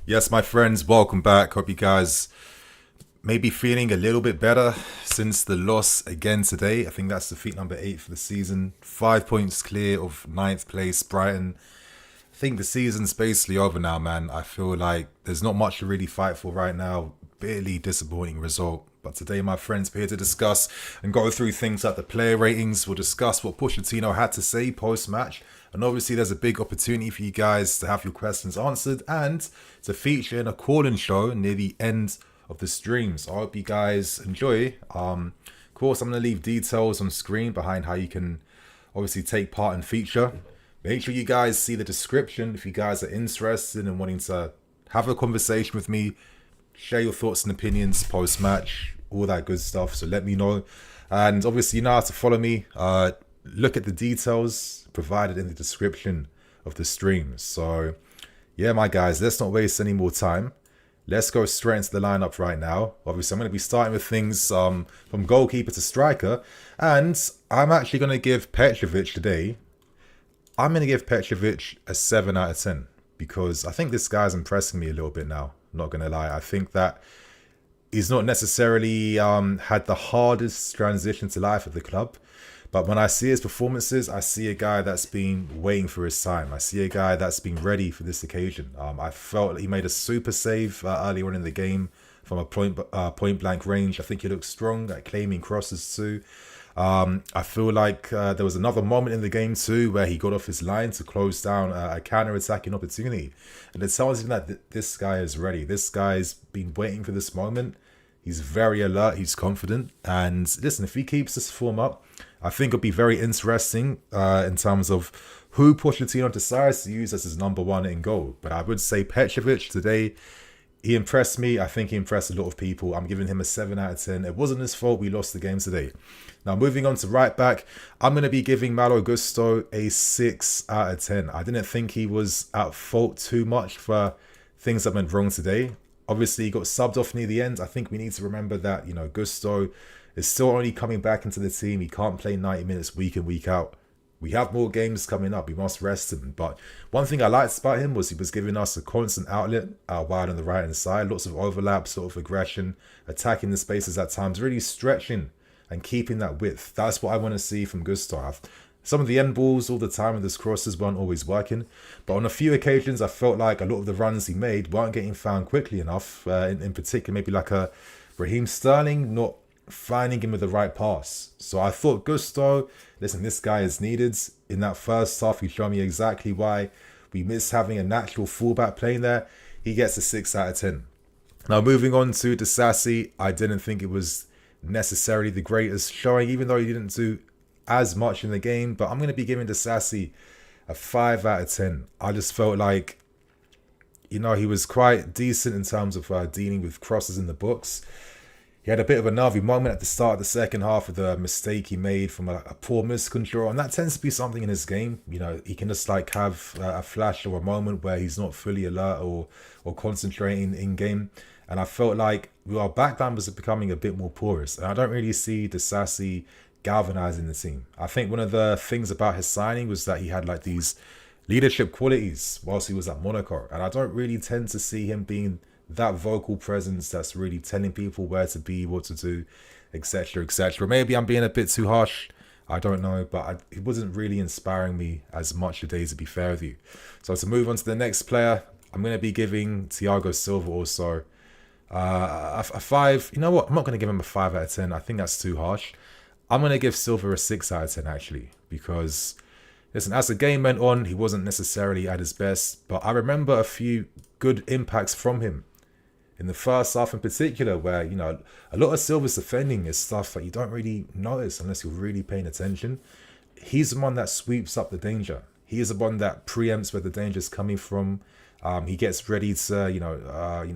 Yes, my friends, welcome back. Hope you guys may be feeling a little bit better since the loss again today. I think that's defeat number 8 for the season. 5 points clear of ninth place, Brighton. I think the season's basically over now, man. I feel like there's not much to really fight for right now. Barely disappointing result. But today, my friends, we're here to discuss and go through things like the player ratings. We'll discuss what Pochettino had to say post-match. And obviously, there's a big opportunity for you guys to have your questions answered and to feature in a call-in show near the end of the stream. So I hope you guys enjoy. Of course, I'm going to leave details on screen behind how you can obviously take part and feature. Make sure you guys see the description if you guys are interested in wanting to have a conversation with me, share your thoughts and opinions post-match, all that good stuff. So let me know. And obviously, you know how to follow me. Look at the details provided in the description of the stream. So yeah, my guys, let's not waste any more time. Let's go straight into the lineup right now. Obviously, I'm going to be starting with things from goalkeeper to striker. And I'm actually going to give Petrovic today, I'm going to give Petrovic a 7 out of 10. Because I think this guy's impressing me a little bit now. Not going to lie. I think that he's not necessarily had the hardest transition to life at the club. But when I see his performances, I see a guy that's been waiting for his time. I see a guy that's been ready for this occasion. I felt he made a super save early on in the game from a point blank range. I think he looked strong at claiming crosses too. I feel like there was another moment in the game too where he got off his line to close down a counter-attacking opportunity. And it tells you that this guy is ready. This guy's been waiting for this moment. He's very alert. He's confident. And listen, if he keeps this form up, I think it'll be very interesting in terms of who Pochettino decides to use as his number one in goal. But I would say Petrovic today, he impressed me. I think he impressed a lot of people. I'm giving him a 7 out of 10. It wasn't his fault we lost the game today. Now, moving on to right back, I'm going to be giving Malo Gusto a 6 out of 10. I didn't think he was at fault too much for things that went wrong today. Obviously, he got subbed off near the end. I think we need to remember that, Gusto is still only coming back into the team. He can't play 90 minutes week in, week out. We have more games coming up. We must rest him. But one thing I liked about him was he was giving us a constant outlet wide on the right-hand side. Lots of overlap, sort of aggression, attacking the spaces at times, really stretching and keeping that width. That's what I want to see from Gusto. Some of the end balls all the time with his crosses weren't always working. But on a few occasions, I felt like a lot of the runs he made weren't getting found quickly enough. In particular, maybe like a Raheem Sterling not finding him with the right pass. So I thought Gusto, listen, this guy is needed. In that first half, he showed me exactly why we miss having a natural fullback playing there. He gets a 6 out of 10. Now, moving on to Disasi, I didn't think it was necessarily the greatest showing, even though he didn't do as much in the game. But I'm going to be giving Disasi a 5 out of 10. I just felt like, he was quite decent in terms of dealing with crosses in the box. He had a bit of a nervy moment at the start of the second half with a mistake he made from a poor miscontrol. And that tends to be something in his game. He can just have a flash or a moment where he's not fully alert or concentrating in game. And I felt like our backline was becoming a bit more porous. And I don't really see Disasi galvanizing the team. I think one of the things about his signing was that he had these leadership qualities whilst he was at Monaco. And I don't really tend to see him being that vocal presence that's really telling people where to be, what to do, etc., etc. Maybe I'm being a bit too harsh. I don't know, but it wasn't really inspiring me as much today, to be fair with you. So to move on to the next player, I'm going to be giving Thiago Silva also a 5. You know what? I'm not going to give him a 5 out of 10. I think that's too harsh. I'm going to give Silva a 6 out of 10, actually, because, listen, as the game went on, he wasn't necessarily at his best, but I remember a few good impacts from him in the first half in particular, where, a lot of Silva's defending is stuff that you don't really notice unless you're really paying attention. He's the one that sweeps up the danger. He is the one that preempts where the danger is coming from. He gets ready to,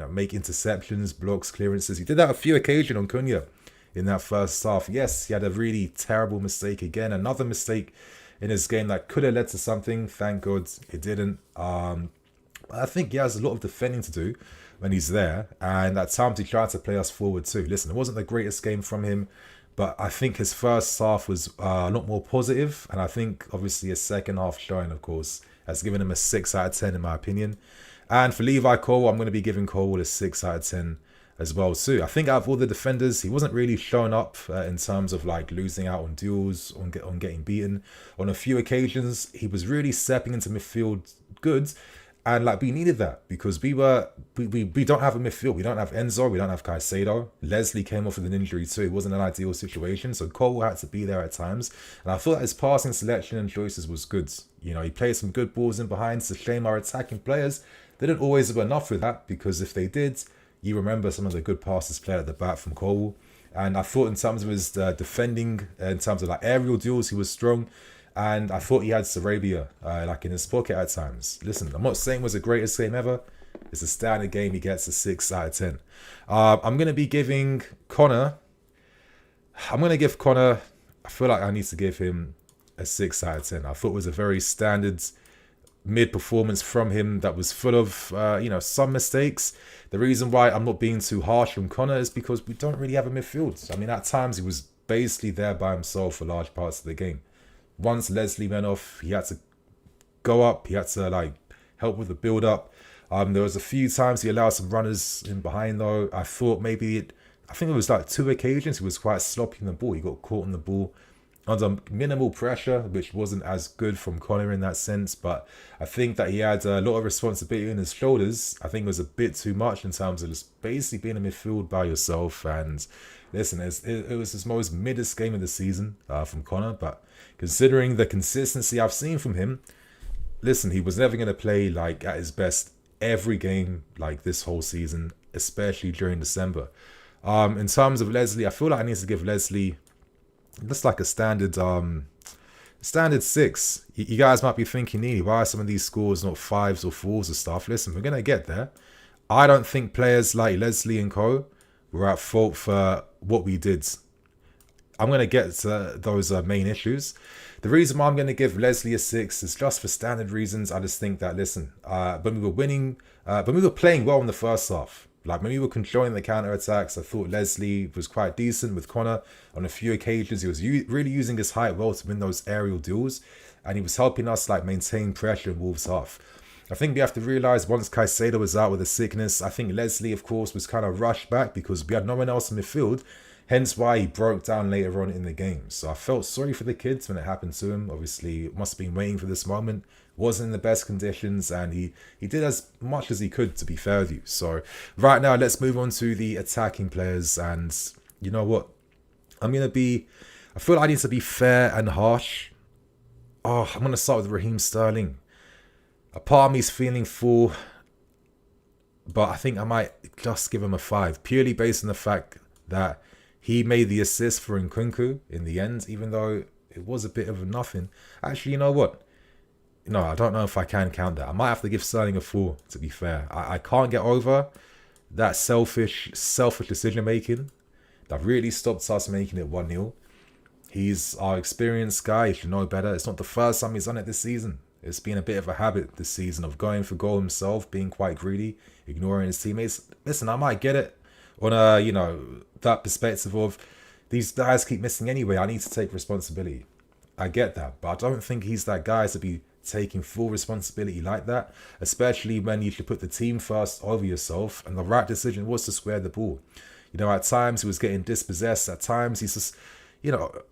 make interceptions, blocks, clearances. He did that a few occasions on Cunha in that first half. Yes, he had a really terrible mistake again. Another mistake in his game that could have led to something. Thank God it didn't. I think he has a lot of defending to do when he's there, and at times he tried to play us forward too. Listen, it wasn't the greatest game from him, but I think his first half was a lot more positive, and I think obviously his second half showing, of course, has given him a 6 out of 10 in my opinion. And for Levi Cole, I'm going to be giving Cole a 6 out of 10 as well too. I think out of all the defenders, he wasn't really showing up in terms of like losing out on duels, on getting beaten. On a few occasions, he was really stepping into midfield goods. And like we needed that because we don't have a midfield. We don't have Enzo. We don't have Caicedo. Leslie came off with an injury too. It wasn't an ideal situation. So Cole had to be there at times. And I thought his passing selection and choices was good. You know, he played some good balls in behind. It's a shame our attacking players didn't always have enough with that, because if they did, you remember some of the good passes played at the back from Cole. And I thought in terms of his defending, in terms of like aerial duels, he was strong. And I thought he had Sarabia like in his pocket at times. Listen, I'm not saying it was the greatest game ever. It's a standard game. He gets a 6 out of 10. I'm going to be giving Connor... I feel like I need to give him a 6 out of 10. I thought it was a very standard mid-performance from him that was full of, some mistakes. The reason why I'm not being too harsh on Connor is because we don't really have a midfield. I mean, at times he was basically there by himself for large parts of the game. Once Leslie went off, he had to go up. He had to like help with the build-up. There was a few times he allowed some runners in behind though. I thought I think it was like 2 occasions he was quite sloppy in the ball. He got caught in the ball under minimal pressure, which wasn't as good from Connor in that sense. But I think that he had a lot of responsibility on his shoulders. I think it was a bit too much in terms of just basically being in midfield by yourself. And listen, it was his most middest game of the season from Connor. But considering the consistency I've seen from him, listen, he was never going to play like at his best every game like this whole season, especially during December. In terms of Leslie, I feel like I need to give Leslie just like a standard 6. You guys might be thinking, Nini, why are some of these scores not 5s or 4s or stuff? Listen, we're going to get there. I don't think players like Leslie and co were at fault for what we did. I'm going to get to those main issues. The reason why I'm going to give Leslie a 6 is just for standard reasons. I just think that, listen, when we were playing well in the first half, like when we were controlling the counter-attacks, I thought Leslie was quite decent with Connor. On a few occasions, he was really using his height well to win those aerial duels. And he was helping us like maintain pressure in Wolves' half. I think we have to realise once Caicedo was out with a sickness, I think Leslie, of course, was kind of rushed back because we had no one else in midfield. Hence why he broke down later on in the game. So I felt sorry for the kids when it happened to him. Obviously, must have been waiting for this moment. Wasn't in the best conditions, and he did as much as he could, to be fair with you. So right now, let's move on to the attacking players. And you know what? I feel like I need to be fair and harsh. I'm going to start with Raheem Sterling. A part of me is feeling full, but I think I might just give him a 5, purely based on the fact that he made the assist for Nkunku in the end, even though it was a bit of a nothing. Actually, you know what? No, I don't know if I can count that. I might have to give Sterling a 4, to be fair. I can't get over that selfish decision-making that really stopped us making it 1-0. He's our experienced guy. He should know better. It's not the first time he's done it this season. It's been a bit of a habit this season of going for goal himself, being quite greedy, ignoring his teammates. Listen, I might get it on that perspective of these guys keep missing anyway. I need to take responsibility. I get that, but I don't think he's that guy to be taking full responsibility like that, especially when you should put the team first over yourself. And the right decision was to square the ball. At times he was getting dispossessed. At times he's just,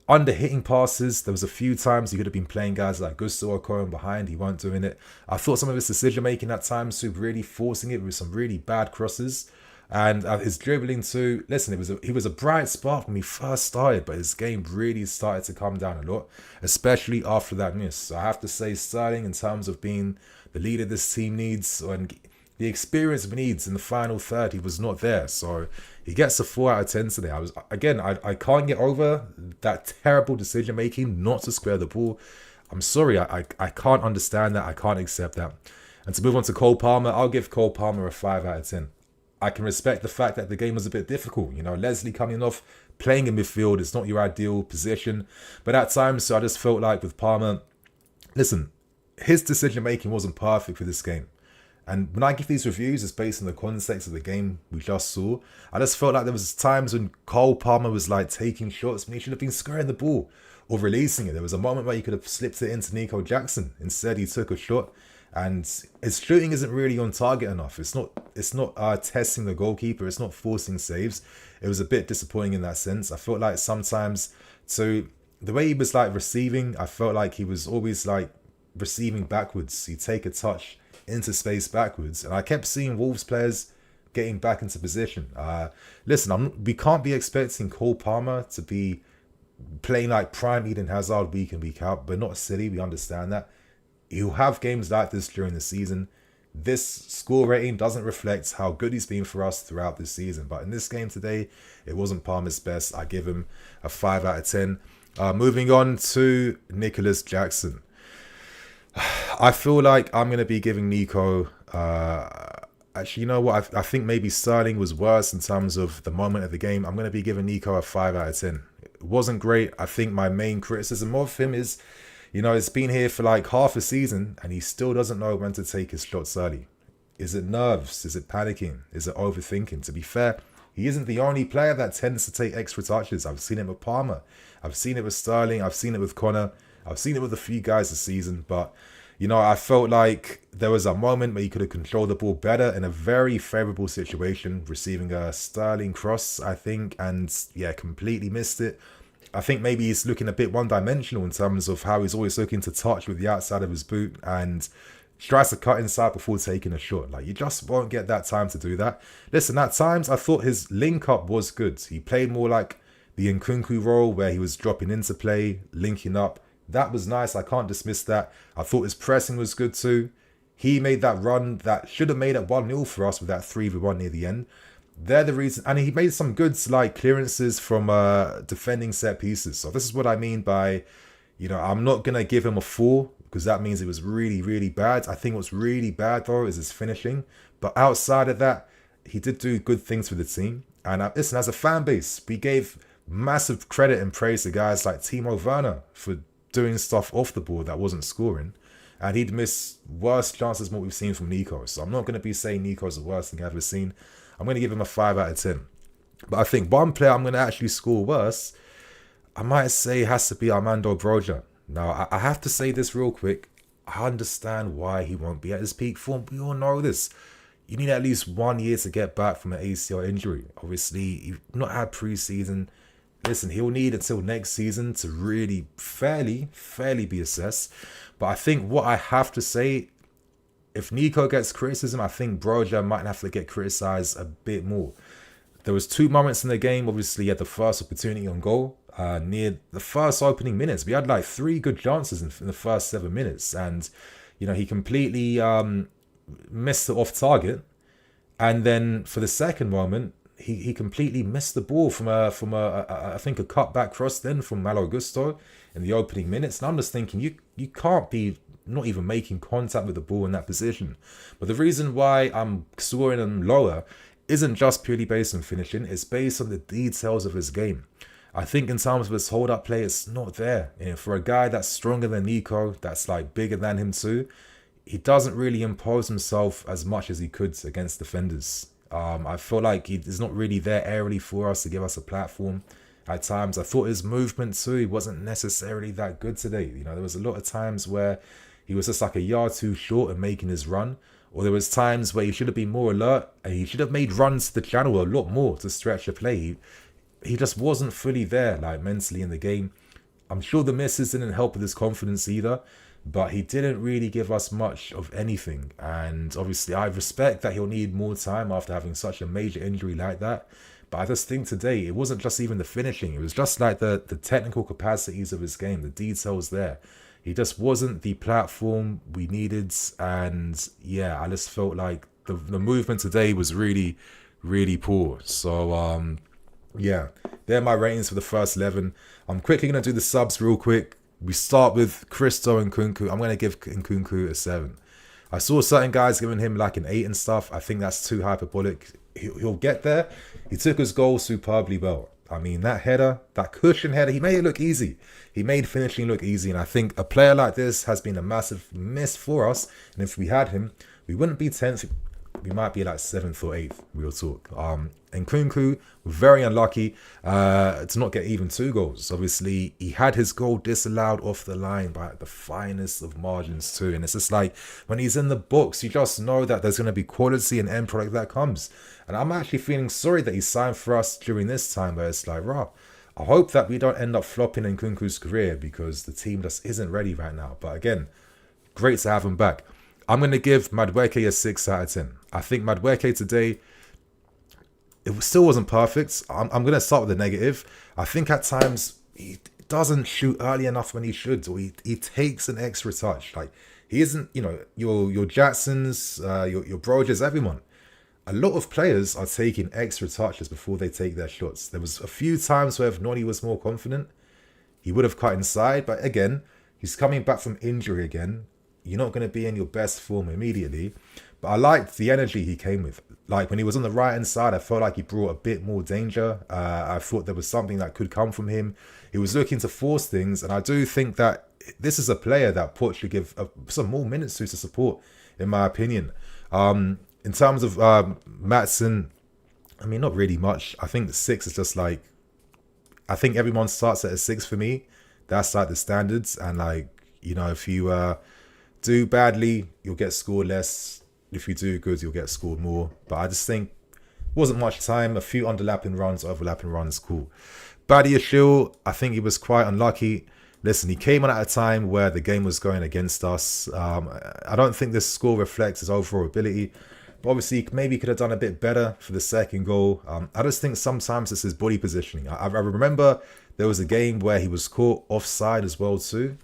under hitting passes. There was a few times he could have been playing guys like Gusto or Cohen behind. He weren't doing it. I thought some of his decision making at times too, really forcing it with some really bad crosses. And his dribbling too. Listen, he was a bright spark when we first started, but his game really started to come down a lot, especially after that miss. So I have to say Sterling, in terms of being the leader this team needs and the experience he needs in the final third, he was not there. So he gets a 4 out of 10 today. I can't get over that terrible decision making not to square the ball. I'm sorry, I can't understand that. I can't accept that. And to move on to Cole Palmer, I'll give Cole Palmer a 5 out of 10. I can respect the fact that the game was a bit difficult. Leslie coming off, playing in midfield, it's not your ideal position. But at times, so I just felt like with Palmer, listen, his decision-making wasn't perfect for this game. And when I give these reviews, it's based on the context of the game we just saw. I just felt like there was times when Cole Palmer was like taking shots when he should have been squaring the ball or releasing it. There was a moment where he could have slipped it into Nico Jackson. Instead, he took a shot And his shooting isn't really on target enough. It's not testing the goalkeeper. It's not forcing saves. It was a bit disappointing in that sense. I felt like sometimes, so the way he was like receiving, I felt like he was always like receiving backwards. He'd take a touch into space backwards. And I kept seeing Wolves players getting back into position. Listen, we can't be expecting Cole Palmer to be playing like prime Eden Hazard week in, week out. But not silly, we understand that. He'll have games like this during the season. This score rating doesn't reflect how good he's been for us throughout this season. But in this game today, it wasn't Palmer's best. I give him a 5 out of 10. Moving on to Nicholas Jackson. I feel like I'm going to be giving Nico... actually, you know what? I think maybe Sterling was worse in terms of the moment of the game. I'm going to be giving Nico a 5 out of 10. It wasn't great. I think my main criticism of him is... he's been here for like half a season and he still doesn't know when to take his shots early. Is it nerves? Is it panicking? Is it overthinking? To be fair, he isn't the only player that tends to take extra touches. I've seen it with Palmer. I've seen it with Sterling. I've seen it with Connor. I've seen it with a few guys this season. But, I felt like there was a moment where he could have controlled the ball better in a very favourable situation, receiving a Sterling cross, I think, and completely missed it. I think maybe he's looking a bit one-dimensional in terms of how he's always looking to touch with the outside of his boot and tries to cut inside before taking a shot. Like, you just won't get that time to do that. Listen, at times, I thought his link-up was good. He played more like the Nkunku role where he was dropping into play, linking up. That was nice. I can't dismiss that. I thought his pressing was good too. He made that run that should have made it 1-0 for us with that 3v1 near the end. They're the reason, and he made some good like clearances from defending set pieces. So this is what I mean by, I'm not gonna give him a 4 because that means it was really, really bad. I think what's really bad though is his finishing. But outside of that, he did do good things for the team. And listen, as a fan base, we gave massive credit and praise to guys like Timo Werner for doing stuff off the ball that wasn't scoring. And he'd miss worse chances than what we've seen from Nico. So I'm not going to be saying Nico's the worst thing I've ever seen. I'm going to give him a 5 out of 10. But I think one player I'm going to actually score worse, I might say has to be Armando Broja. Now, I have to say this real quick. I understand why he won't be at his peak form. We all know this. You need at least 1 year to get back from an ACL injury. Obviously, you've not had preseason. Listen, he'll need until next season to really fairly be assessed. But I think what I have to say, if Nico gets criticism, I think Broja might have to get criticised a bit more. There was 2 moments in the game. Obviously, he had the first opportunity on goal near the first opening minutes. We had like 3 good chances in the first 7 minutes. And, he completely missed it off target. And then for the second moment, he completely missed the ball from a I think a cutback cross then from Malo Gusto in the opening minutes. And I'm just thinking, you can't be not even making contact with the ball in that position. But the reason why I'm scoring him lower isn't just purely based on finishing. It's based on the details of his game. I think in terms of his hold-up play, it's not there. For a guy that's stronger than Nico, that's like bigger than him too, he doesn't really impose himself as much as he could against defenders. I feel like he's not really there aerially for us to give us a platform. At times, I thought his movement too, he wasn't necessarily that good today. There was a lot of times where he was just like a yard too short in making his run. Or there was times where he should have been more alert and he should have made runs to the channel a lot more to stretch the play. He just wasn't fully there, like mentally in the game. I'm sure the misses didn't help with his confidence either. But he didn't really give us much of anything. And obviously, I respect that he'll need more time after having such a major injury like that. But I just think today, it wasn't just even the finishing. It was just like the technical capacities of his game, the details there. He just wasn't the platform we needed. And I just felt like the movement today was really, really poor. So, they're my ratings for the first 11. I'm quickly going to do the subs real quick. We start with Christo and Nkunku. I'm going to give Nkunku a 7. I saw certain guys giving him like an 8 and stuff. I think that's too hyperbolic. He'll get there. He took his goal superbly well. I mean, that header, that cushion header, he made it look easy. He made finishing look easy. And I think a player like this has been a massive miss for us. And if we had him, we wouldn't be 10th. we might be like 7th or 8th, real talk. And Nkunku, very unlucky to not get even 2 goals. Obviously, he had his goal disallowed off the line by the finest of margins too. And it's just like, when he's in the box, you just know that there's going to be quality and end product that comes. And I'm actually feeling sorry that he signed for us during this time, where it's like, rah, I hope that we don't end up flopping in Nkunku's career, because the team just isn't ready right now. But again, great to have him back. I'm going to give Madueke a 6 out of 10. I think Madueke today, it still wasn't perfect. I'm going to start with the negative. I think at times he doesn't shoot early enough when he should, or he takes an extra touch. Like, he isn't, your Jacksons, your Broges, everyone. A lot of players are taking extra touches before they take their shots. There was a few times where if Noni was more confident, he would have cut inside. But again, he's coming back from injury again. You're not going to be in your best form immediately. But I liked the energy he came with. Like, when he was on the right-hand side, I felt like he brought a bit more danger. I thought there was something that could come from him. He was looking to force things. And I do think that this is a player that Poch should give some more minutes to support, in my opinion. In terms of Maatsen, I mean, not really much. I think the 6 is just like, I think everyone starts at a 6 for me. That's like the standards. And like, if you do badly, you'll get scored less. If you do good, you'll get scored more. But I just think it wasn't much time. A few overlapping runs, cool. Badiashile, I think he was quite unlucky. Listen, he came on at a time where the game was going against us. I don't think this score reflects his overall ability. But obviously, maybe he could have done a bit better for the second goal. I just think sometimes it's his body positioning. I remember there was a game where he was caught offside as well too.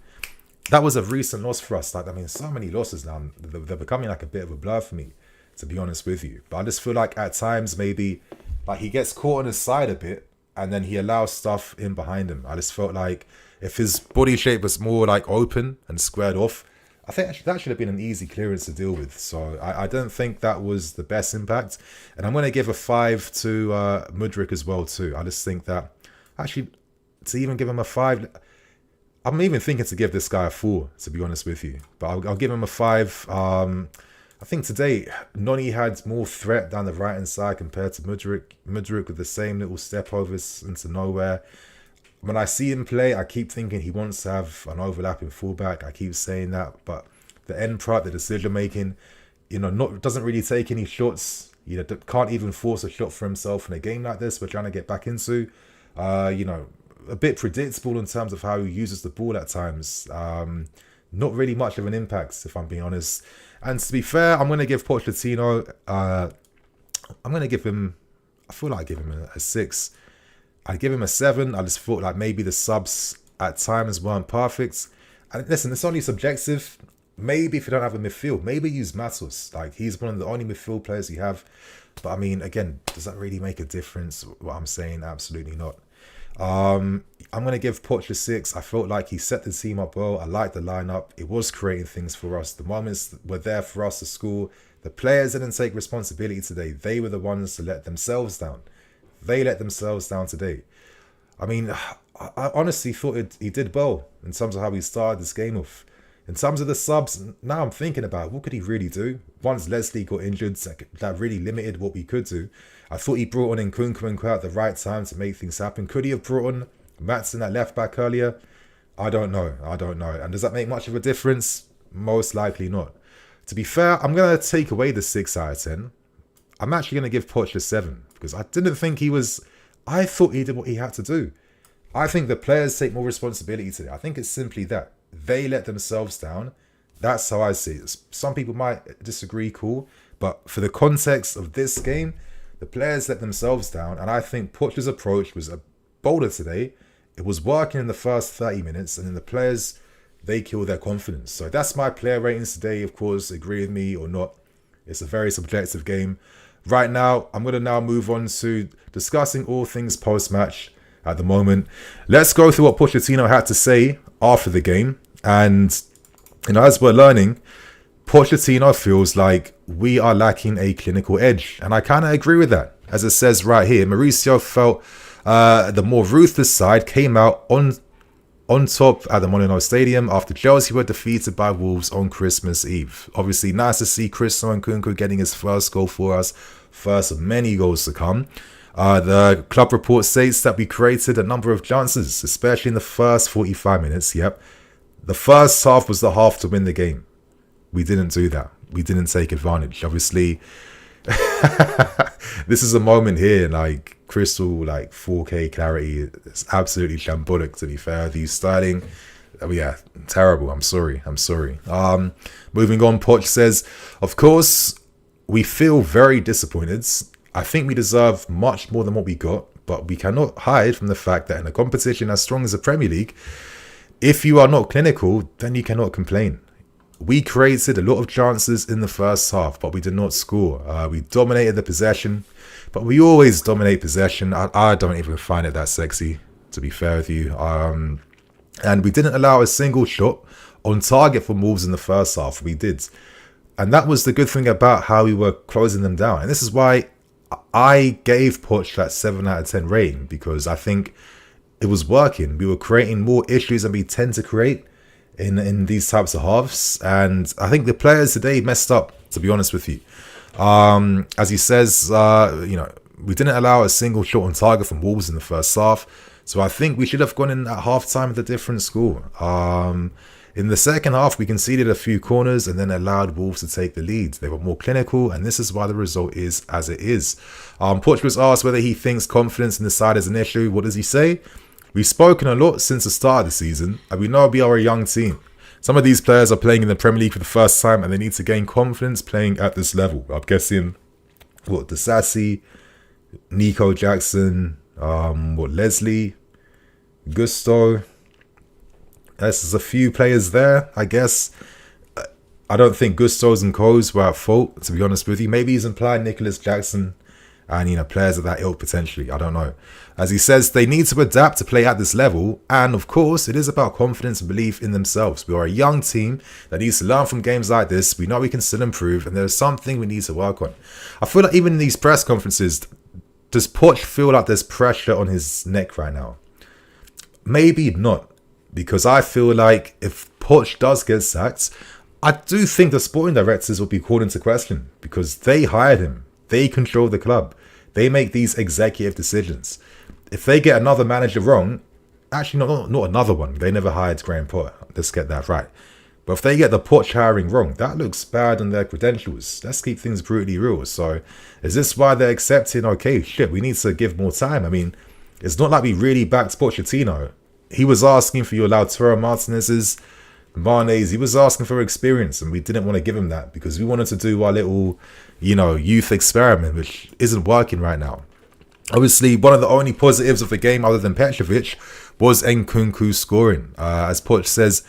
That was a recent loss for us. Like, I mean, so many losses now. They're becoming like a bit of a blur for me, to be honest with you. But I just feel like at times maybe like he gets caught on his side a bit and then he allows stuff in behind him. I just felt like if his body shape was more like open and squared off, I think that should have been an easy clearance to deal with. So I don't think that was the best impact. And I'm going to give a 5 to Mudryk as well too. I just think that actually to even give him a 5... I'm even thinking to give this guy a 4, to be honest with you. But I'll give him a 5. I think today, Noni had more threat down the right-hand side compared to Mudryk. Mudryk with the same little step overs into nowhere. When I see him play, I keep thinking he wants to have an overlapping fullback. I keep saying that. But the end product, the decision-making, doesn't really take any shots. Can't even force a shot for himself in a game like this we're trying to get back into. A bit predictable in terms of how he uses the ball at times. Not really much of an impact, if I'm being honest. And to be fair, I'm going to give Pochettino, I'm going to give him, I feel like I give him a 6. I'd give him a 7. I just thought like maybe the subs at times weren't perfect. And listen, it's only subjective. Maybe if you don't have a midfield, maybe use Matos. Like, he's one of the only midfield players you have. But I mean, again, does that really make a difference? What I'm saying, absolutely not. I'm going to give Poch a 6. I felt like he set the team up well. I liked the lineup. It was creating things for us. The moments were there for us to score. The players didn't take responsibility today. They were the ones to let themselves down. They let themselves down today. I mean, I honestly thought he did well in terms of how he started this game off. In terms of the subs, now I'm thinking about what could he really do? Once Leslie got injured, that really limited what we could do. I thought he brought on Nkunku and Kwe at the right time to make things happen. Could he have brought on Maatsen at left back earlier? I don't know. And does that make much of a difference? Most likely not. To be fair, I'm going to take away the 6 out of 10. I'm actually going to give Poch a 7 because I didn't think he was... I thought he did what he had to do. I think the players take more responsibility today. I think it's simply that. They let themselves down. That's how I see it. Some people might disagree, cool. But for the context of this game, the players let themselves down. And I think Poch's approach was bolder today. It was working in the first 30 minutes. And then the players, they killed their confidence. So that's my player ratings today. Of course, agree with me or not. It's a very subjective game. Right now, I'm going to now move on to discussing all things post-match at the moment. Let's go through what Pochettino had to say after the game. And, as we're learning, Pochettino feels like we are lacking a clinical edge. And I kind of agree with that. As it says right here, Mauricio felt the more ruthless side came out on on top at the Molineux Stadium after Chelsea were defeated by Wolves on Christmas Eve. Obviously, nice to see Christo Nkunku getting his first goal for us, first of many goals to come. The club report states that we created a number of chances, especially in the first 45 minutes. Yep. The first half was the half to win the game. We didn't do that. We didn't take advantage. Obviously, this is a moment here, like crystal, like 4K clarity. It's absolutely shambolic, to be fair. These Sterling, yeah, terrible. I'm sorry. Moving on, Poch says, of course, we feel very disappointed. I think we deserve much more than what we got, but we cannot hide from the fact that in a competition as strong as the Premier League, if you are not clinical, then you cannot complain. We created a lot of chances in the first half, but we did not score. We dominated the possession, but we always dominate possession. I don't even find it that sexy, to be fair with you. And we didn't allow a single shot on target for Wolves in the first half. We did. And that was the good thing about how we were closing them down. And this is why I gave Poch that 7 out of 10 rating, because I think it was working. We were creating more issues than we tend to create in these types of halves. And I think the players today messed up, to be honest with you. As he says, we didn't allow a single shot on target from Wolves in the first half. So I think we should have gone in at half-time with a different score. In the second half, we conceded a few corners and then allowed Wolves to take the lead. They were more clinical, and this is why the result is as it is. Poch was asked whether he thinks confidence in the side is an issue. What does he say? We've spoken a lot since the start of the season, and we know we are a young team. Some of these players are playing in the Premier League for the first time, and they need to gain confidence playing at this level. I'm guessing, Disasi, Nico Jackson, Leslie, Gusto. There's a few players there, I guess. I don't think Gusto's and Co's were at fault, to be honest with you. Maybe he's implying Nicholas Jackson and, players of that ilk potentially. I don't know. As he says, they need to adapt to play at this level. And, of course, it is about confidence and belief in themselves. We are a young team that needs to learn from games like this. We know we can still improve, and there's something we need to work on. I feel like even in these press conferences, does Poch feel like there's pressure on his neck right now? Maybe not. Because I feel like if Poch does get sacked, I do think the sporting directors will be called into question, because they hired him. They control the club. They make these executive decisions. If they get another manager wrong, actually not another one. They never hired Graham Potter. Let's get that right. But if they get the Poch hiring wrong, that looks bad on their credentials. Let's keep things brutally real. So is this why they're accepting, okay, shit, we need to give more time? I mean, it's not like we really backed Pochettino. He was asking for your Lautaro Martinez's, Mane's. He was asking for experience, and we didn't want to give him that because we wanted to do our little, youth experiment, which isn't working right now. Obviously, one of the only positives of the game, other than Petrovic, was Nkunku scoring. As Poch says,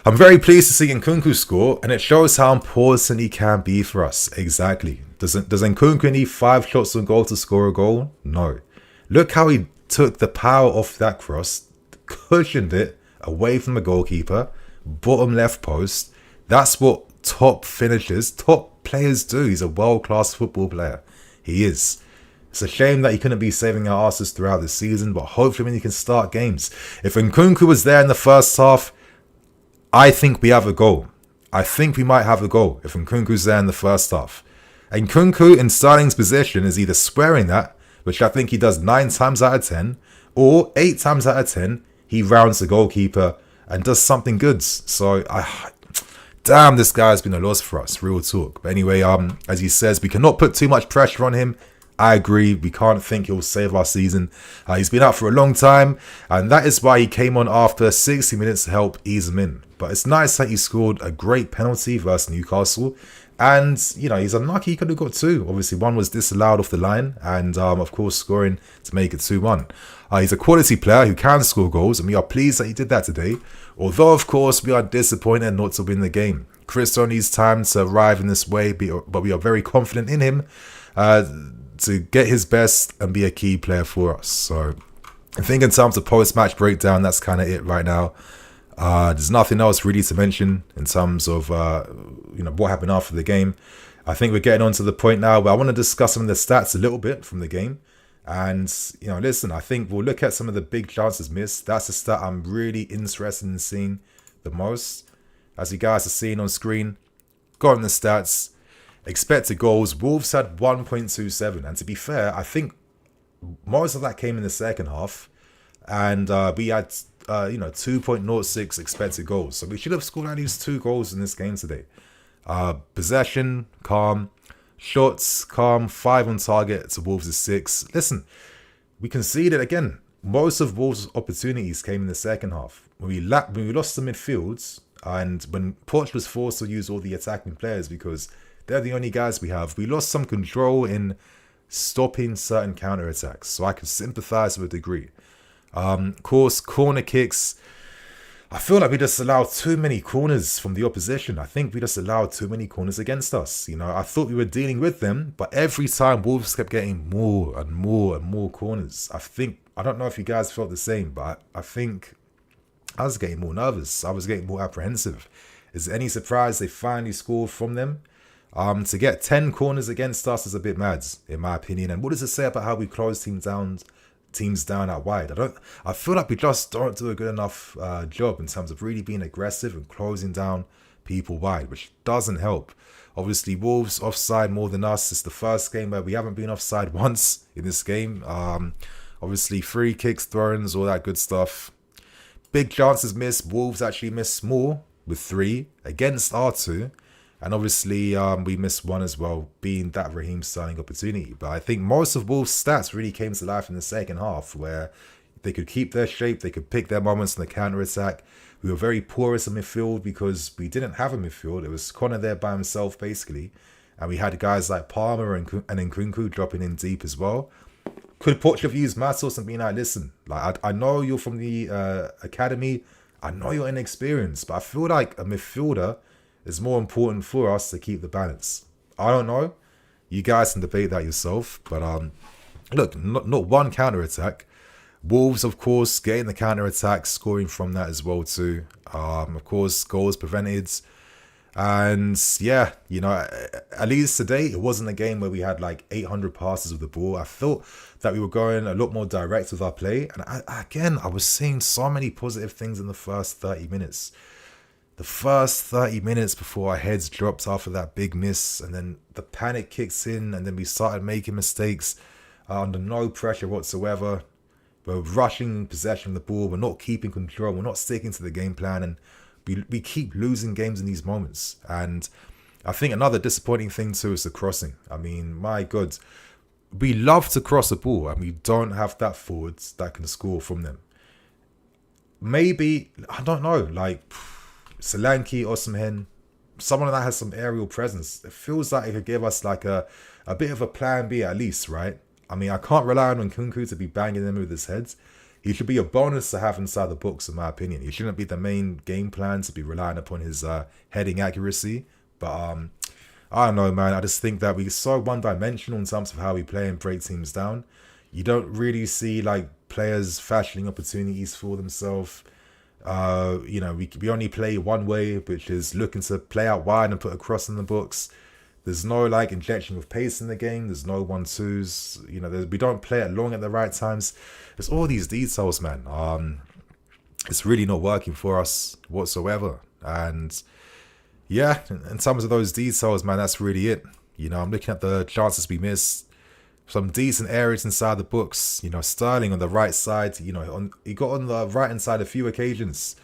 I'm very pleased to see Nkunku score, and it shows how important he can be for us. Exactly. Does Nkunku need 5 shots on goal to score a goal? No. Look how he took the power off that cross, cushioned it away from the goalkeeper, bottom left post. That's what top finishers, top players do. He's a world-class football player. He is. It's a shame that he couldn't be saving our asses throughout the season, but hopefully when he can start games. If Nkunku was there in the first half, I think we have a goal. I think we might have a goal if Nkunku's there in the first half. Nkunku in Sterling's position is either squaring that, which I think he does 9 times out of 10, or 8 times out of 10, he rounds the goalkeeper and does something good. So, damn, this guy has been a loss for us, real talk. But anyway, as he says, we cannot put too much pressure on him. I agree. We can't think he'll save our season. He's been out for a long time, and that is why he came on after 60 minutes to help ease him in. But it's nice that he scored a great penalty versus Newcastle. And, he's unlucky he could have got 2. Obviously, 1 was disallowed off the line. And, of course, scoring to make it 2-1. He's a quality player who can score goals. And we are pleased that he did that today. Although, of course, we are disappointed not to win the game. Christo needs time to arrive in this way. But we are very confident in him to get his best and be a key player for us. So, I think in terms of post-match breakdown, that's kind of it right now. There's nothing else really to mention in terms of what happened after the game. I think we're getting on to the point now where I want to discuss some of the stats a little bit from the game. And, listen, I think we'll look at some of the big chances missed. That's the stat I'm really interested in seeing the most. As you guys are seeing on screen, got in the stats, expected goals, Wolves had 1.27. And to be fair, I think most of that came in the second half. And we had, 2.06 expected goals. So we should have scored at least 2 goals in this game today. Possession, calm. Shots, calm. 5 on target to Wolves' 6. Listen, we conceded again. Most of Wolves' opportunities came in the second half. When we lost the midfields, and when Poch was forced to use all the attacking players because they're the only guys we have, we lost some control in stopping certain counter-attacks. So I can sympathise to a degree. Of course, corner kicks. I feel like we just allowed too many corners from the opposition. I think we just allowed too many corners against us. I thought we were dealing with them, but every time Wolves kept getting more and more and more corners. I don't know if you guys felt the same, but I think I was getting more nervous. I was getting more apprehensive. Is it any surprise they finally scored from them? To get 10 corners against us is a bit mad, in my opinion. And what does it say about how we close teams down out wide? I feel like we just don't do a good enough job in terms of really being aggressive and closing down people wide, which doesn't help. Obviously, Wolves offside more than us. It's the first game where we haven't been offside once in this game. Obviously, free kicks, throw-ins, all that good stuff. Big chances missed. Wolves actually missed more with 3 against our 2. And obviously, we missed 1 as well, being that Raheem Sterling opportunity. But I think most of Wolves' stats really came to life in the second half, where they could keep their shape, they could pick their moments in the counter-attack. We were very porous in midfield because we didn't have a midfield. It was Connor there by himself, basically. And we had guys like Palmer and Nkunku dropping in deep as well. Could Poch have used Matos and been like, listen, I know you're from the academy. I know you're inexperienced, but I feel like a midfielder is more important for us to keep the balance. I don't know. You guys can debate that yourself. But look, not one counter-attack. Wolves, of course, getting the counter-attack, scoring from that as well too. Of course, goals prevented. And yeah, at least today, it wasn't a game where we had 800 passes of the ball. I felt that we were going a lot more direct with our play. And I was seeing so many positive things in the first 30 minutes. The first 30 minutes before our heads dropped after that big miss, and then the panic kicks in, and then we started making mistakes under no pressure whatsoever. We're rushing possession of the ball. We're not keeping control. We're not sticking to the game plan, and we keep losing games in these moments. And I think another disappointing thing too is the crossing. I mean, my God, we love to cross the ball, and we don't have that forwards that can score from them. Maybe, I don't know, Solanke, Osimhen, someone that has some aerial presence. It feels like it could give us a bit of a plan B at least, right? I mean, I can't rely on Nkunku to be banging them with his head. He should be a bonus to have inside the box, in my opinion. He shouldn't be the main game plan to be relying upon his heading accuracy. But I don't know, man. I just think that we're so one-dimensional in terms of how we play and break teams down. You don't really see players fashioning opportunities for themselves. We only play one way, which is looking to play out wide and put a cross in the box. There's no injection of pace in the game. There's no 1-2s. We don't play it long at the right times. There's all these details, man. It's really not working for us whatsoever. And yeah, in terms of those details, man, that's really it. I'm looking at the chances we missed. Some decent areas inside the box. Sterling on the right side. He got on the right hand side a few occasions.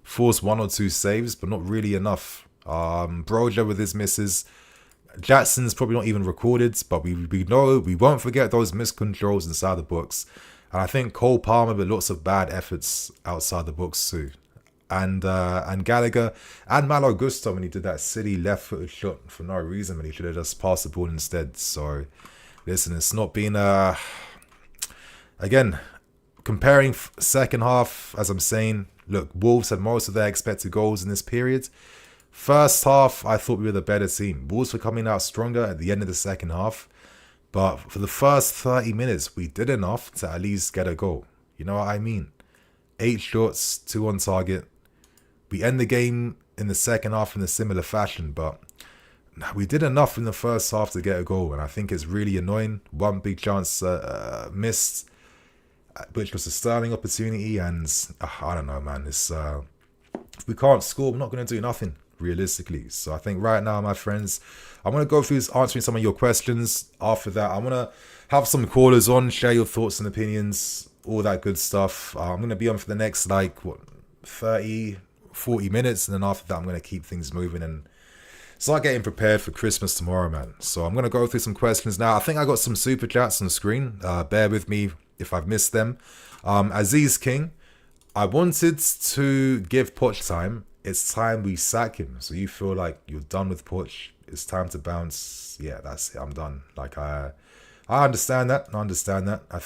Forced 1 or 2 saves, but not really enough. Broja with his misses. Jackson's probably not even recorded, but we know we won't forget those missed controls inside the box. And I think Cole Palmer with lots of bad efforts outside the box too. And Gallagher and Malo Gusto when he did that silly left-footed shot for no reason when he should have just passed the ball instead. So listen, it's not been again, comparing second half, as I'm saying, look, Wolves had most of their expected goals in this period. First half, I thought we were the better team. Wolves were coming out stronger at the end of the second half. But for the first 30 minutes, we did enough to at least get a goal. You know what I mean? 8 shots, 2 on target. We end the game in the second half in a similar fashion, but we did enough in the first half to get a goal, and I think it's really annoying. One big chance missed, which was a sterling opportunity, and I don't know, man. It's if we can't score, we're not going to do nothing realistically. So I think right now, my friends, I'm going to go through answering some of your questions. After that, I'm going to have some callers on, share your thoughts and opinions, all that good stuff. I'm going to be on for the next 30, 40 minutes, and then after that, I'm going to keep things moving and start getting prepared for Christmas tomorrow, man. So I'm going to go through some questions now. I think I got some super chats on the screen. Bear with me if I've missed them. Aziz King, I wanted to give Poch time. It's time we sack him. So you feel like you're done with Poch. It's time to bounce. Yeah, that's it. I'm done. I understand that.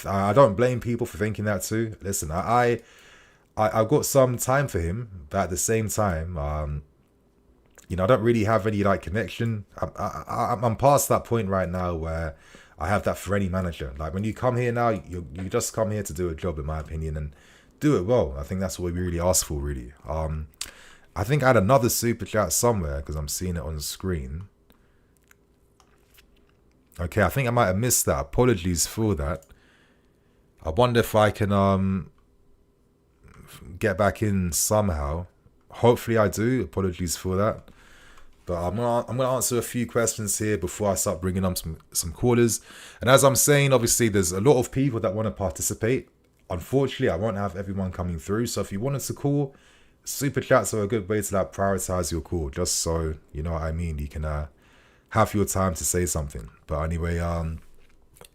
I don't blame people for thinking that too. Listen, I've got some time for him, but at the same time, I don't really have any connection. I'm past that point right now where I have that for any manager. Like when you come here now, you just come here to do a job, in my opinion, and do it well. I think that's what we really ask for, really. I think I had another super chat somewhere because I'm seeing it on the screen. Okay, I think I might have missed that. Apologies for that. I wonder if I can get back in somehow. Hopefully I do. Apologies for that. But I'm gonna answer a few questions here before I start bringing up some callers. And as I'm saying, obviously there's a lot of people that want to participate. Unfortunately, I won't have everyone coming through. So if you wanted to call, super chats are a good way to prioritize your call. Just so you know what I mean. You can have your time to say something. But anyway,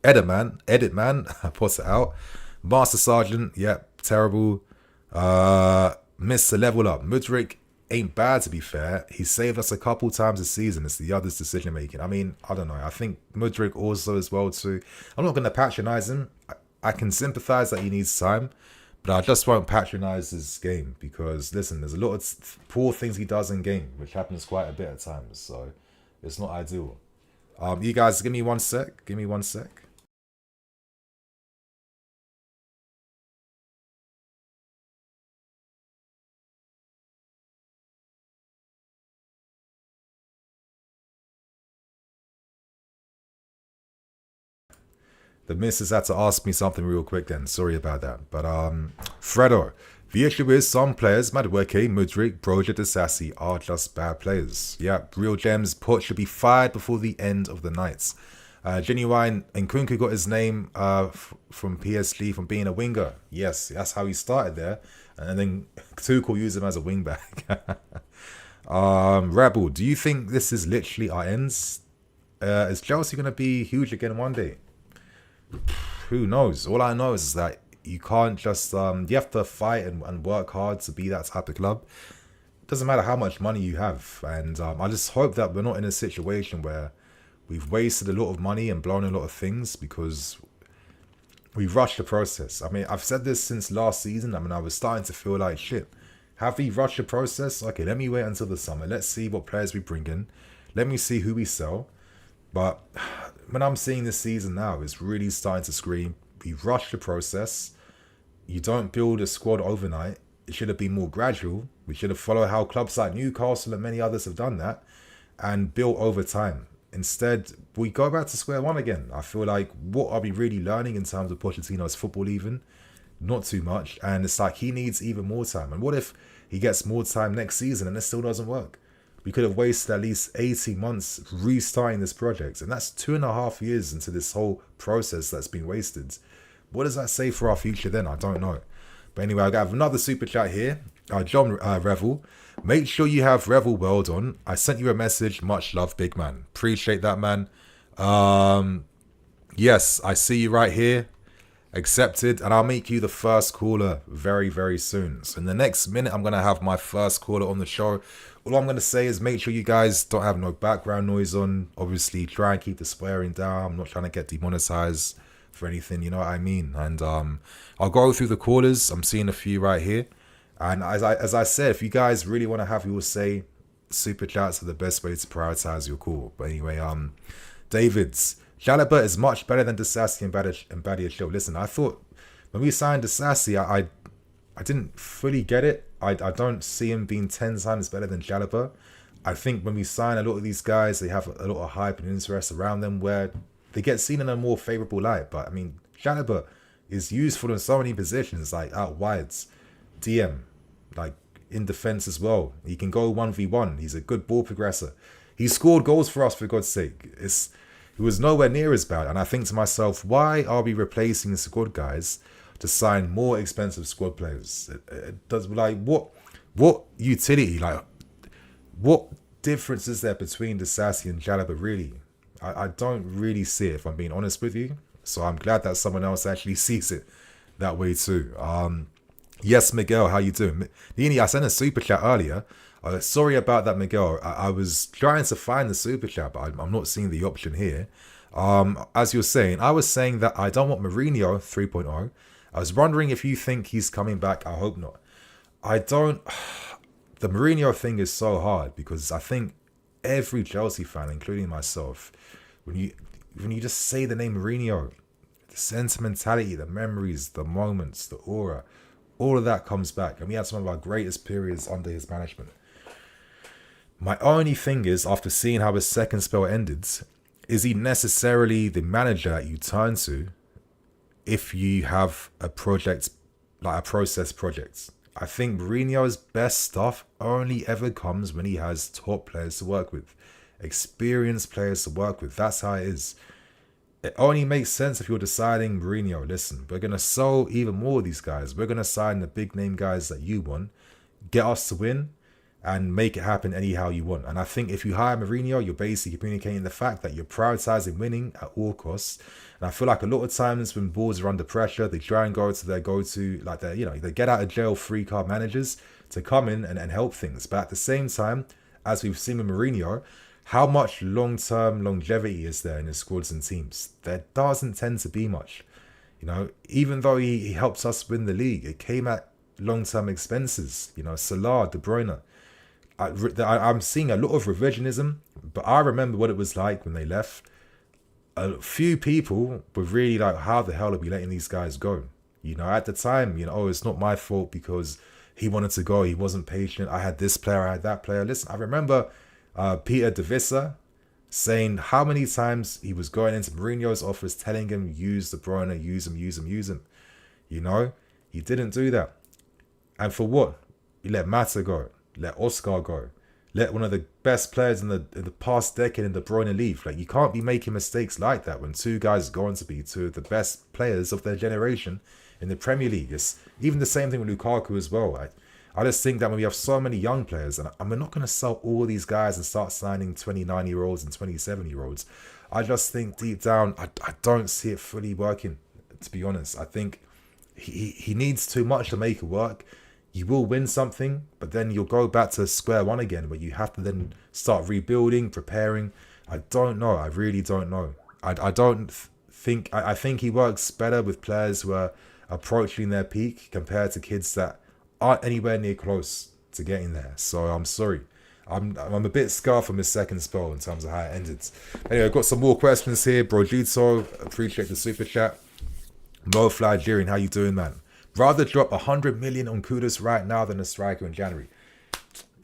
edit man, put it out. Master Sergeant, yep, terrible. Mr. Level Up, Mudryk ain't bad, to be fair. He saved us a couple times this season. It's the others' decision making. I mean, I don't know. I think Mudryk also as well too. I'm not going to patronize him. I can sympathize that he needs time, but I just won't patronize his game because, listen, there's a lot of poor things he does in game, which happens quite a bit at times. So it's not ideal. You guys, give me one sec. The missus had to ask me something real quick then. Sorry about that. But Fredo, the issue is some players, Madueke, Mudryk, Broja, Disasi, are just bad players. Yeah, real gems. Poch should be fired before the end of the night. Genuine Nkunku got his name from PSG from being a winger. Yes, that's how he started there. And then Tuchel used him as a wingback. Rebel, do you think this is literally our ends? Is Chelsea going to be huge again one day? Who knows? All I know is that you can't just you have to fight and work hard to be that type of club. It doesn't matter how much money you have, and I just hope that we're not in a situation where we've wasted a lot of money and blown a lot of things because we rushed the process. I mean, I've said this since last season. I mean, I was starting to feel like shit. Have we rushed the process? Okay, let me wait until the summer. Let's see what players we bring in. Let me see who we sell. But when I'm seeing this season now, it's really starting to scream. We rushed the process. You don't build a squad overnight. It should have been more gradual. We should have followed how clubs like Newcastle and many others have done that and built over time. Instead, we go back to square one again. I feel like what are we really learning in terms of Pochettino's football even? Not too much. And it's like he needs even more time. And what if he gets more time next season and it still doesn't work? We could have wasted at least 18 months restarting this project. And that's 2.5 years into this whole process that's been wasted. What does that say for our future then? I don't know. But anyway, I have another super chat here. John Revel. Make sure you have Revel World on. I sent you a message. Much love, big man. Appreciate that, man. Yes, I see you right here. Accepted. And I'll make you the first caller very, very soon. So in the next minute, I'm going to have my first caller on the show. All I'm going to say is make sure you guys don't have no background noise on. Obviously, try and keep the swearing down. I'm not trying to get demonetized for anything, you know what I mean? And I'll go through the callers. I'm seeing a few right here. And as I said, if you guys really want to have your say, super chats are the best way to prioritize your call. But anyway, David's Jalaba is much better than Disasi and Badiashile. Listen, I thought when we signed Disasi, I didn't fully get it. I don't see him being 10 times better than Jalaba. I think when we sign a lot of these guys, they have a lot of hype and interest around them where they get seen in a more favourable light. But I mean, Chalobah is useful in so many positions, like out wides, DM, like in defence as well. He can go 1v1. He's a good ball progressor. He scored goals for us, for God's sake. It was nowhere near as bad. And I think to myself, why are we replacing squad guys to sign more expensive squad players? It does, like, what utility, like, what difference is there between Disasi and Chalobah, really? I don't really see it, if I'm being honest with you. So I'm glad that someone else actually sees it that way too. Yes, Miguel, how you doing? NiiNii, I sent a super chat earlier. Sorry about that, Miguel. I was trying to find the super chat, but I'm not seeing the option here. As you're saying, I was saying that I don't want Mourinho 3.0. I was wondering if you think he's coming back. I hope not. I don't. The Mourinho thing is so hard because I think every Chelsea fan, including myself, when you just say the name Mourinho, the sentimentality, the memories, the moments, the aura, all of that comes back. And we had some of our greatest periods under his management. My only thing is, after seeing how his second spell ended, is he necessarily the manager that you turn to if you have a project, like a process project? I think Mourinho's best stuff only ever comes when he has top players to work with, experienced players to work with. That's how it is. It only makes sense if you're deciding, Mourinho, listen, we're going to sell even more of these guys. We're going to sign the big name guys that you want, get us to win, and make it happen anyhow you want. And I think if you hire Mourinho, you're basically communicating the fact that you're prioritizing winning at all costs. And I feel like a lot of times when boards are under pressure, they try and go to their go-to, like they get out of jail free card managers to come in and help things. But at the same time, as we've seen with Mourinho, how much long-term longevity is there in his squads and teams? There doesn't tend to be much. Even though he helps us win the league, it came at long-term expenses. Salah, De Bruyne. I'm seeing a lot of revisionism, but I remember what it was like when they left. A few people were really like, how the hell are we letting these guys go? At the time, it's not my fault because he wanted to go. He wasn't patient. I had this player, I had that player. Listen, I remember Peter De Visser saying how many times he was going into Mourinho's office telling him, use De Bruyne, use him. He didn't do that. And for what? He let Mata go. Let Oscar go. Let one of the best players in the past decade in De Bruyne leave. Like, you can't be making mistakes like that when two guys are going to be two of the best players of their generation in the Premier League. It's even the same thing with Lukaku as well. I just think that when we have so many young players, and we're not going to sell all these guys and start signing 29-year-olds and 27-year-olds. I just think deep down, I don't see it fully working, to be honest. I think he needs too much to make it work. You will win something, but then you'll go back to square one again, where you have to then start rebuilding, preparing. I don't know. I really don't know. I think he works better with players who are approaching their peak compared to kids that aren't anywhere near close to getting there. So I'm sorry. I'm a bit scarred from his second spell in terms of how it ended. Anyway, I've got some more questions here. Brojito, appreciate the super chat. Mo Flygerian, how you doing, man? Rather drop 100 million on Kudus right now than a striker in January.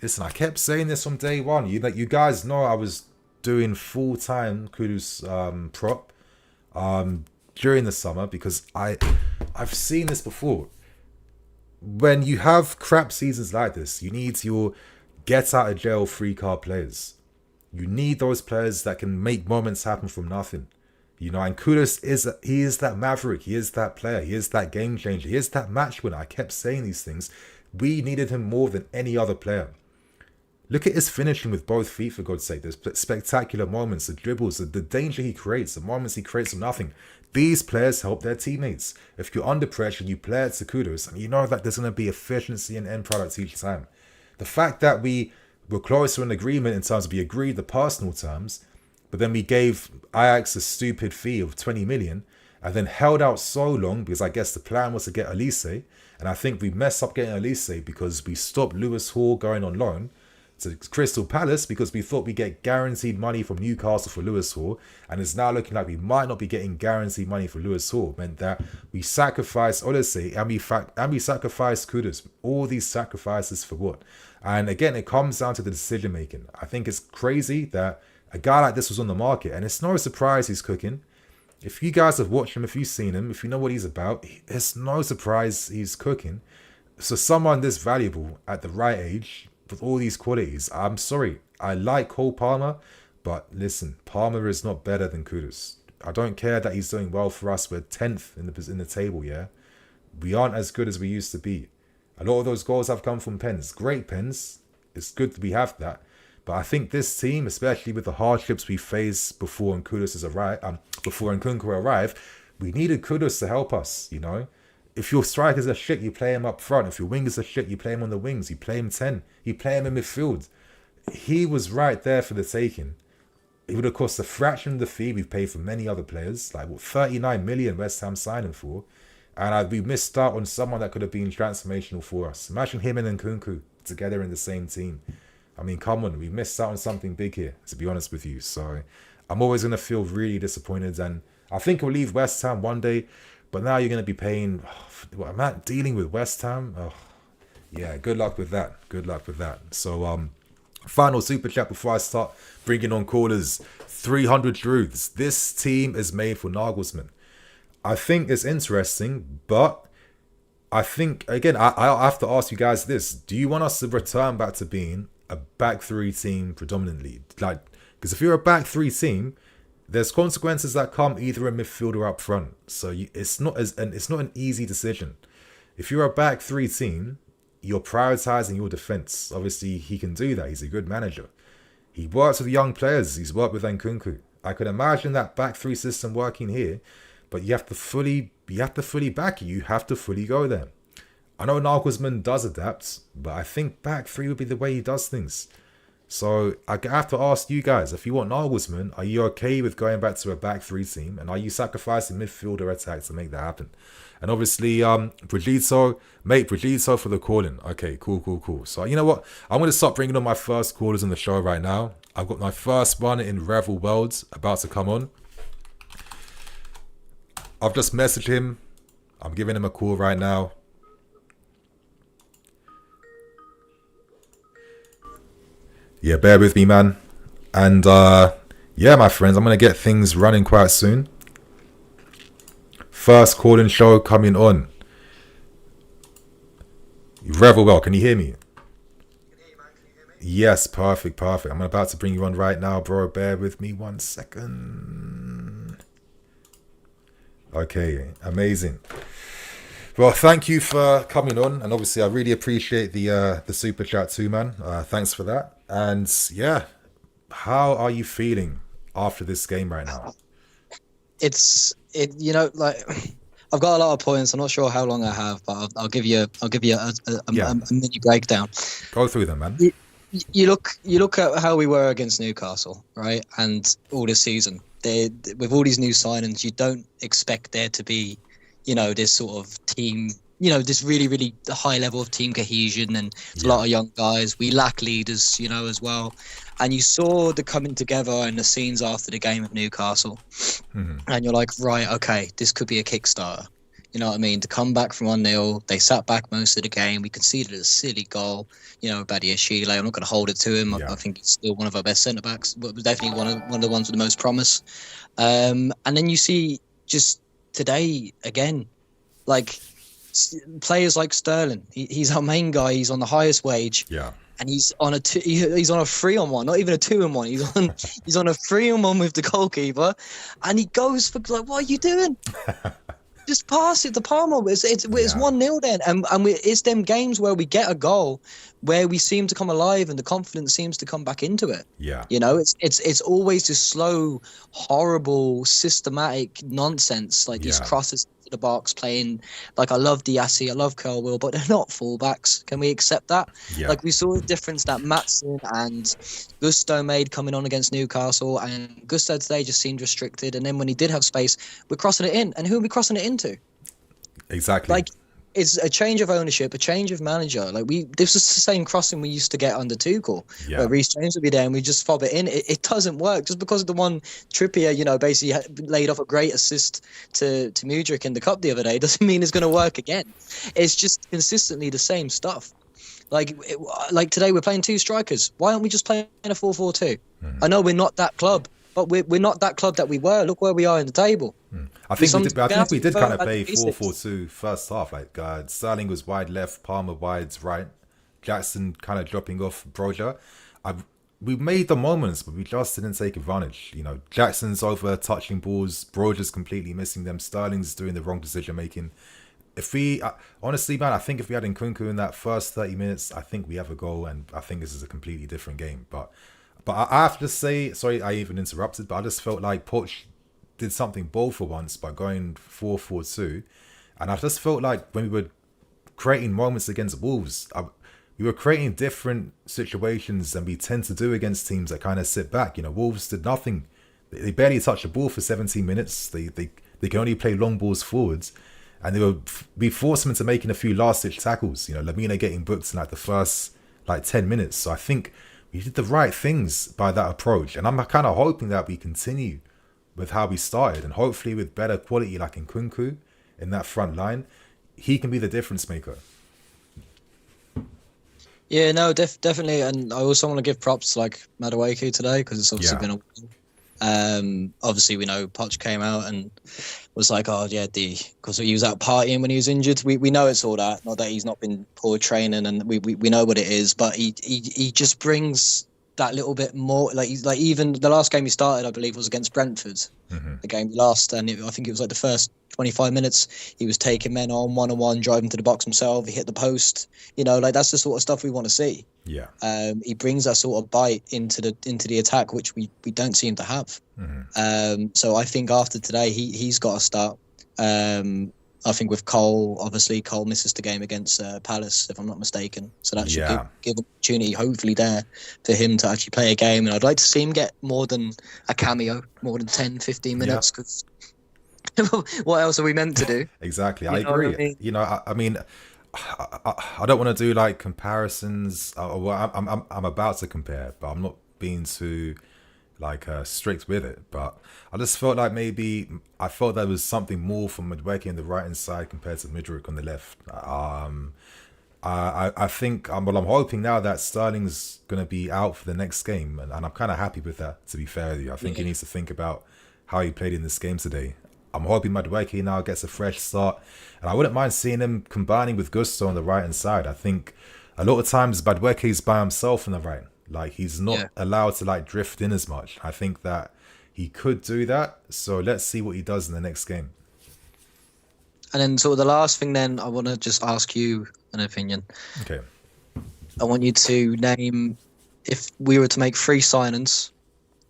Listen, I kept saying this from day one. You guys know I was doing full-time Kudus prop during the summer because I've seen this before. When you have crap seasons like this, you need your get-out-of-jail free card players. You need those players that can make moments happen from nothing. And Kudus is that maverick. He is that player. He is that game changer. He is that match winner. I kept saying these things. We needed him more than any other player. Look at his finishing with both feet, for God's sake. There's spectacular moments, the dribbles, the danger he creates, the moments he creates from nothing. These players help their teammates. If you're under pressure and you play it to Kudus, and you know that there's going to be efficiency and end product each time. The fact that we were close to an agreement in terms of we agreed the personal terms, but then we gave Ajax a stupid fee of 20 million and then held out so long because I guess the plan was to get Elise. And I think we messed up getting Elise because we stopped Lewis Hall going on loan. to Crystal Palace because we thought we get guaranteed money from Newcastle for Lewis Hall, and it's now looking like we might not be getting guaranteed money for Lewis Hall. Meant that we sacrificed Odyssey and we sacrificed Kudus. All these sacrifices for what? And again, it comes down to the decision making. I think it's crazy that a guy like this was on the market, and it's no surprise he's cooking. If you guys have watched him, if you've seen him, if you know what he's about, it's no surprise he's cooking. So someone this valuable at the right age with all these qualities, I'm sorry, I like Cole Palmer, but listen, Palmer is not better than Kudus. I don't care that he's doing well for us. We're 10th in the table, yeah? We aren't as good as we used to be. A lot of those goals have come from pens. Great pens. It's good that we have that. But I think this team, especially with the hardships we faced before Nkunku arrived, we needed Kudus to help us, you know? If your strikers are shit, you play him up front. If your wingers are shit, you play him on the wings. You play him 10. You play him in midfield. He was right there for the taking. It would have cost a fraction of the fee we've paid for many other players, like what 39 million West Ham signed him for. And we missed out on someone that could have been transformational for us. Imagine him and Nkunku together in the same team. I mean, come on, we missed out on something big here, to be honest with you. So I'm always going to feel really disappointed. And I think we'll leave West Ham one day. But now you're going to be paying... I'm not dealing with West Ham. Oh, yeah, good luck with that. Good luck with that. So, final super chat before I start bringing on callers. 300 truths. This team is made for Nagelsmann. I think it's interesting, but I think, again, I have to ask you guys this. Do you want us to return back to being a back three team predominantly? Like, because if you're a back three team, there's consequences that come either in midfield or up front. So it's not an easy decision. If you're a back three team, you're prioritizing your defense. Obviously, he can do that. He's a good manager. He works with young players. He's worked with Nkunku. I could imagine that back three system working here, but you have to fully back it. You have to fully go there. I know Nagelsmann does adapt, but I think back three would be the way he does things. So I have to ask you guys, if you want Nagelsmann, are you okay with going back to a back three team? And are you sacrificing midfield or attack to make that happen? And obviously, Brigitte for the calling. Okay, cool. So you know what? I'm going to start bringing on my first callers on the show right now. I've got my first one in Revel Worlds about to come on. I've just messaged him. I'm giving him a call right now. Yeah, bear with me, man. And yeah, my friends, I'm going to get things running quite soon. First call-in show coming on. Revel well, can you hear me? Yes, perfect. I'm about to bring you on right now, bro. Bear with me 1 second. Okay, amazing. Well, thank you for coming on, and obviously I really appreciate the super chat too, man. Thanks for that. And yeah, how are you feeling after this game right now? You know, like I've got a lot of points. I'm not sure how long I have, but I'll give you a mini breakdown. Go through them, man. You look at how we were against Newcastle, right? And all this season, with all these new signings, you don't expect there to be, you know, this sort of team, you know, this really, really high level of team cohesion, and a lot of young guys. We lack leaders, you know, as well. And you saw the coming together and the scenes after the game of Newcastle. Mm-hmm. And you're like, right, okay, this could be a Kickstarter. You know what I mean? To come back from 1-0, they sat back most of the game. We conceded a silly goal, you know, Badiashile. I'm not going to hold it to him. I think he's still one of our best centre-backs, but definitely one of the ones with the most promise. And then you see just today, again, like players like Sterling. He's our main guy. He's on the highest wage. Yeah. And he's on a 3-on-1, not even a 2-on-1. He's on a 3-on-1 with the goalkeeper, and he goes for, like, what are you doing? Just pass it to Palmer. It's 1-0 then, and it's them games where we get a goal, where we seem to come alive and the confidence seems to come back into it. Yeah, you know, it's always this slow, horrible, systematic nonsense, like these crosses to the box, playing like, I love Diassi, I love Will, but they're not fullbacks. Can we accept that? Yeah. Like, we saw the difference that Maatsen and Gusto made coming on against Newcastle, and Gusto today just seemed restricted. And then when he did have space, we're crossing it in, and who are we crossing it into? Exactly. Like, it's a change of ownership, a change of manager. Like this was the same crossing we used to get under Tuchel, where Reece James would be there and we just fob it in. It doesn't work just because of the one Trippier, basically laid off a great assist to Mudryk in the cup the other day. Doesn't mean it's going to work again. It's just consistently the same stuff. Like today we're playing two strikers. Why aren't we just playing a 4-4-2? I know we're not that club, but we're not that club that we were. Look where we are in the table. I think we did kind of play 4-4-2 first half. Like Sterling was wide left, Palmer wide right, Jackson kind of dropping off Broja. We made the moments, but we just didn't take advantage. Jackson's over touching balls, Broja's completely missing them, Sterling's doing the wrong decision making. If we honestly, man, I think if we had Nkunku in that first 30 minutes, I think we have a goal, and I think this is a completely different game. But I have to say, sorry, I even interrupted, but I just felt like Poch did something bold for once by going 4-4-2, and I just felt like when we were creating moments against Wolves, we were creating different situations than we tend to do against teams that kind of sit back. Wolves did nothing; they barely touched the ball for 17 minutes. They can only play long balls forwards. And we forced them into making a few last-ditch tackles. Lamina getting booked in the first 10 minutes. So I think we did the right things by that approach. And I'm kind of hoping that we continue with how we started. And hopefully with better quality like Nkunku in that front line, he can be the difference maker. Yeah, no, definitely. And I also want to give props to Madueke today, because it's obviously been a while. Obviously we know Poch came out and was like, because he was out partying when he was injured. We know it's all that, not that he's not been poor training, and we know what it is, but he just brings that little bit more. Even the last game he started, I believe, was against Brentford, the game we lost, and I think it was the first 25 minutes he was taking men on one-on-one, driving to the box himself. He hit the post. That's the sort of stuff we want to see. Yeah. He brings that sort of bite into the attack, which we don't seem to have. So I think after today, he's got to start. I think with Cole, obviously Cole misses the game against Palace, if I'm not mistaken. So that should give an opportunity, hopefully, there for him to actually play a game. And I'd like to see him get more than a cameo, more than 10, 15 minutes, because what else are we meant to do? Exactly. I agree. I mean, I don't want to do comparisons. I'm about to compare, but I'm not being too strict with it. But I just felt like maybe I felt there was something more from Madueke on the right hand side compared to Mudryk on the left. I think I'm hoping now that Sterling's going to be out for the next game, and I'm kind of happy with that, to be fair with you. I think he needs to think about how he played in this game today. I'm hoping Madueke now gets a fresh start, and I wouldn't mind seeing him combining with Gusto on the right hand side. I think a lot of times Madueke's by himself on the right. He's not allowed to drift in as much. I think that he could do that. So let's see what he does in the next game. And then the last thing then, I want to just ask you an opinion. Okay. I want you to name, if we were to make 3 signings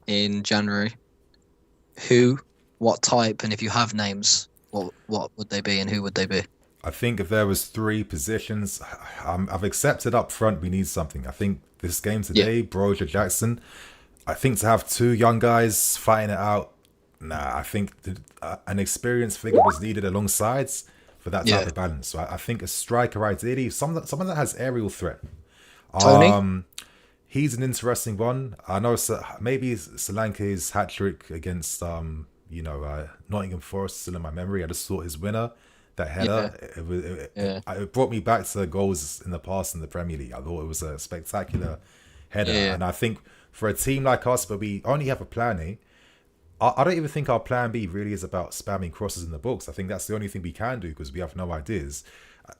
in January, who, what type, and if you have names, what would they be and who would they be? I think if there was 3 positions, I've accepted up front we need something. I think this game today, Broja, Jackson, I think to have 2 young guys fighting it out, I think an experienced figure was needed alongside for that type of balance. So I think a striker, ideally, someone that has aerial threat. Tony? He's an interesting one. I know maybe Solanke's hat-trick against Nottingham Forest still in my memory. I just thought his winner, that header, it brought me back to goals in the past in the Premier League. I thought it was a spectacular header. And I think for a team like us, where we only have a plan A, I don't even think our plan B really is about spamming crosses in the box. I think that's the only thing we can do because we have no ideas.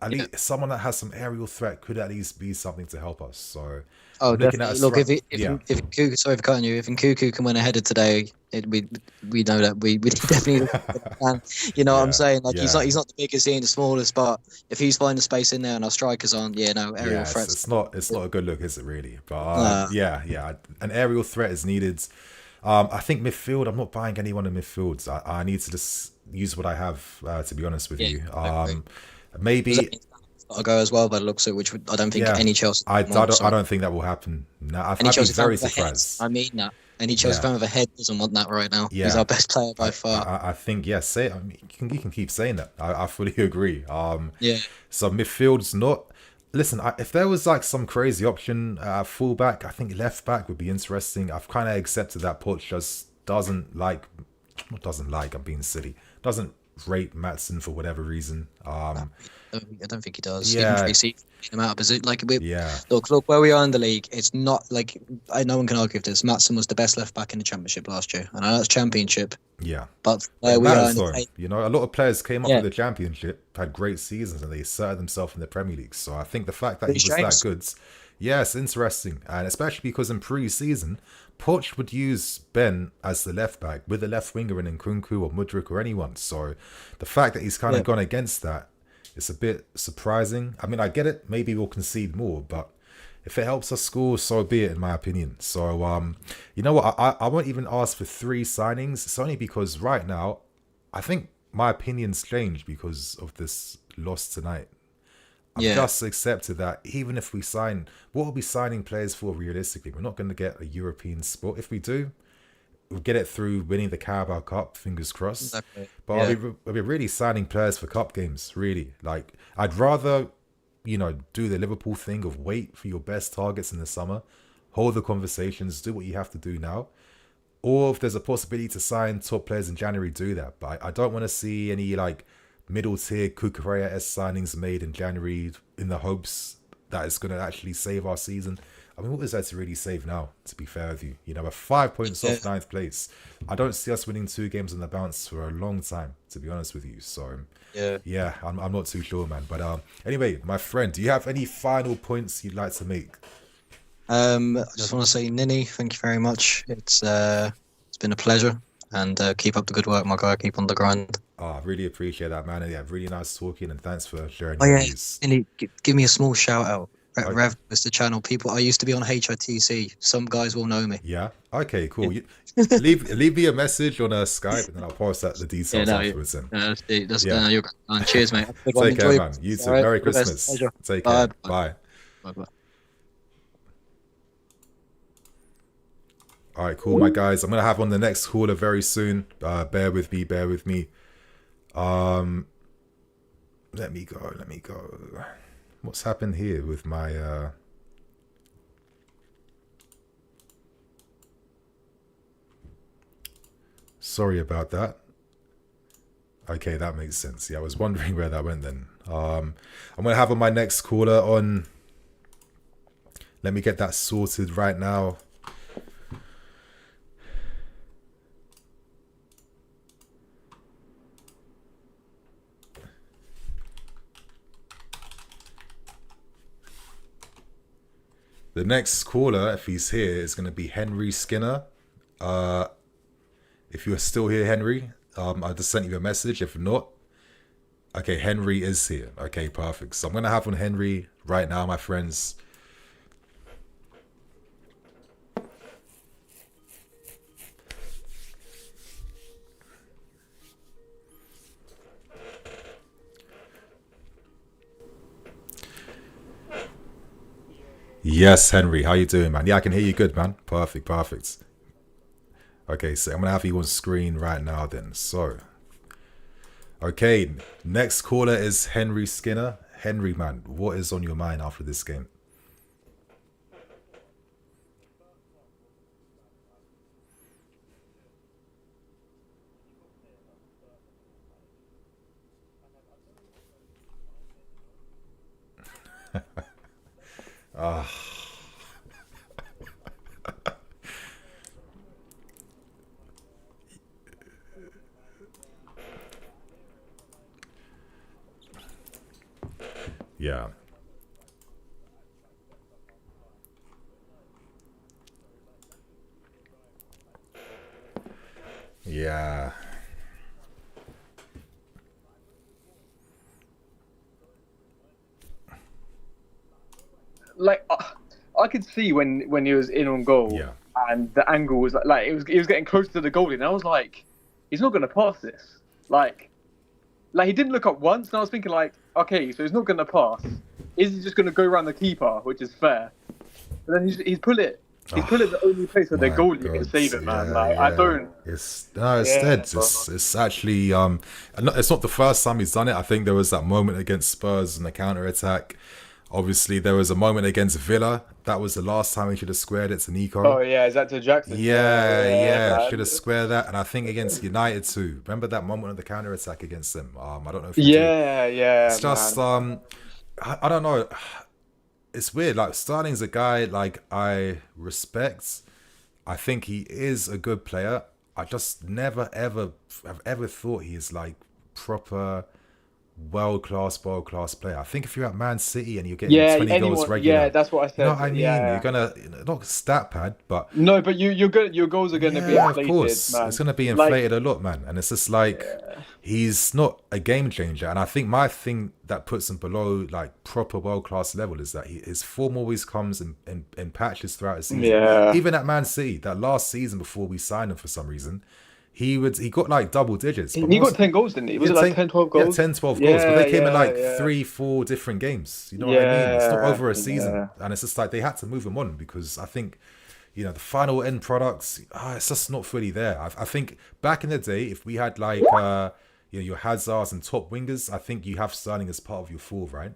At least someone that has some aerial threat could at least be something to help us. So, definitely. Look, if Nkunku, sorry for cutting you, if Nkunku can win a header today, we know that we definitely can. You know what I'm saying? He's not the biggest, he ain't the smallest, but if he's finding space in there and our strikers aren't, aerial threats. It's not a good look, is it really? But an aerial threat is needed. I think midfield, I'm not buying anyone in midfield. I need to just use what I have, to be honest with you. Maybe got to go as well by the looks of it, which I don't think Yeah, any Chelsea I fan wants. don't think that will happen. No, Any I'd be Chelsea fan very with a head, surprised. I mean that. Any Chelsea Yeah, fan with a head doesn't want that right now. He's yeah. our best player by far. I think yes. Say, I mean, you can keep saying that. I fully agree. Yeah. So midfield's not. Listen, if there was like some crazy option fullback, I think left back would be interesting. I've kind of accepted that Poch just doesn't like, not doesn't like. I'm being silly. Doesn't rate Matson for whatever reason. I don't think he does. Yeah. Even pre-season, him out of position. Like, Yeah. look where we are in the league. It's not like no one can argue with this. Matson was the best left back in the Championship last year. I know that's Championship, Yeah. but It we are. matters In though. the, You know, a lot of players came up Yeah. with the Championship, had great seasons, and they asserted themselves in the Premier League. So I think the fact that he was James. that good, yes, interesting. And especially because in pre-season, Poch would use Ben as the left back with the left winger in Nkunku or Mudryk or anyone. So the fact that he's kind of gone against that, it's a bit surprising. I mean, I get it. Maybe we'll concede more, but if it helps us score, so be it, in my opinion. So, you know what? I won't even ask for 3 signings. It's only because right now, I think my opinion's changed because of this loss tonight. I've just accepted that even if we sign, what are we signing players for realistically? We're not going to get a European spot. If we do, we'll get it through winning the Carabao Cup, fingers crossed. Exactly. But I'll be really signing players for cup games, really. Like, I'd rather, you know, do the Liverpool thing of wait for your best targets in the summer, hold the conversations, do what you have to do now. Or if there's a possibility to sign top players in January, do that. But I don't want to see any, like, middle tier Kukurea-esque signings made in January in the hopes that it's going to actually save our season. I mean, what is that to really save now, to be fair with you? You know, we're 5 points off 9th place. I don't see us winning 2 games on the bounce for a long time, to be honest with you. So, yeah, I'm not too sure, man. But anyway, my friend, do you have any final points you'd like to make? I just want to say, Nini, thank you very much. It's been a pleasure, and keep up the good work, my guy. Keep on the grind. Oh, I really appreciate that, man. And yeah, really nice talking, and thanks for sharing Oh your yeah, views. Nini, give me a small shout out. Rev is the channel. People, I used to be on HITC. Some guys will know me. Yeah. Okay. Cool. You, leave me a message on Skype, and then I'll pass that the details afterwards. Then. You're great. Cheers, mate. Take care, man. You too. Right, Merry Christmas. Take care. Bye. Bye. All right, cool, my guys. I'm gonna have on the next caller very soon. Bear with me. Let me go. What's happened here with my Sorry about that. Okay, that makes sense. Yeah, I was wondering where that went then. I'm gonna have on my next caller on. Let me get that sorted right now. The next caller, if he's here, is going to be Henry Skinner. If you're still here, Henry, I just sent you a message. If not, okay, Henry is here. Okay, perfect. So I'm going to have on Henry right now, my friends. Yes, Henry, how you doing, man? Yeah, I can hear you good, man. Perfect. Okay, so I'm gonna have you on screen right now then. So, okay, next caller is Henry Skinner. Henry, man, what is on your mind after this game? Yeah. Yeah. Like I could see when he was in on goal, Yeah. and the angle was like he was getting close to the goalie, and I was like, he's not going to pass this. Like he didn't look up once, and I was thinking like, okay, so he's not going to pass. Is he just going to go around the keeper, which is fair? But then he's put it. He's put it the only place where the goalie can save it, man. Like I don't. It's dead. It's actually it's not the first time he's done it. I think there was that moment against Spurs in the counter attack. Obviously, there was a moment against Villa. That was the last time he should have squared it to Nico. Oh yeah, is that to Jackson? Yeah, should have squared that. And I think against United too. Remember that moment of the counter attack against them? I don't know if you do. Yeah. It's just I don't know. It's weird. Like Sterling's a guy like I respect. I think he is a good player. I just never ever thought he is like proper world class player. I think if you're at Man City and you're getting 20 goals regular, that's what I said. You know what I mean? You're gonna not stat pad, but no, but you're good. Your goals are gonna be inflated, of course, man. It's gonna be inflated a lot, man. And it's just like he's not a game changer. And I think my thing that puts him below like proper world class level is that his form always comes in patches throughout the season. Yeah. Even at Man City, that last season before we signed him for some reason. He got like double digits. He got 10 goals, didn't he? Was it like 10, 12 goals? Yeah, 10, 12 goals. But they came in like 3-4 different games. You know what I mean? It's not over a season. And it's just like they had to move him on because I think, the final end products, it's just not fully there. I think back in the day, if we had like, your Hazards and top wingers, I think you have Sterling as part of your four, right?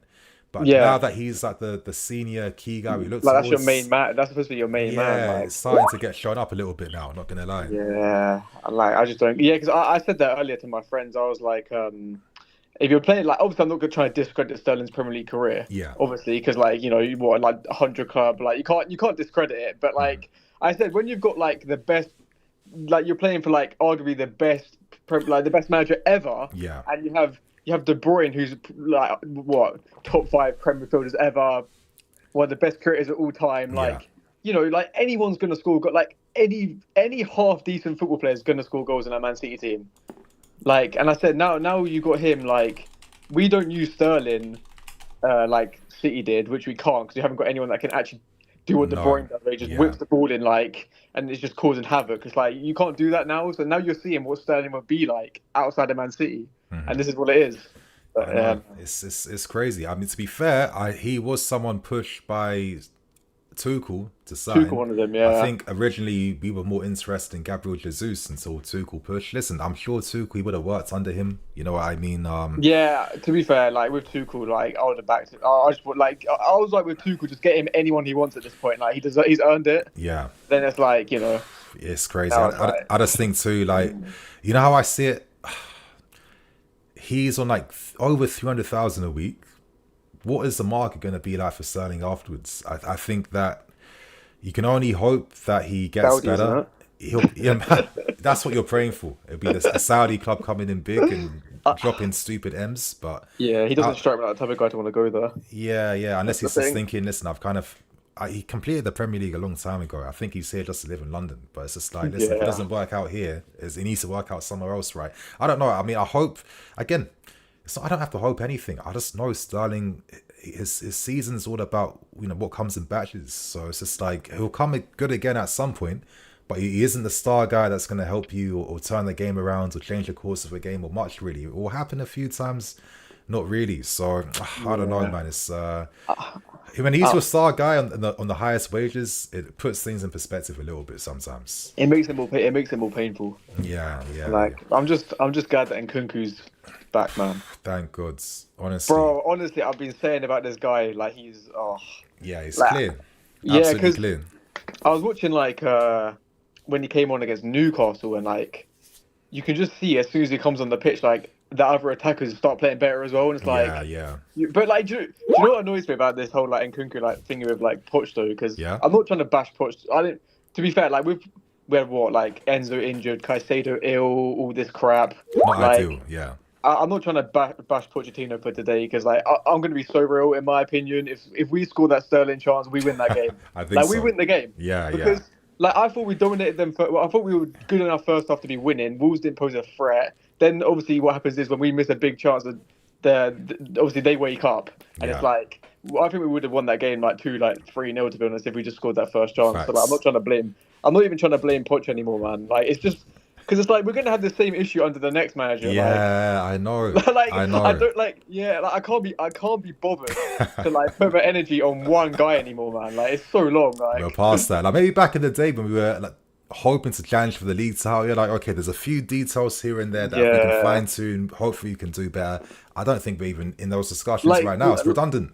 But now that he's like the senior key guy, we look like that's your main man. That's supposed to be your main man. Yeah, like. It's starting to get shown up a little bit now. Not gonna lie. Yeah, I just don't. Yeah, because I said that earlier to my friends. I was like, if you're playing like, obviously I'm not gonna try to discredit Sterling's Premier League career. Yeah. Obviously, because like you what like 100 club, like you can't discredit it. But like I said, when you've got like the best, like you're playing for like arguably the best manager ever. Yeah. And you have De Bruyne, who's like top 5 Premier Fielders ever, one of the best creators of all time. Like like anyone's gonna score. Got like any half decent football player is gonna score goals in that Man City team. Like, and I said now you got him. Like, we don't use Sterling like City did, which we can't because we haven't got anyone that can actually do what De Bruyne does. They just whips the ball in and it's just causing havoc. It's like you can't do that now. So now you're seeing what Sterling would be like outside of Man City. And this is what it is. But, it's crazy. I mean, to be fair, he was someone pushed by Tuchel to sign. Tuchel, one of them, yeah. I think originally we were more interested in Gabriel Jesus until Tuchel pushed. Listen, I'm sure Tuchel, he would have worked under him. You know what I mean? Yeah. To be fair, like with Tuchel, like I would have backed it. I was like with Tuchel, just get him anyone he wants at this point. Like he's earned it. Yeah. Then it's like it's crazy. I just think too, like you know how I see it. He's on like over 300,000 a week. What is the market going to be like for Sterling afterwards? I think that you can only hope that he gets better. That's what you're praying for. It'll be a Saudi club coming in big and dropping stupid M's. But he doesn't strike me like the type of guy to want to go there. Yeah. Unless he's just thinking, listen, he completed the Premier League a long time ago. I think he's here just to live in London. But it's just like, listen, if it doesn't work out here, it needs to work out somewhere else, right? I don't know. I mean, I hope, again, I don't have to hope anything. I just know Sterling, his season's all about, what comes in batches. So it's just like, he'll come good again at some point, but he isn't the star guy that's going to help you or turn the game around or change the course of a game or much, really. It will happen a few times, not really. So I don't know, man. It's when he's your star guy on the highest wages, it puts things in perspective a little bit sometimes. It makes it more painful. Yeah. I'm just glad that Nkunku's back, man. Thank God, honestly. Bro, honestly, I've been saying about this guy, like he's he's clear. Absolutely clear. I was watching when he came on against Newcastle, and like you can just see as soon as he comes on the pitch, like the other attackers start playing better as well, and it's like but like, do you know what annoys me about this whole like Nkunku like thing with like Poch though? Because I'm not trying to bash Poch. To be fair, like we had like Enzo injured, Caicedo ill, all this crap. Not ideal, yeah. I'm not trying to bash Pochettino for today because like I'm going to be so real in my opinion. If we score that Sterling chance, we win that game. I think we win the game. Because like I thought we dominated them. I thought we were good enough first half to be winning. Wolves didn't pose a threat. Then obviously what happens is when we miss a big chance, obviously they wake up and it's like I think we would have won that game like 3-0 to be honest if we just scored that first chance. Facts. So like, I'm not even trying to blame Poch anymore, man. Like it's just Because it's like we're gonna have the same issue under the next manager. Yeah, I know. Like I know. I don't like. Yeah, like I can't be bothered to like put my energy on one guy anymore, man. Like it's so long. Like We're past that. Like maybe back in the day when we were like hoping to challenge for the league title, you're like, okay, there's a few details here and there that we can fine tune. Hopefully, you can do better. I don't think we're even in those discussions Like, right now. It's redundant.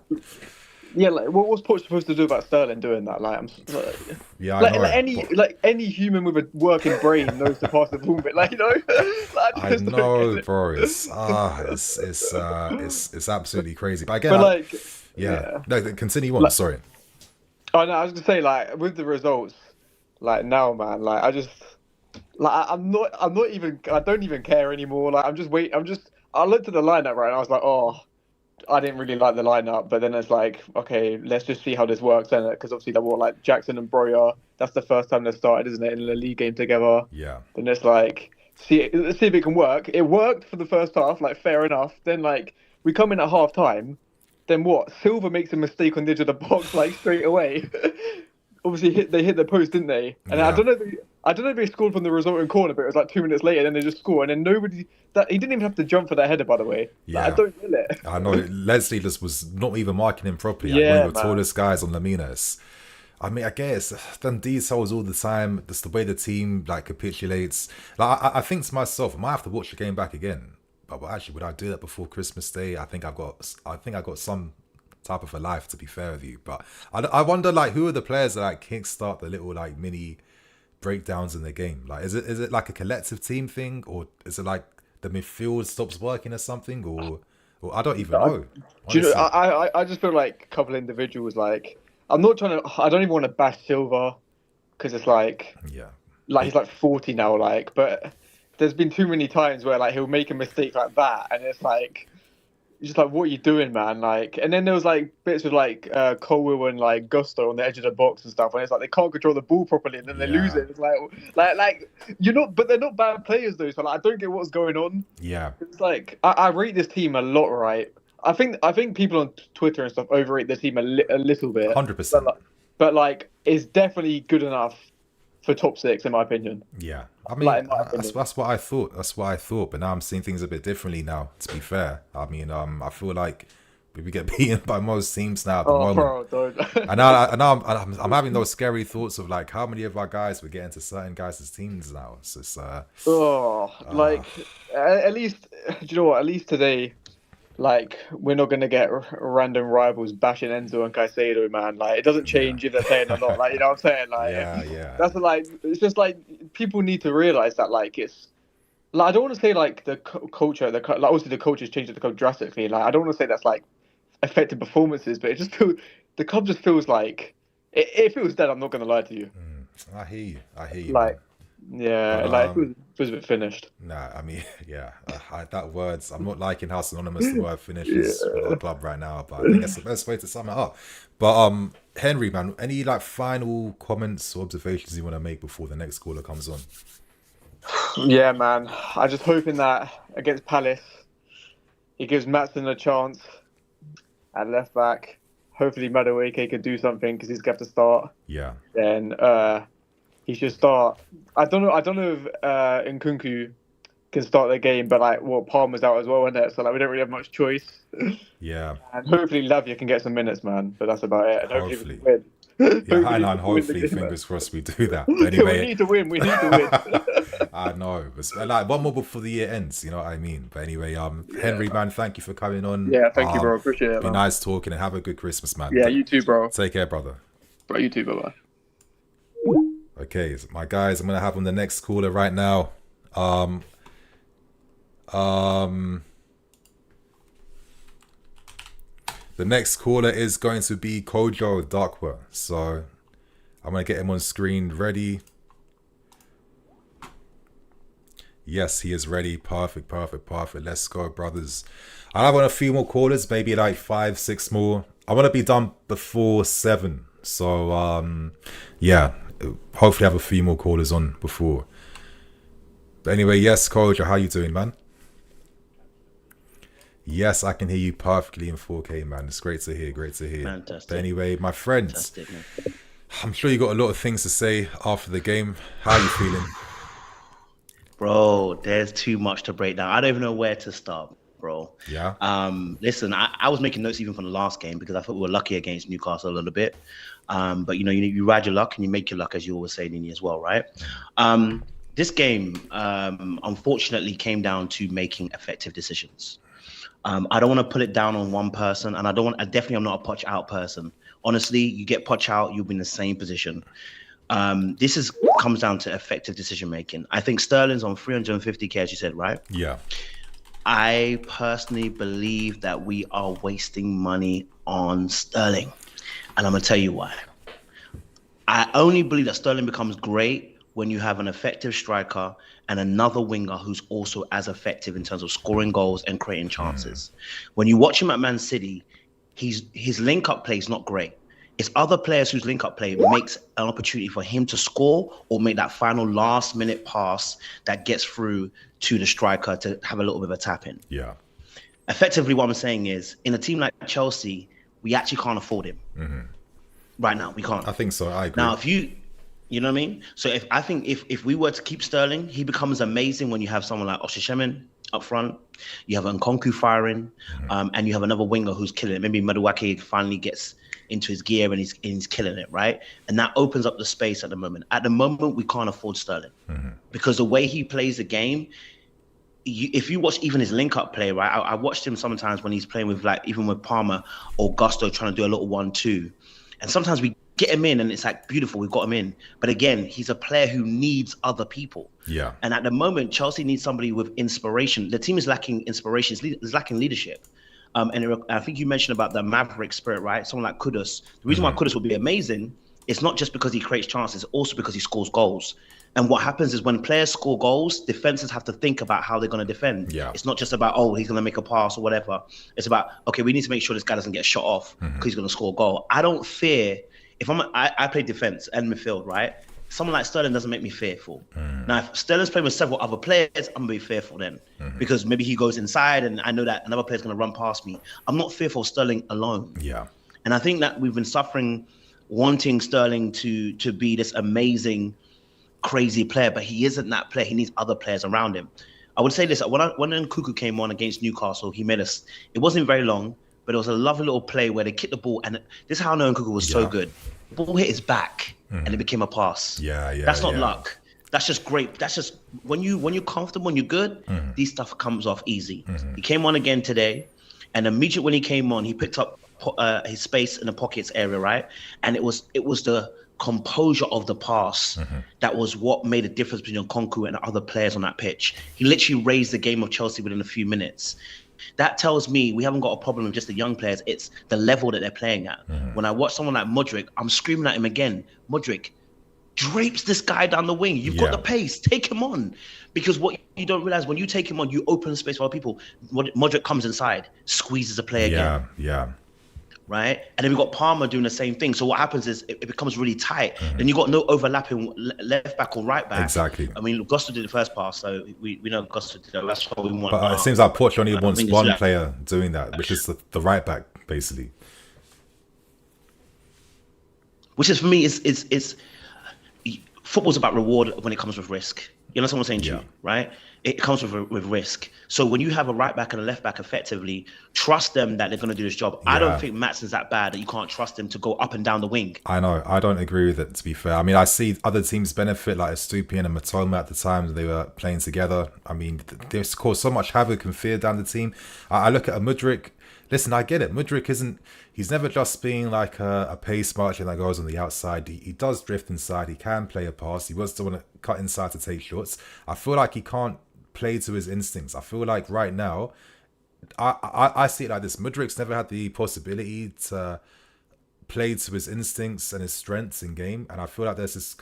yeah, like what's Poch supposed to do about Sterling doing that? Like Yeah, I like, know. like any human with a working brain knows to pass the ball, but like like, I know, bro. It's absolutely crazy. But again, but like no, continue on. Like, Sorry. Oh no, I was gonna say like with the results, like now, man, like I just like I'm not even I don't even care anymore. Like I looked at the lineup right and I was like, oh, I didn't really like the lineup, but then it's like, okay, let's just see how this works, isn't it? Because obviously they were like Jackson and Broya. That's the first time they started, isn't it, in the league game together? Yeah. Then it's like, let's see if it can work. It worked for the first half, like fair enough. Then like we come in at half time. Then what? Silva makes a mistake on the edge of the box like straight away. Obviously, they hit the post, didn't they? And I don't know if they scored from the resulting corner, but it was like 2 minutes later. Then they just score, and then he didn't even have to jump for that header, by the way. Yeah, like, I don't feel it. I know Leslie just was not even marking him properly. Yeah, like, one of the tallest guys on Laminas. I mean, I guess them details all the time. Just the way the team like capitulates. Like I think to myself, I might have to watch the game back again. But actually, would I do that before Christmas Day? I think I got some type of a life, to be fair with you. But I wonder, like, who are the players that like kickstart the little like mini breakdowns in the game? Like, is it like a collective team thing, or is it like the midfield stops working or something, or I don't even know. Do you know? I just feel like a couple of individuals. Like, I don't even want to bash Silva because it's like he's like 40 now. Like, but there's been too many times where like he'll make a mistake like that, and it's like. Just like, what are you doing, man? Like, and then there was like bits with like Colwell and like Gusto on the edge of the box and stuff, and it's like they can't control the ball properly, and then they lose it. It's like you're not, but they're not bad players though. So like, I don't get what's going on. Yeah, it's like I rate this team a lot, right? I think people on Twitter and stuff overrate the team a little bit. 100%. But like, it's definitely good enough for top 6 in my opinion. Yeah, I mean, that's what I thought. But now I'm seeing things a bit differently now, to be fair. I mean, I feel like we get beaten by most teams now at the moment. Bro, don't. and now I'm having those scary thoughts of like how many of our guys we're getting to certain guys' teams now. So it's like at least, do you know what? At least today, like, we're not going to get random rivals bashing Enzo and Caicedo, man. Like, it doesn't change if they're playing or not. Like, you know what I'm saying? Like, that's like, it's just like people need to realize that, like, it's like, I don't want to say like the culture, like, obviously the culture's changed the club drastically. Like, I don't want to say that's like affected performances, but it just feels the club just feels like it feels dead. I'm not going to lie to you. I hear you. Like, yeah, but, like it was a bit finished. Nah, I mean, yeah, that words. I'm not liking how synonymous the word finish is with the club right now, but I think that's the best way to sum it up. But Henry, man, any like final comments or observations you want to make before the next caller comes on? Yeah, man. I'm just hoping that against Palace, he gives Matson a chance at left back. Hopefully, Madueke can do something because he's got to start. Yeah. Then he should start. I don't know if Nkunku can start the game, but like, Palmer's out as well, isn't it? So like, we don't really have much choice. Yeah. And hopefully, Lavia can get some minutes, man. But that's about it. And hopefully, we win. Yeah, and hopefully, fingers crossed, we do that. But anyway, we need to win. I know. But like one more before the year ends, you know what I mean? But anyway, Henry, man, thank you for coming on. Yeah, thank you, bro. Appreciate it. Be nice talking and have a good Christmas, man. Yeah, you too, bro. Take care, brother. Bro, you too. Bye-bye. Okay, so my guys, I'm gonna have on the next caller right now. The next caller is going to be Kojo Darkwa. So I'm gonna get him on screen. Ready? Yes, he is ready. Perfect. Let's go, brothers. I have on a few more callers, maybe like 5, 6 more. I want to be done before 7. So yeah, hopefully have a few more callers on before. But anyway, yes, Kojo, how you doing, man? Yes, I can hear you perfectly in 4K, man. It's great to hear. Fantastic. But anyway, my friends, I'm sure you got a lot of things to say after the game. How are you feeling? Bro, there's too much to break down. I don't even know where to start, bro. Yeah. Listen, I was making notes even from the last game because I thought we were lucky against Newcastle a little bit. But you ride your luck and you make your luck, as you always say, Nini, as well, right? This game, unfortunately, came down to making effective decisions. I don't want to put it down on one person, and I definitely am not a Poch out person. Honestly, you get Poch out, you'll be in the same position. This comes down to effective decision making. I think Sterling's on 350k, as you said, right? Yeah. I personally believe that we are wasting money on Sterling, and I'm gonna tell you why. I only believe that Sterling becomes great when you have an effective striker and another winger who's also as effective in terms of scoring goals and creating chances. When you watch him at Man City, his link-up play is not great. It's other players whose link-up play makes an opportunity for him to score or make that final last-minute pass that gets through to the striker to have a little bit of a tap-in. Yeah. Effectively, what I'm saying is, in a team like Chelsea, we actually can't afford him. Right now, we can't. I think so. I agree. Now, you know what I mean? So if we were to keep Sterling, he becomes amazing when you have someone like Oshimhen up front. You have Nkunku firing, and you have another winger who's killing it. Maybe Madueke finally gets into his gear and he's killing it, right? And that opens up the space at the moment. At the moment, we can't afford Sterling because the way he plays the game, if you watch even his link-up play, right? I watched him sometimes when he's playing with even with Palmer or Gusto trying to do a little 1-2. And sometimes we get him in and it's like, beautiful, we've got him in. But again, he's a player who needs other people. Yeah. And at the moment, Chelsea needs somebody with inspiration. The team is lacking inspiration. It's lacking leadership. I think you mentioned about the Maverick spirit, right? Someone like Kudus. The reason why Kudus will be amazing is not just because he creates chances, also because he scores goals. And what happens is when players score goals, defenses have to think about how they're going to defend. Yeah. It's not just about, he's going to make a pass or whatever. It's about, okay, we need to make sure this guy doesn't get shot off because he's going to score a goal. I don't fear, I play defense and midfield, right? Someone like Sterling doesn't make me fearful. Now, if Sterling's playing with several other players, I'm going to be fearful then because maybe he goes inside and I know that another player's going to run past me. I'm not fearful of Sterling alone. Yeah. And I think that we've been suffering wanting Sterling to be this amazing, crazy player, but he isn't that player. He needs other players around him. I would say this, when Nkunku came on against Newcastle, he made us, it wasn't very long, but it was a lovely little play where they kicked the ball, and this is how I know Nkunku was so good. The ball hit his back, and it became a pass. Yeah. That's not luck. That's just great. That's just when you're comfortable, when you're good, these stuff comes off easy. He came on again today, and immediately when he came on, he picked up his space in the pockets area, right? And it was the composure of the pass that was what made a difference between Nkunku and other players on that pitch. He literally raised the game of Chelsea within a few minutes. That tells me we haven't got a problem with just the young players. It's the level that they're playing at. When I watch someone like Modric, I'm screaming at him again. Modric drapes this guy down the wing. You've got the pace. Take him on. Because what you don't realize, when you take him on, you open space for other people. Modric comes inside, squeeces a player again. Yeah. Right? And then we've got Palmer doing the same thing. So what happens is it becomes really tight. Then you've got no overlapping left back or right back. Exactly. I mean, Gusto did the first pass, so we know Gusto did that. That's what we want. But it seems like Poch only wants one player doing that, which is the right back, basically. Which is, for me, is football's about reward when it comes with risk. You know what I'm saying to you, right? It comes with risk. So when you have a right back and a left back, effectively, trust them that they're going to do this job. I don't think Matson's that bad that you can't trust him to go up and down the wing. I know. I don't agree with it, to be fair. I mean, I see other teams benefit, like Estupiñán and Matoma at the time they were playing together. I mean, they've caused so much havoc and fear down the team. I look at a Mudryk. Listen, I get it. Mudryk he's never just being like a pace marcher that goes on the outside. He does drift inside. He can play a pass. He was the one to cut inside to take shots. I feel like he can't play to his instincts. I feel like right now, I see it like this. Mudryk's never had the possibility to play to his instincts and his strengths in game. And I feel like there's this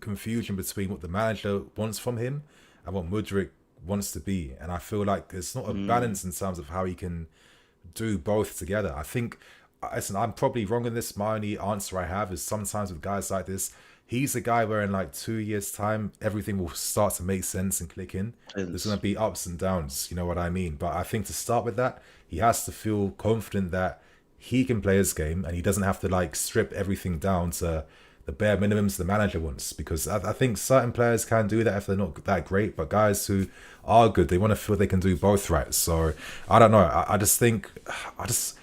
confusion between what the manager wants from him and what Mudryk wants to be. And I feel like there's not a balance in terms of how he can do both together. I think, listen, I'm probably wrong in this. My only answer I have is sometimes with guys like this, he's a guy where in like 2 years' time, everything will start to make sense and click in. There's going to be ups and downs, you know what I mean? But I think to start with that, he has to feel confident that he can play his game and he doesn't have to like strip everything down to the bare minimums the manager wants, because I think certain players can do that if they're not that great, but guys who are good, they want to feel they can do both right. So I don't know. I just think it's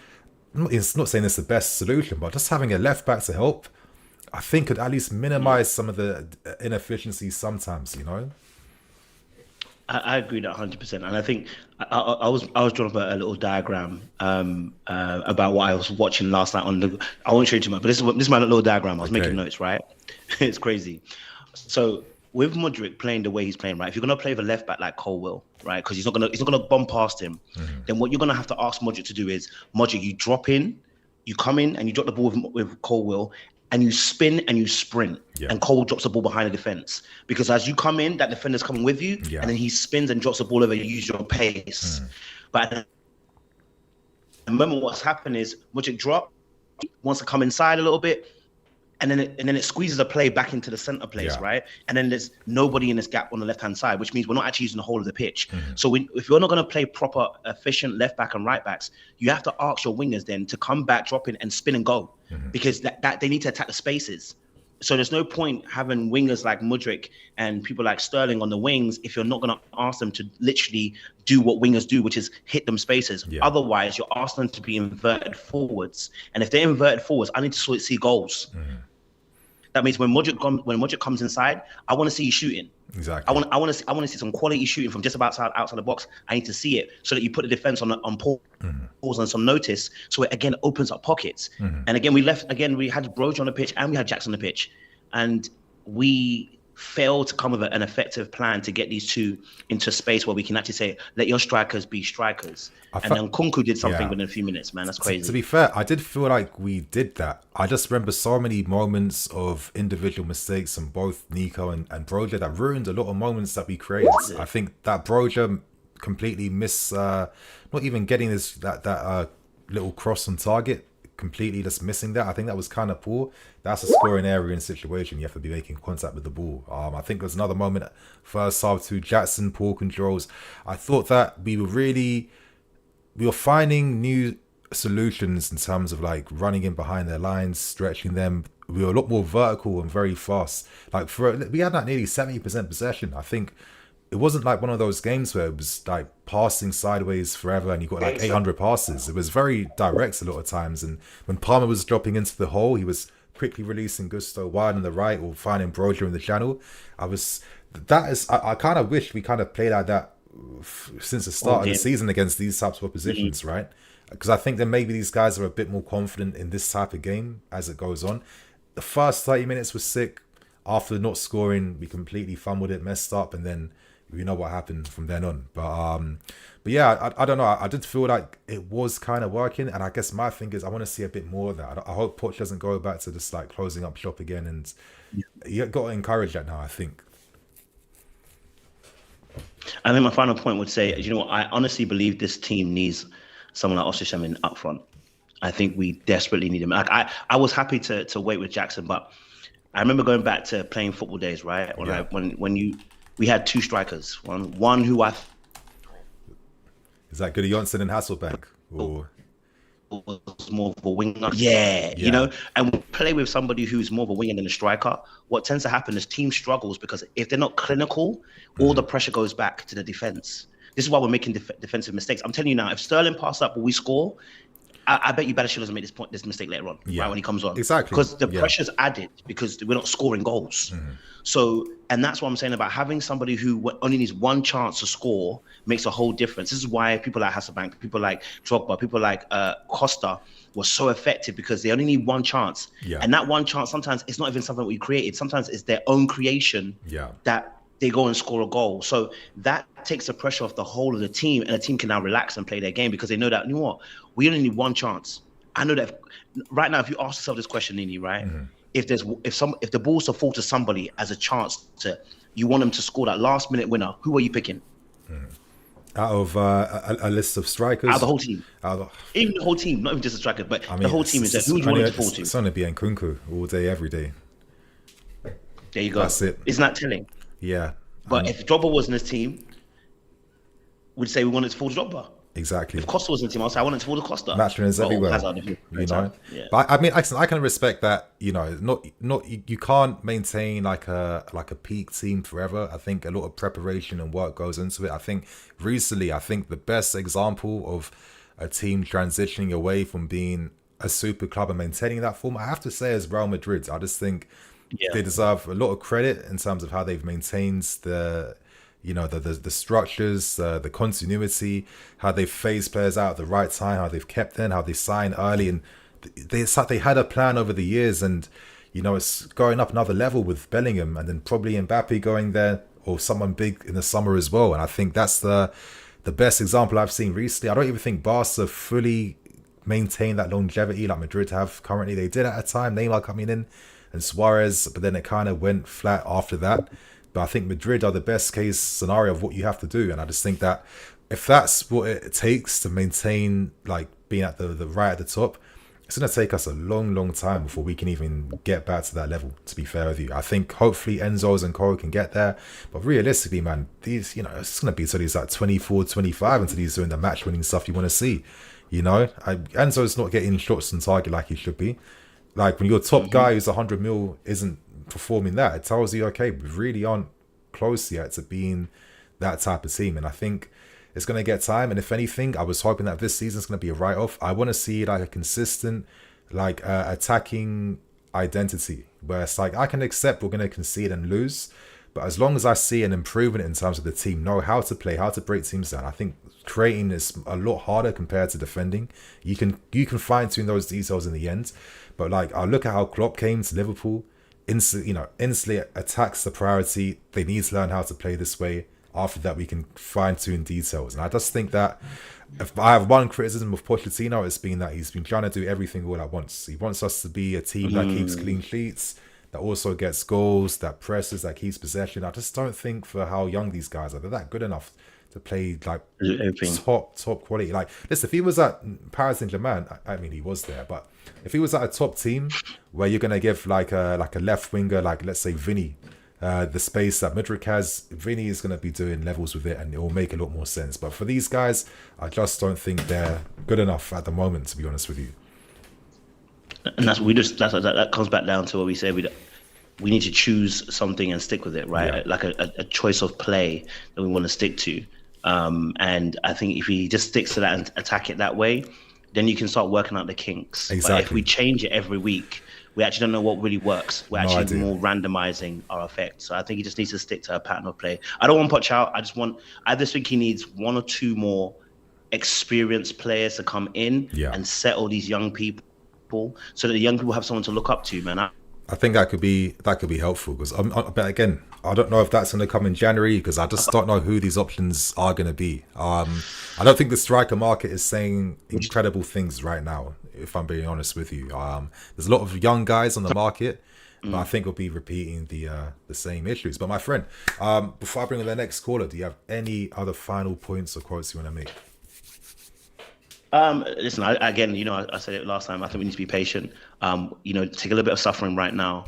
not saying it's the best solution, but just having a left back to help, I think could at least minimize some of the inefficiencies sometimes, you know. I agree that 100%, and I think I was drawing up a little diagram about what I was watching last night on the. I won't show you too much, but this is my little diagram. I was making notes, right? It's crazy. So with Mudryk playing the way he's playing, right? If you're gonna play the left back like Cole will, right? Because he's not gonna bomb past him. Then what you're gonna have to ask Mudryk to do is, Mudryk, you drop in, you come in, and you drop the ball with Cole will. And you spin and you sprint, and Cole drops the ball behind the defense. Because as you come in, that defender's coming with you, and then he spins and drops the ball over. You use your pace. But at the moment, what's happened is Mudryk drop, wants to come inside a little bit, and then it squeezes a play back into the center place, right? And then there's nobody in this gap on the left hand side, which means we're not actually using the whole of the pitch. So if you're not going to play proper, efficient left back and right backs, you have to ask your wingers then to come back, drop in, and spin and go, because that they need to attack the spaces. So there's no point having wingers like Mudryk and people like Sterling on the wings if you're not going to ask them to literally do what wingers do, which is hit them spaces. Otherwise, you're asking them to be inverted forwards, and if they're inverted forwards, I need to see goals. That means when Mudryk comes inside, I want to see you shooting. Exactly. I want to see some quality shooting from just about outside the box. I need to see it so that you put the defense on pause and some notice, so it again opens up pockets. And again, we had Broja on the pitch and we had Jackson on the pitch, and we failed to come with an effective plan to get these two into space where we can actually say, let your strikers be strikers. And then Kunku did something within a few minutes, man. That's crazy. To be fair, I did feel like we did that. I just remember so many moments of individual mistakes from both Nico and Broja that ruined a lot of moments that we created. I think that Broja completely not even getting that little cross on target, completely just missing that. I think that was kind of poor. That's a scoring area and situation. You have to be making contact with the ball. I think there's another moment, first half to Jackson, poor controls. I thought that we were finding new solutions in terms of like running in behind their lines, stretching them. We were a lot more vertical and very fast. Like we had like nearly 70% possession. I think it wasn't like one of those games where it was like passing sideways forever and you got like 800 passes. It was very direct a lot of times. And when Palmer was dropping into the hole, he was quickly releasing Gusto wide on the right or finding Broja in the channel. I kind of wish we kind of played like that since the start of the season against these types of oppositions, right? Because I think that maybe these guys are a bit more confident in this type of game as it goes on. The first 30 minutes was sick. After not scoring, we completely fumbled it, messed up, and then we know what happened from then on. But yeah, I don't know. I did feel like it was kind of working, and I guess my thing is I want to see a bit more of that. I hope Poch doesn't go back to just like closing up shop again, and you got to encourage that now, I think. I think my final point would say, you know what, I honestly believe this team needs someone like Ostersham up front. I think we desperately need him. Like I was happy to wait with Jackson, but I remember going back to playing football days, right? We had two strikers. One who I is that Goody Johnson and Hasselbank, or was more of a winger. Yeah, you know, and we play with somebody who's more of a winger than a striker. What tends to happen is team struggles because if they're not clinical, all the pressure goes back to the defense. This is why we're making defensive mistakes. I'm telling you now, if Sterling passes up, but we score, I bet you Badiashile doesn't make this mistake later on, right, when he comes on. Exactly. Because the pressure's added because we're not scoring goals. So, and that's what I'm saying about having somebody who only needs one chance to score makes a whole difference. This is why people like Hasselbank, people like Drogba, people like Costa were so effective because they only need one chance. And that one chance, sometimes it's not even something we created. Sometimes it's their own creation that they go and score a goal. So that takes the pressure off the whole of the team, and the team can now relax and play their game because they know that, you know what, we only need one chance. I know that right now, if you ask yourself this question, Nini, right? If the ball's to fall to somebody as a chance you want them to score that last minute winner, who are you picking? Out of a list of strikers? Out of the whole team. Even the whole team, not even just a striker, but the whole team is there. Who would you want it to fall to? It's only being Kunku all day, every day. There you go. That's it. Isn't that telling? Yeah. But if Drogba was in his team, we'd say we wanted to fall to Drogba. Exactly. If Costa was in the team, I'll say I want it towards Costa. Match winners everywhere. You know, but I mean, I can respect that. You know, not you can't maintain like a peak team forever. I think a lot of preparation and work goes into it. I think recently, the best example of a team transitioning away from being a super club and maintaining that form, I have to say, is Real Madrid. I just think they deserve a lot of credit in terms of how they've maintained the structures, the continuity, how they've phased players out at the right time, how they've kept them, how they sign early, and they had a plan over the years, and it's going up another level with Bellingham, and then probably Mbappe going there or someone big in the summer as well. And I think that's the best example I've seen recently. I don't even think Barca fully maintain that longevity like Madrid have currently. They did at a time, Neymar coming in and Suarez, but then it kind of went flat after that. But I think Madrid are the best case scenario of what you have to do. And I just think that if that's what it takes to maintain like being at the right at the top, it's going to take us a long time before we can even get back to that level, to be fair with you. I think hopefully Enzo's and Cole can get there. But realistically, man, these, it's going to be until he's like 24, 25 until he's doing the match winning stuff you want to see. Enzo's not getting shots on target like he should be. Like when your top guy who's 100 mil isn't performing that, it tells you, okay, we really aren't close yet to being that type of team. And I think it's going to get time. And if anything, I was hoping that this season's going to be a write-off. I want to see like a consistent, like attacking identity where it's like, I can accept we're going to concede and lose, but as long as I see an improvement in terms of the team know how to play, how to break teams down, I think creating is a lot harder compared to defending. You can fine-tune those details in the end. But like, I look at how Klopp came to Liverpool, instantly attacks the priority. They need to learn how to play this way. After that, we can fine-tune details. And I just think that if I have one criticism of Pochettino, it's been that he's been trying to do everything all at once. He wants us to be a team that keeps clean sheets, that also gets goals, that presses, that keeps possession. I just don't think for how young these guys are, they're that good enough to play like top quality. Like, listen, if he was at Paris Saint-Germain, I mean, he was there, but if he was at a top team where you're gonna give like a left winger, like let's say Vinny, the space that Mudryk has, Vinny is gonna be doing levels with it, and it will make a lot more sense. But for these guys, I just don't think they're good enough at the moment, to be honest with you. And that comes back down to what we say. We need to choose something and stick with it, right? Yeah. Like a choice of play that we want to stick to. And I think if he just sticks to that and attack it that way, then you can start working out the kinks. Exactly. But if we change it every week, we actually don't know what really works. We're actually more randomizing our effects. So I think he just needs to stick to a pattern of play. I don't want Poch out. I just think he needs one or two more experienced players to come in and settle these young people so that the young people have someone to look up to, man. I think that could be helpful, because but again, I don't know if that's going to come in January, because I just don't know who these options are going to be. I don't think the striker market is saying incredible things right now, if I'm being honest with you. There's a lot of young guys on the market, but I think we'll be repeating the same issues. But my friend, before I bring in the next caller, do you have any other final points or quotes you want to make? Listen, I said it last time. I think we need to be patient. Take a little bit of suffering right now.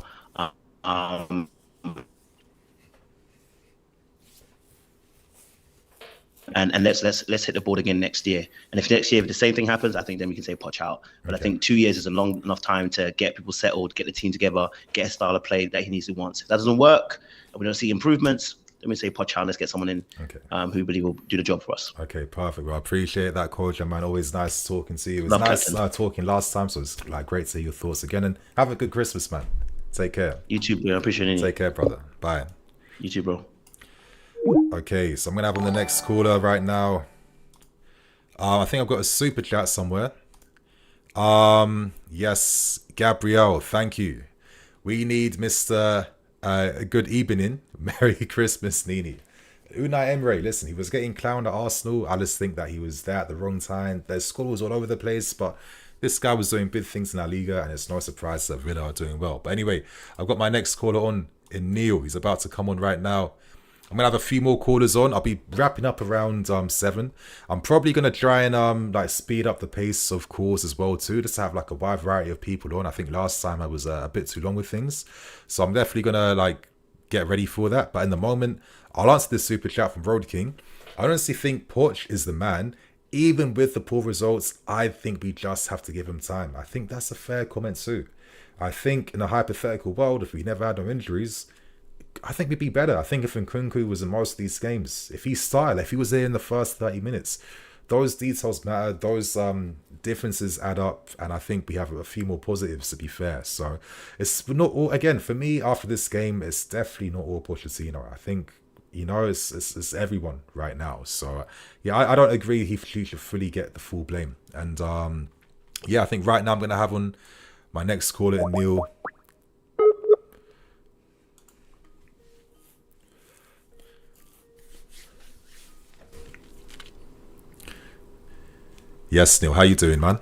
And let's hit the board again next year. And if next year if the same thing happens, I think then we can say Poch out. But I think 2 years is a long enough time to get people settled, get the team together, get a style of play that he needs and wants. If that doesn't work, and we don't see improvements, let me say Poch out. Let's get someone in who we believe will do the job for us. Okay, perfect. Well, I appreciate that, coach, man. Always nice talking to you. It was nice talking last time, so it's like great to hear your thoughts again. And have a good Christmas, man. Take care. You too, bro. I appreciate it. Take care, brother. Bye. You too, bro. Okay, so I'm gonna have on the next caller right now. I think I've got a super chat somewhere. Yes, Gabrielle, thank you. We need Mr. Good evening. Merry Christmas, Nini. Unai Emery, listen, he was getting clowned at Arsenal. I just think that he was there at the wrong time. There's scores all over the place, but this guy was doing big things in La Liga, and it's no surprise that Villa are doing well. But anyway, I've got my next caller on in Neil. He's about to come on right now. I'm going to have a few more callers on. I'll be wrapping up around 7. I'm probably going to try and speed up the pace of calls as well too, just to have like a wide variety of people on. I think last time I was a bit too long with things. So I'm definitely going to get ready for that. But in the moment, I'll answer this super chat from Road King. I honestly think Poch is the man, even with the poor results, I think we just have to give him time. I think that's a fair comment too. I think in a hypothetical world, if we never had no injuries, I think we'd be better. I think if Nkunku was in most of these games, if he started, if he was there in the first 30 minutes, those details matter, those differences add up, and I think we have a few more positives, to be fair. So it's not all, again, for me, after this game, it's definitely not all Pochettino. I think, it's everyone right now. So yeah, I don't agree he should fully get the full blame. And I think right now I'm going to have on my next caller, Neil. Yes, Neil, how you doing, man?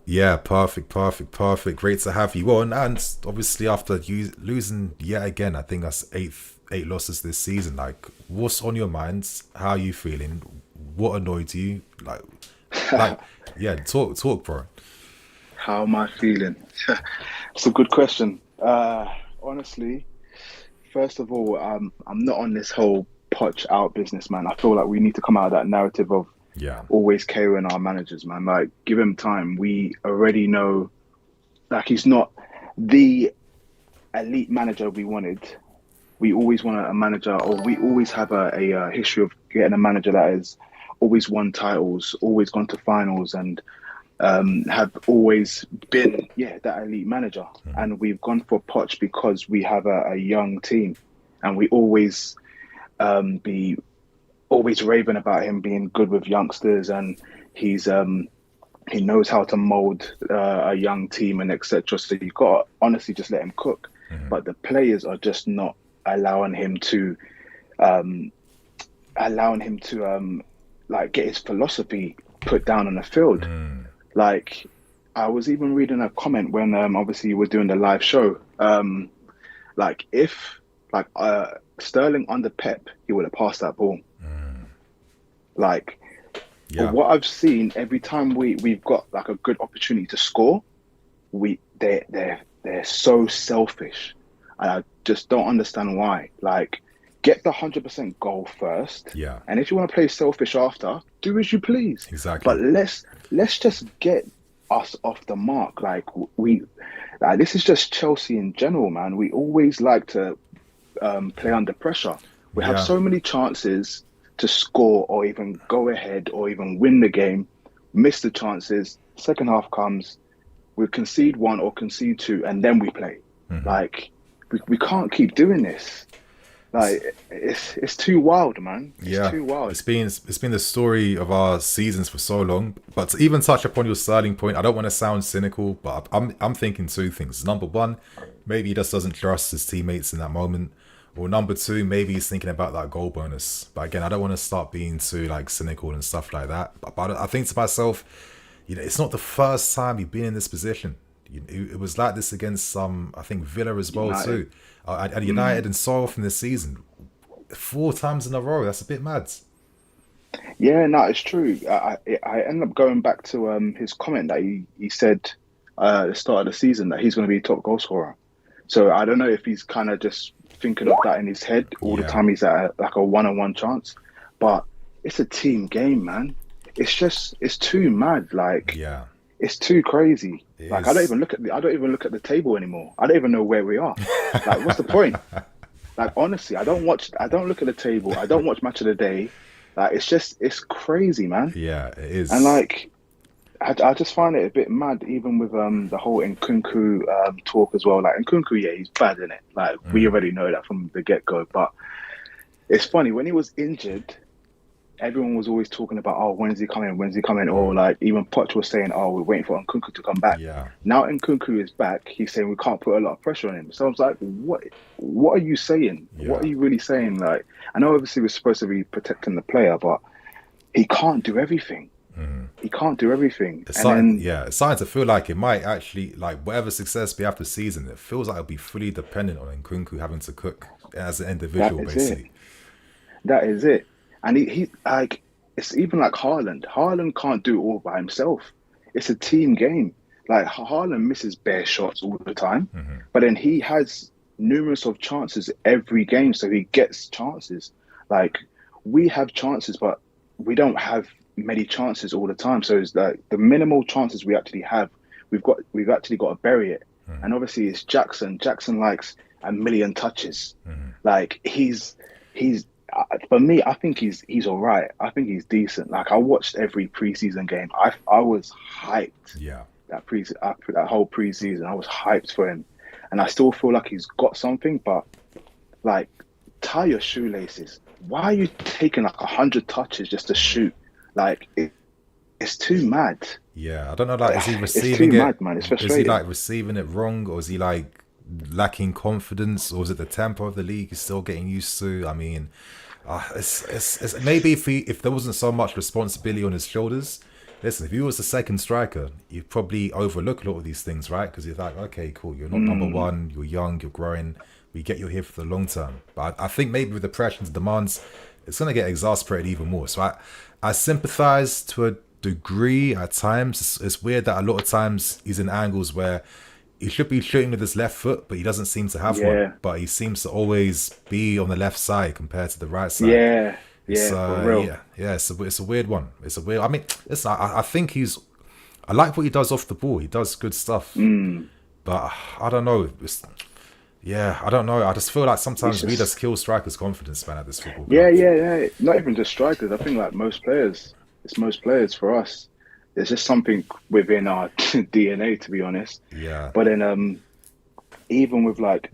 Yeah, perfect. Great to have you on. And obviously, after you losing yet again, I think that's eight losses this season. Like, what's on your mind? How are you feeling? What annoyed you? Like, yeah, talk, bro. How am I feeling? It's a good question. Honestly, first of all, I'm not on this whole Poch out business, man. I feel like we need to come out of that narrative of always caring our managers, man. Like, give him time. We already know, like, he's not the elite manager we wanted. We always want a manager, or we always have a history of getting a manager that has always won titles, always gone to finals, and have always been that elite manager. And we've gone for Poch because we have a young team, and we always be always raving about him being good with youngsters, and he knows how to mold a young team and etc. So you got to honestly just let him cook. But the players are just not allowing him to like get his philosophy put down on the field. Like, I was even reading a comment when obviously you were doing the live show. Like, if Sterling under Pep, he would have passed that ball. Like, but what I've seen every time we've got like a good opportunity to score, they're so selfish, and I just don't understand why. Like, get the 100% goal first, and if you want to play selfish after, do as you please. Exactly. But let's just get us off the mark. Like, this is just Chelsea in general, man. We always like to play under pressure. We have so many chances to score or even go ahead or even win the game, miss the chances, second half comes, we concede one or concede two, and then we play. Like, we can't keep doing this. Like, it's too wild, man. It's too wild. It's been the story of our seasons for so long. But to even touch upon your Sterling point, I don't want to sound cynical, but I'm thinking two things. Number one, maybe he just doesn't trust his teammates in that moment. Or number two, maybe he's thinking about that goal bonus. But again, I don't want to start being too like cynical and stuff like that. But I think to myself, it's not the first time he's been in this position. It was like this against I think Villa as well too, and United, and so often this season, 4 times in a row. That's a bit mad. Yeah, no, it's true. I ended up going back to his comment that he said at the start of the season that he's going to be top goal scorer. So I don't know if he's kind of just thinking of that in his head all the time he's at like a 1-on-1 chance, but it's a team game, man. It's too mad. Like, it's too crazy. Like, I don't even look at the table anymore. I don't even know where we are. Like, what's the point? Like, honestly, I don't look at the table. I don't watch Match of the Day. Like, it's crazy, man. Yeah, it is. And like, I just find it a bit mad, even with the whole Nkunku talk as well. Like, Nkunku, he's bad, isn't it? Like, we already know that from the get-go. But it's funny, when he was injured, everyone was always talking about, oh, when's he coming? Or like, even Poch was saying, oh, we're waiting for Nkunku to come back. Now Nkunku is back, he's saying we can't put a lot of pressure on him. So I was like, what are you saying? What are you really saying? Like, I know obviously we're supposed to be protecting the player, but he can't do everything. He can't do everything. It's starting to feel like it might actually, like, whatever success we have this season, it feels like it'll be fully dependent on Nkunku having to cook as an individual, basically. That is it. And he like, it's even like Haaland. Haaland can't do it all by himself. It's a team game. Like, Haaland misses bare shots all the time, but then he has numerous of chances every game, so he gets chances. Like, we have chances, but we don't have many chances all the time. So it's like the minimal chances we actually have, we've actually got to bury it. And obviously it's Jackson. Jackson likes a million touches. Like he's for me, I think he's all right. I think he's decent. Like I watched every preseason game. I was hyped. Yeah. That whole preseason, I was hyped for him, and I still feel like he's got something. But like, tie your shoelaces. Why are you taking like 100 touches just to shoot? Like it's too mad. Yeah, I don't know. Like, is he receiving it's too it? mad, man. It's frustrating. Is he like receiving it wrong, or is he like lacking confidence, or is it the tempo of the league he's still getting used to? I mean, it's maybe if there wasn't so much responsibility on his shoulders. Listen, if he was the second striker, you'd probably overlook a lot of these things, right? Because you're like, okay, cool, you're not number one, you're young, you're growing, we get you here for the long term. But I think maybe with the pressure and demands, it's going to get exasperated even more. So I sympathize to a degree at times. It's weird that a lot of times he's in angles where he should be shooting with his left foot, but he doesn't seem to have one. But he seems to always be on the left side compared to the right side. For real. It's a weird one. It's a weird. I mean, listen, I think I like what he does off the ball. He does good stuff. But I don't know. I don't know. I just feel like sometimes we just kill strikers' confidence, man, at this football. Yeah. Not even just strikers. I think like most players. It's most players for us. There's just something within our DNA, to be honest. Yeah. But then, even with like,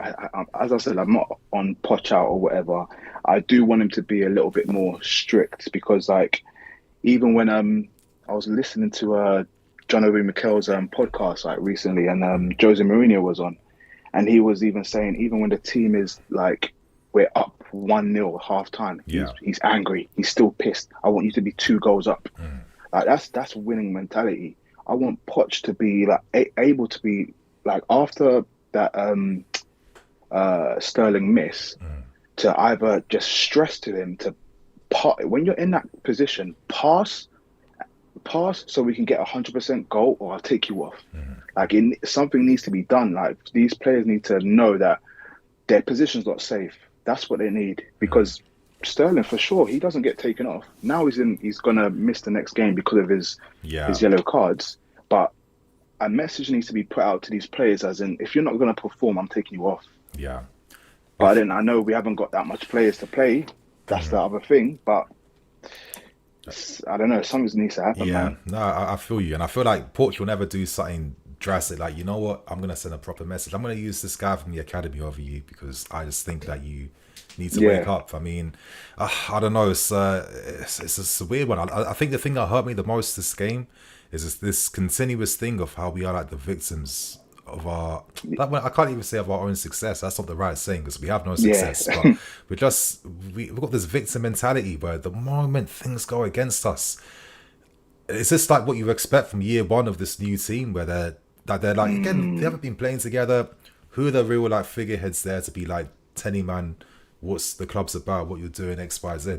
as I said, I'm not on Poch out or whatever. I do want him to be a little bit more strict because, like, even when I was listening to John Obi Mikel's podcast like recently, and Jose Mourinho was on, and he was even saying even when the team is like we're up 1-0 half time, he's angry, he's still pissed. I want you to be 2 goals up. Like that's winning mentality. I want Poch to be like able to be like after that Sterling miss to either just stress to him to when you're in that position, pass so we can get 100% goal, or I'll take you off. Like something needs to be done. Like these players need to know that their position's not safe. That's what they need, because Sterling, for sure, he doesn't get taken off. Now he's gonna miss the next game because of his yellow cards. But a message needs to be put out to these players, as in, if you're not gonna perform, I'm taking you off. Yeah. But then I know we haven't got that much players to play. That's the other thing. But I don't know. Something needs to happen, man. No, I feel you, and I feel like Poch will never do something drastic. Like, you know what? I'm gonna send a proper message. I'm gonna use this guy from the academy over you because I just think that you need to wake up. I mean, I don't know. It's a weird one. I think the thing that hurt me the most this game is this continuous thing of how we are like the victims of our. I can't even say of our own success. That's not the right saying because we have no success. But we've got this victim mentality where the moment things go against us, it's just like what you expect from year one of this new team, where they're like again, they haven't been playing together. Who are the real like figureheads there to be like telling man what's the club's about, what you're doing, X, Y, Z.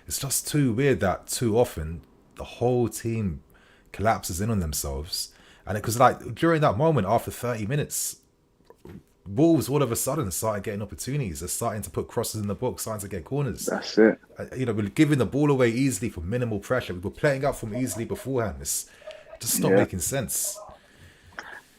It's just too weird that too often the whole team collapses in on themselves. And because like during that moment, after 30 minutes, Wolves all of a sudden started getting opportunities. They're starting to put crosses in the box, starting to get corners. That's it. We're giving the ball away easily for minimal pressure. We were playing up from easily beforehand. It's just not making sense.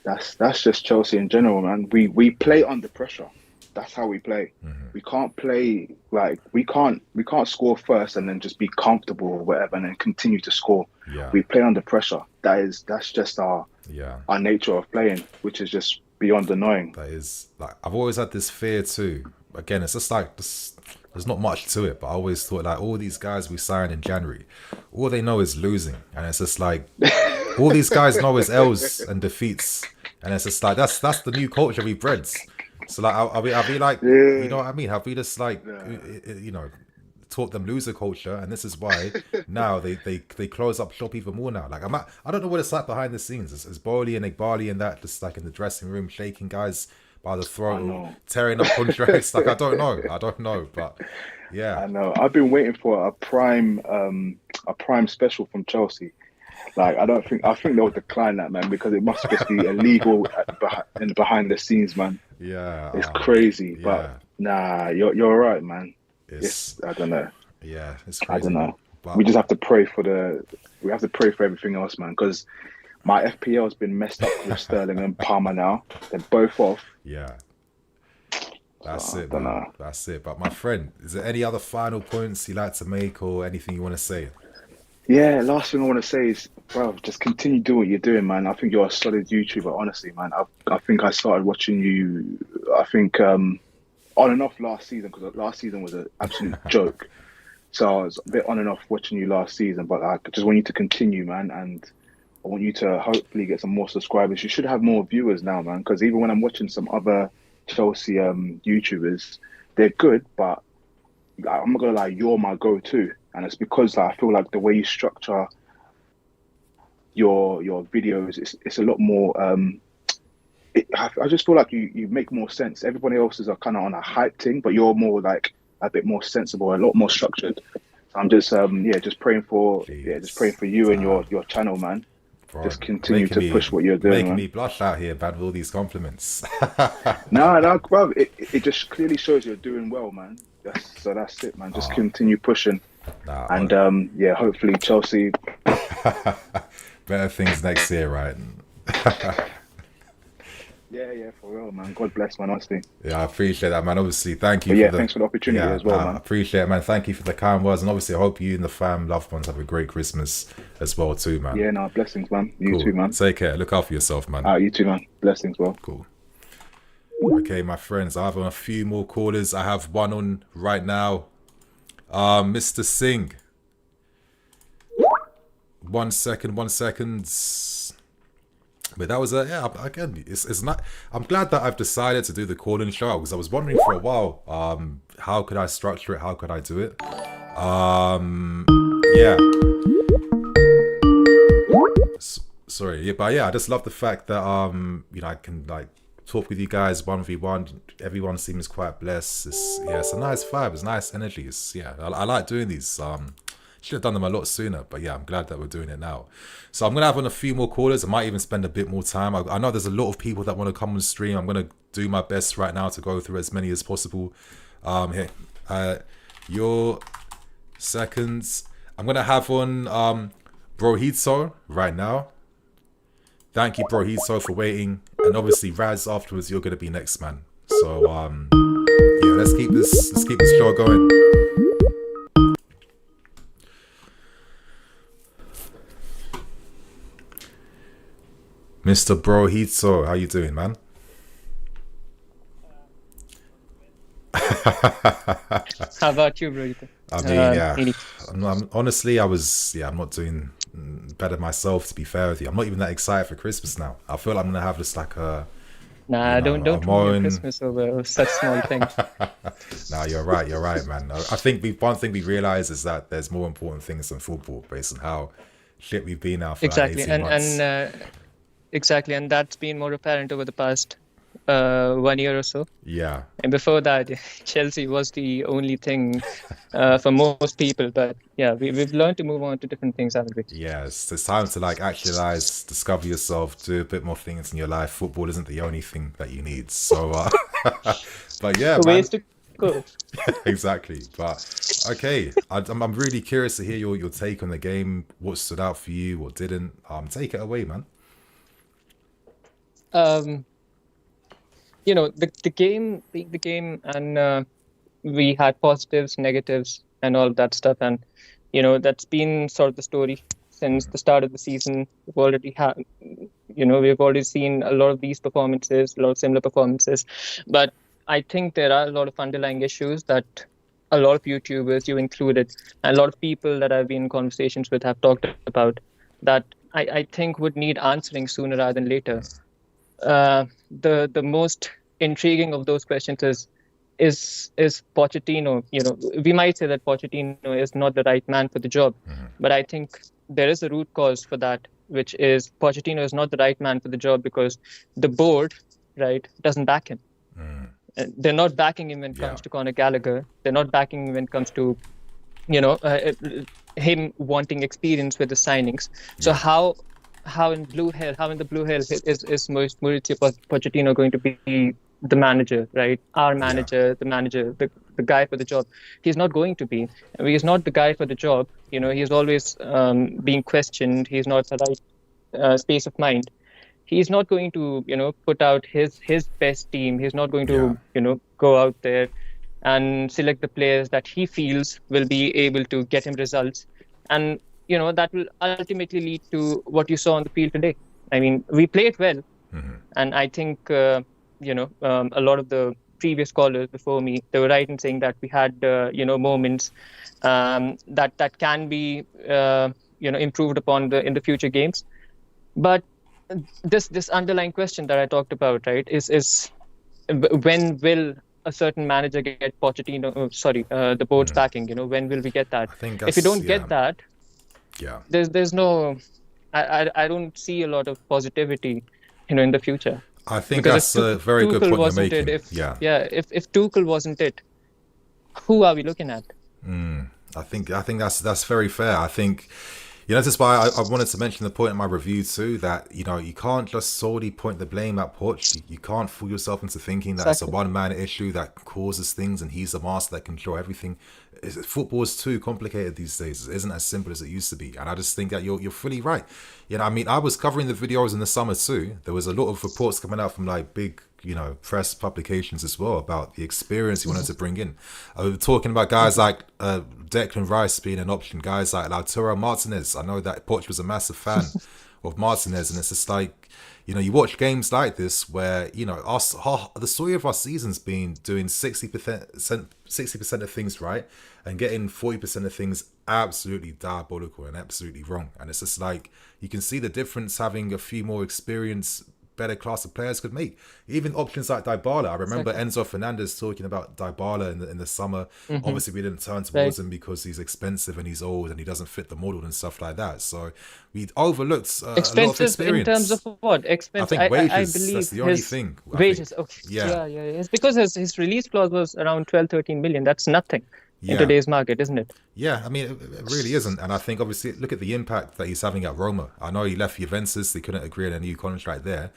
That's just Chelsea in general, man. We play under pressure. That's how we play. We can't play like we can't score first and then just be comfortable or whatever and then continue to score. We play under pressure. That's just our nature of playing, which is just beyond annoying. That is like I've always had this fear too. Again, it's just like there's not much to it, but I always thought like all these guys we signed in January, all they know is losing, and it's just like all these guys know is L's and defeats, and it's just like that's the new culture we bred. So like, are we like, you know what I mean? Have we just like, taught them loser culture, and this is why now they close up shop even more now. Like I don't know what it's like behind the scenes. Is Bowley and Igbali and that just like in the dressing room shaking guys by the throat, tearing up contracts? Like I don't know, but yeah, I know. I've been waiting for a prime special from Chelsea. Like I think they'll decline that, man, because it must just be illegal behind the scenes, man. Yeah, it's crazy, but nah, you're right, man. It's I don't know. Yeah, it's crazy. I don't know. But we just have to pray for everything else, man. Because my FPL has been messed up with Sterling and Palmer now. They're both off. yeah, that's it, don't man. know. That's it. But my friend, is there any other final points you'd like to make or anything you want to say? Yeah, last thing I want to say is, bro, just continue doing what you're doing, man. I think you're a solid YouTuber, honestly, man. I think I started watching you, on and off last season, because last season was an absolute joke. So I was a bit on and off watching you last season, but I just want you to continue, man. And I want you to hopefully get some more subscribers. You should have more viewers now, man, because even when I'm watching some other Chelsea YouTubers, they're good, but I'm not going to lie, you're my go-to. And it's because I feel like the way you structure your videos, it's a lot more. I just feel like you make more sense. Everybody else is kind of on a hype thing, but you're more like a bit more sensible, a lot more structured. So I'm just just praying for you and your channel, man. Bro, just continue to push what you're doing. Making me blush out here, bad with all these compliments. No, bro. It just clearly shows you're doing well, man. That's it, man. Just continue pushing. And hopefully Chelsea better things next year, right? yeah, for real, man. God bless, man. Honestly. Yeah, I appreciate that, man. Obviously, thank you. Thanks for the opportunity as well, man. I appreciate it, man. Thank you for the kind words, and obviously, I hope you and the fam, loved ones, have a great Christmas as well, too, man. Yeah, no, blessings, man. You too, man. Take care. Look after yourself, man. You too, man. Blessings, bro. Cool. Okay, my friends, I have a few more callers. I have one on right now. Mr. Singh. 1 second. But that was again, it's not. I'm glad that I've decided to do the call-in show, because I was wondering for a while, how could I structure it? How could I do it? I just love the fact that I can like talk with you guys 1v1. Everyone seems quite blessed. It's a nice vibe. It's nice energy. I like doing these. Should have done them a lot sooner, but yeah, I'm glad that we're doing it now. So I'm gonna have on a few more callers. I might even spend a bit more time. I know there's a lot of people that want to come on stream. I'm gonna do my best right now to go through as many as possible. Your seconds. I'm gonna have on Brohitso right now. Thank you, Brohitso, for waiting. And obviously, Raz, afterwards, you're gonna be next, man. So let's keep this show going. Mr. Brohitso, how you doing, man? How about you, Brohitso? I mean, honestly, I'm not doing better myself, to be fair with you. I'm not even that excited for Christmas now. I feel like I'm gonna have just like a... don't ruin Christmas over such small things. You're right, man. I think one thing we realize is that there's more important things than football, based on how shit we've been now for exactly. like 18 months. Exactly, and that's been more apparent over the past 1 year or so. Yeah. And before that, Chelsea was the only thing for most people. But yeah, we've learned to move on to different things, haven't we? Yes, it's time to like actualize, discover yourself, do a bit more things in your life. Football isn't the only thing that you need. So, but yeah, ways to go. Exactly. But okay, I'm really curious to hear your take on the game. What stood out for you? What didn't? Take it away, man. The game being the game, and we had positives, negatives, and all of that stuff, and that's been sort of the story since the start of the season. We've already seen a lot of these performances, a lot of similar performances, but I think there are a lot of underlying issues that a lot of YouTubers, you included, and a lot of people that I've been in conversations with have talked about that I think would need answering sooner rather than later. The most intriguing of those questions is Pochettino. We might say that Pochettino is not the right man for the job, but I think there is a root cause for that, which is Pochettino is not the right man for the job because the board, right, doesn't back him. They're not backing him when it comes to Conor Gallagher. They're not backing him when it comes to him wanting experience with the signings. So how in the blue hell is Mauricio Pochettino going to be the manager, right? Our manager, the manager, the guy for the job. He's not going to be. He's not the guy for the job. He's always being questioned. He's not the right space of mind. He's not going to, put out his best team. He's not going to, go out there and select the players that he feels will be able to get him results. And, that will ultimately lead to what you saw on the field today. I mean, we played well. And I think, a lot of the previous callers before me, they were right in saying that we had, moments that can be, improved upon in the future games. But this underlying question that I talked about, right, is when will a certain manager get Pochettino? The board's backing. When will we get that? I think if you don't get that, yeah, there's no. I don't see a lot of positivity, in the future. I think that's a very good point you're making. If Tuchel wasn't it, who are we looking at? I think that's very fair. I think. That's why I wanted to mention the point in my review too, that, you can't just solely point the blame at Poch. You can't fool yourself into thinking that it's a one-man issue that causes things and he's the master that can control everything. Football is too complicated these days. It isn't as simple as it used to be. And I just think that you're fully right. I was covering the videos in the summer too. There was a lot of reports coming out from like big, press publications as well about the experience he wanted to bring in. We were talking about guys like Declan Rice being an option, guys like Lautaro Martinez. I know that Poch was a massive fan of Martinez, and it's just like, you watch games like this where, the story of our season's been doing 60% of things right and getting 40% of things absolutely diabolical and absolutely wrong. And it's just like, you can see the difference having a few more experience, better class of players could make. Even options like Dybala. I remember Enzo Fernandez talking about Dybala in the summer. Obviously, we didn't turn towards him because he's expensive and he's old and he doesn't fit the model and stuff like that. So we overlooked a lot of experience. In terms of what? Expensive. I think wages, I believe that's the only thing. Wages, okay. Yeah. It's because his release clause was around 12-13 million. That's nothing in today's market, isn't it? Yeah, I mean, it really isn't. And I think, obviously, look at the impact that he's having at Roma. I know he left Juventus. They couldn't agree on a new contract there.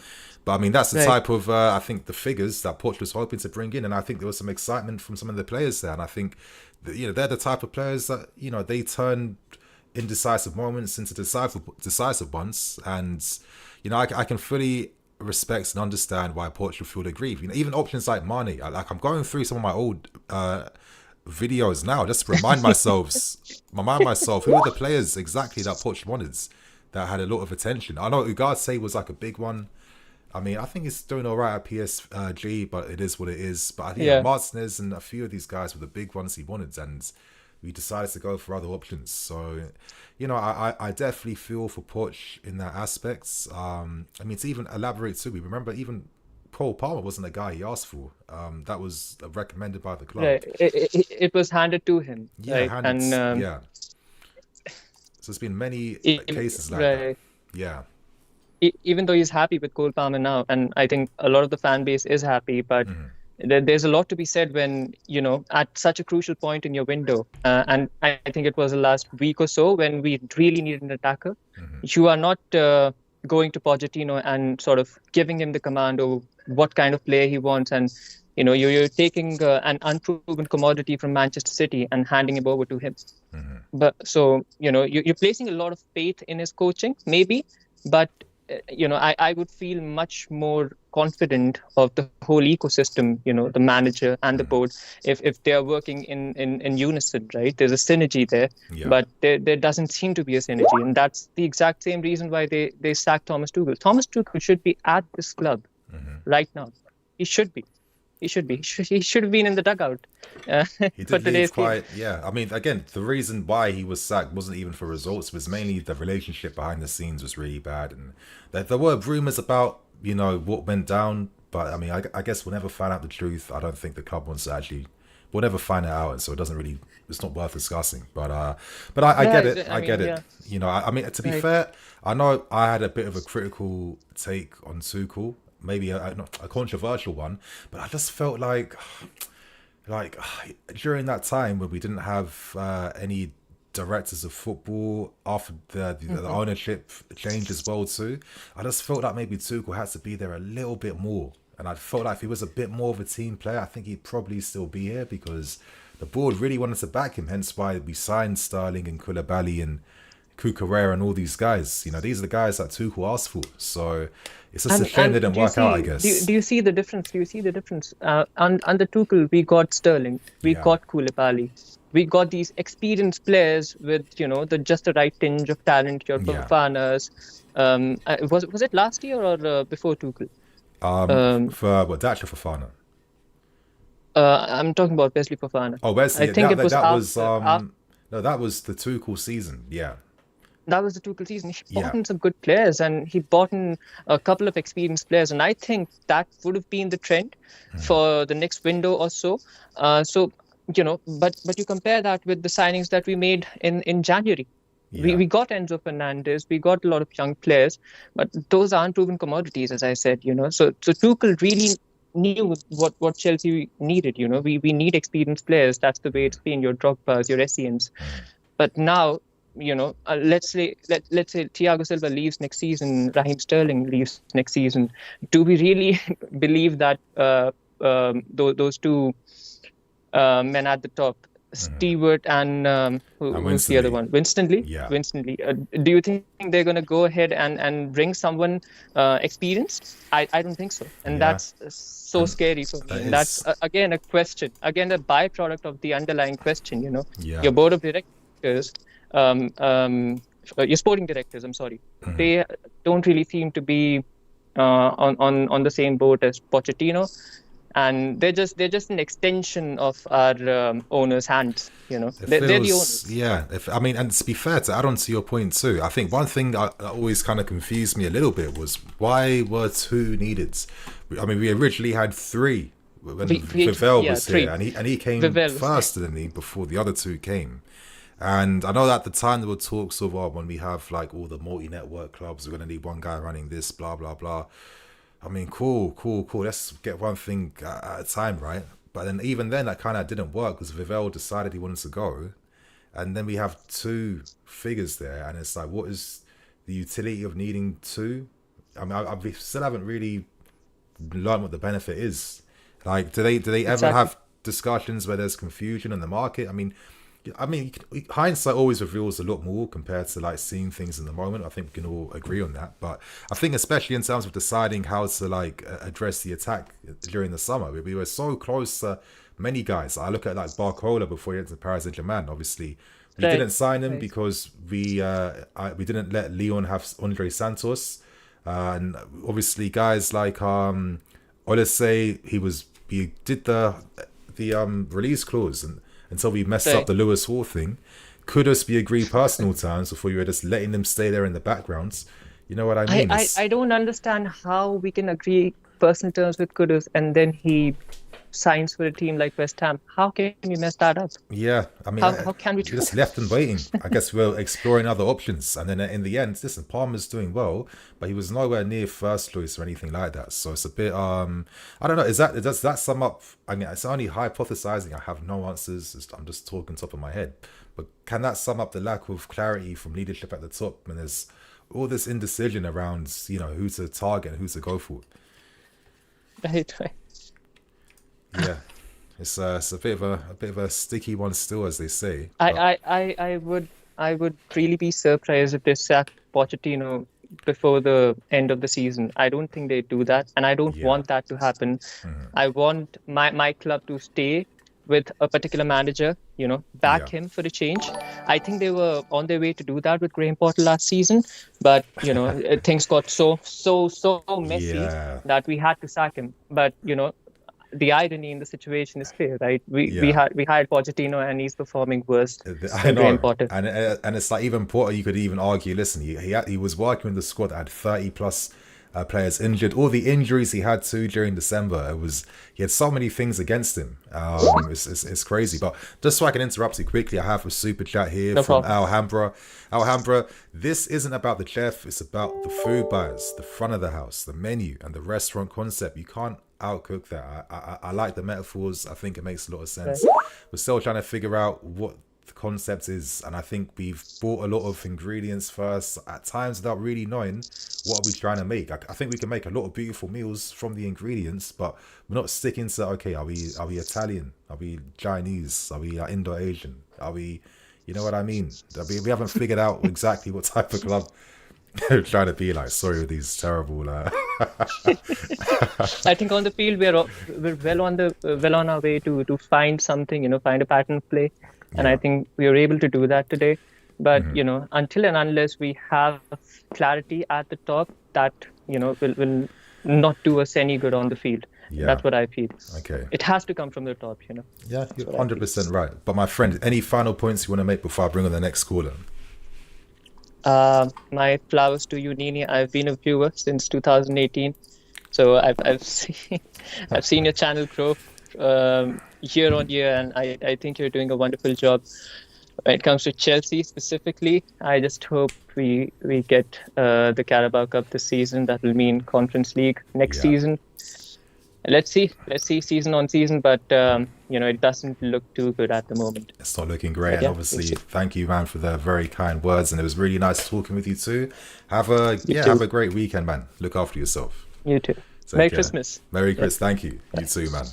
But, I mean, that's the type of, I think, the figures that Poch was hoping to bring in. And I think there was some excitement from some of the players there. And I think, they're the type of players that, they turn indecisive moments into decisive ones. And, I can fully respect and understand why Poch would feel aggrieved. Even options like Mane. I'm going through some of my old videos now just to remind myself who are the players exactly that Poch wanted that had a lot of attention. I know Ugarte was like a big one. I mean, I think he's doing all right at PSG, but it is what it is. But I think Martinez and a few of these guys were the big ones he wanted, and we decided to go for other options. So, I definitely feel for Poch in that aspect. I mean, to even elaborate too, we remember even Cole Palmer wasn't a guy he asked for. That was recommended by the club. Yeah, it was handed to him. Yeah, right? And so there's been many cases like that. Yeah. Even though he's happy with Cole Palmer now, and I think a lot of the fan base is happy, but there's a lot to be said when, at such a crucial point in your window, and I think it was the last week or so when we really needed an attacker. You are not going to Pochettino and sort of giving him the command over what kind of player he wants, and you're taking an unproven commodity from Manchester City and handing him over to him. But so you're placing a lot of faith in his coaching, maybe, but I would feel much more confident of the whole ecosystem, the manager and the board, if they are working in unison, right? There's a synergy there, but there doesn't seem to be a synergy. And that's the exact same reason why they sacked Thomas Tuchel. Thomas Tuchel should be at this club right now. He should be. He should have been in the dugout. He did leave quite, I mean, again, the reason why he was sacked wasn't even for results. It was mainly the relationship behind the scenes was really bad. And there were rumours about, what went down. But, I mean, I guess we'll never find out the truth. I don't think the club wants to actually... We'll never find it out. And so it doesn't really... It's not worth discussing. But I get it. I get it. I mean, to be fair, I know I had a bit of a critical take on Tuchel. Maybe a controversial one, but I just felt like during that time when we didn't have any directors of football after the ownership change as well too, I just felt like maybe Tuchel had to be there a little bit more And I felt like if he was a bit more of a team player, I think he'd probably still be here because the board really wanted to back him. Hence why we signed Sterling and Koulibaly and Cucurella and all these guys. You know, these are the guys that Tuchel asked for. So it's just a shame they didn't work out, I guess. Do you see the difference? Do you see the difference? Under Tuchel, we got Sterling, we got Koulibaly. We got these experienced players with, you know, just the right tinge of talent. Your Fofanas. Was it last year or before Tuchel? For what, Dacia Fofana? I'm talking about Wesley Fofana. Oh, Wesley. I think it was no, that was the Tuchel season. Yeah. That was the Tuchel season. He brought in some good players, and he brought in a couple of experienced players, and I think that would have been the trend for the next window or so. So, you know, but you compare that with the signings that we made in January. We got Enzo Fernandez, we got a lot of young players, but those aren't proven commodities, as I said, you know. So Tuchel really knew what Chelsea needed, you know. We need experienced players. That's the way it's been, your Drogba's, your Essiems. But now, you know, let's say Thiago Silva leaves next season, Raheem Sterling leaves next season. Do we really believe that those two men at the top, Stewart and who's the other one? Winston Lee? Yeah. Winston Lee. Do you think they're going to go ahead and bring someone experienced? I don't think so. And that's so scary for me. And that's, again, a question. Again, a byproduct of the underlying question, you know. Yeah. Your board of directors, your sporting directors, I'm sorry, they don't really seem to be on the same boat as Pochettino. And they're just an extension of our owners' hands, you know. They're the owners. Yeah, I mean, and to be fair, to add on to your point too, I think one thing that always kind of confused me a little bit was why were two needed? I mean, we originally had three when Vivell was here, and he came first, didn't he, before the other two came. And I know that at the time there were talks of, when we have like all the multi-network clubs, we're going to need one guy running this, blah, blah, blah. I mean, cool. Let's get one thing at a time, right? But then even then, that kind of didn't work because Vivell decided he wanted to go. And then we have two figures there. And it's like, what is the utility of needing two? I mean, we still haven't really learned what the benefit is. Like, do they ever have discussions where there's confusion in the market? I mean, hindsight always reveals a lot more compared to like seeing things in the moment. I think we can all agree on that. But I think especially in terms of deciding how to like address the attack during the summer, we were so close to many guys. I look at like Barcola before he went to Paris Saint-Germain. Obviously, we didn't sign him because we didn't let Leon have Andre Santos, and obviously guys like Olise, he did the release clause and. Until we messed up the Lewis Hall thing, could us be agreed personal terms before you were just letting them stay there in the backgrounds? You know what I mean? I don't understand how we can agree personal terms with Kudus and then he signs for a team like West Ham. How can we mess that up? Yeah, I mean, how can we just left them waiting? I guess we're exploring other options, and then in the end, listen, Palmer's doing well, but he was nowhere near first choice or anything like that. So it's a bit, I don't know. Does that sum up? I mean, it's only hypothesizing. I have no answers. I'm just talking top of my head. But can that sum up the lack of clarity from leadership at the top when there's all this indecision around, you know, who to target and who to go for? Right. Yeah, it's a bit of a sticky one still, as they say. I would really be surprised if they sack Pochettino before the end of the season. I don't think they do that, and I don't want that to happen. I want my club to stay with a particular manager, you know, back him for a change. I think they were on their way to do that with Graham Potter last season, but you know, things got so messy that we had to sack him. But you know, the irony in the situation is clear, right? We hired Pochettino and he's performing worse than Graham Potter. And it's like even Potter, you could even argue, listen, he was working with the squad that had 30 plus players injured. All the injuries he had too during December, he had so many things against him. It's crazy. But just so I can interrupt you quickly, I have a super chat here from Alhambra. Alhambra, this isn't about the chef, it's about the food buyers, the front of the house, the menu, and the restaurant concept. You can't outcook that. I like the metaphors. I think it makes a lot of sense. We're still trying to figure out what the concept is, and I think we've bought a lot of ingredients first at times without really knowing what are we trying to make. I think we can make a lot of beautiful meals from the ingredients, but we're not sticking to, okay, are we Italian? Are we Chinese? Are we Indo-Asian? Are we, you know what I mean? We haven't figured out exactly what type of club we're trying to be like. Sorry with these terrible I think on the field we're well on our way to find something, find a pattern of play, and I think we were able to do that today. But until and unless we have clarity at the top, that will not do us any good on the field. Yeah. That's what I feel. Okay. It has to come from the top. Yeah, you're 100% right. But my friend, any final points you want to make before I bring on the next caller? My flowers to you, Nini. I've been a viewer since 2018, so I've seen your channel grow year on year, and I think you're doing a wonderful job. When it comes to Chelsea specifically, I just hope we get the Carabao Cup this season. That will mean Conference League next season. Let's see season on season, but it doesn't look too good at the moment. It's not looking great, and obviously, thank you, man, for the very kind words, and it was really nice talking with you too. Have a great weekend, man. Look after yourself. You too. Merry Christmas. Merry Christmas. Thank you. You too, man.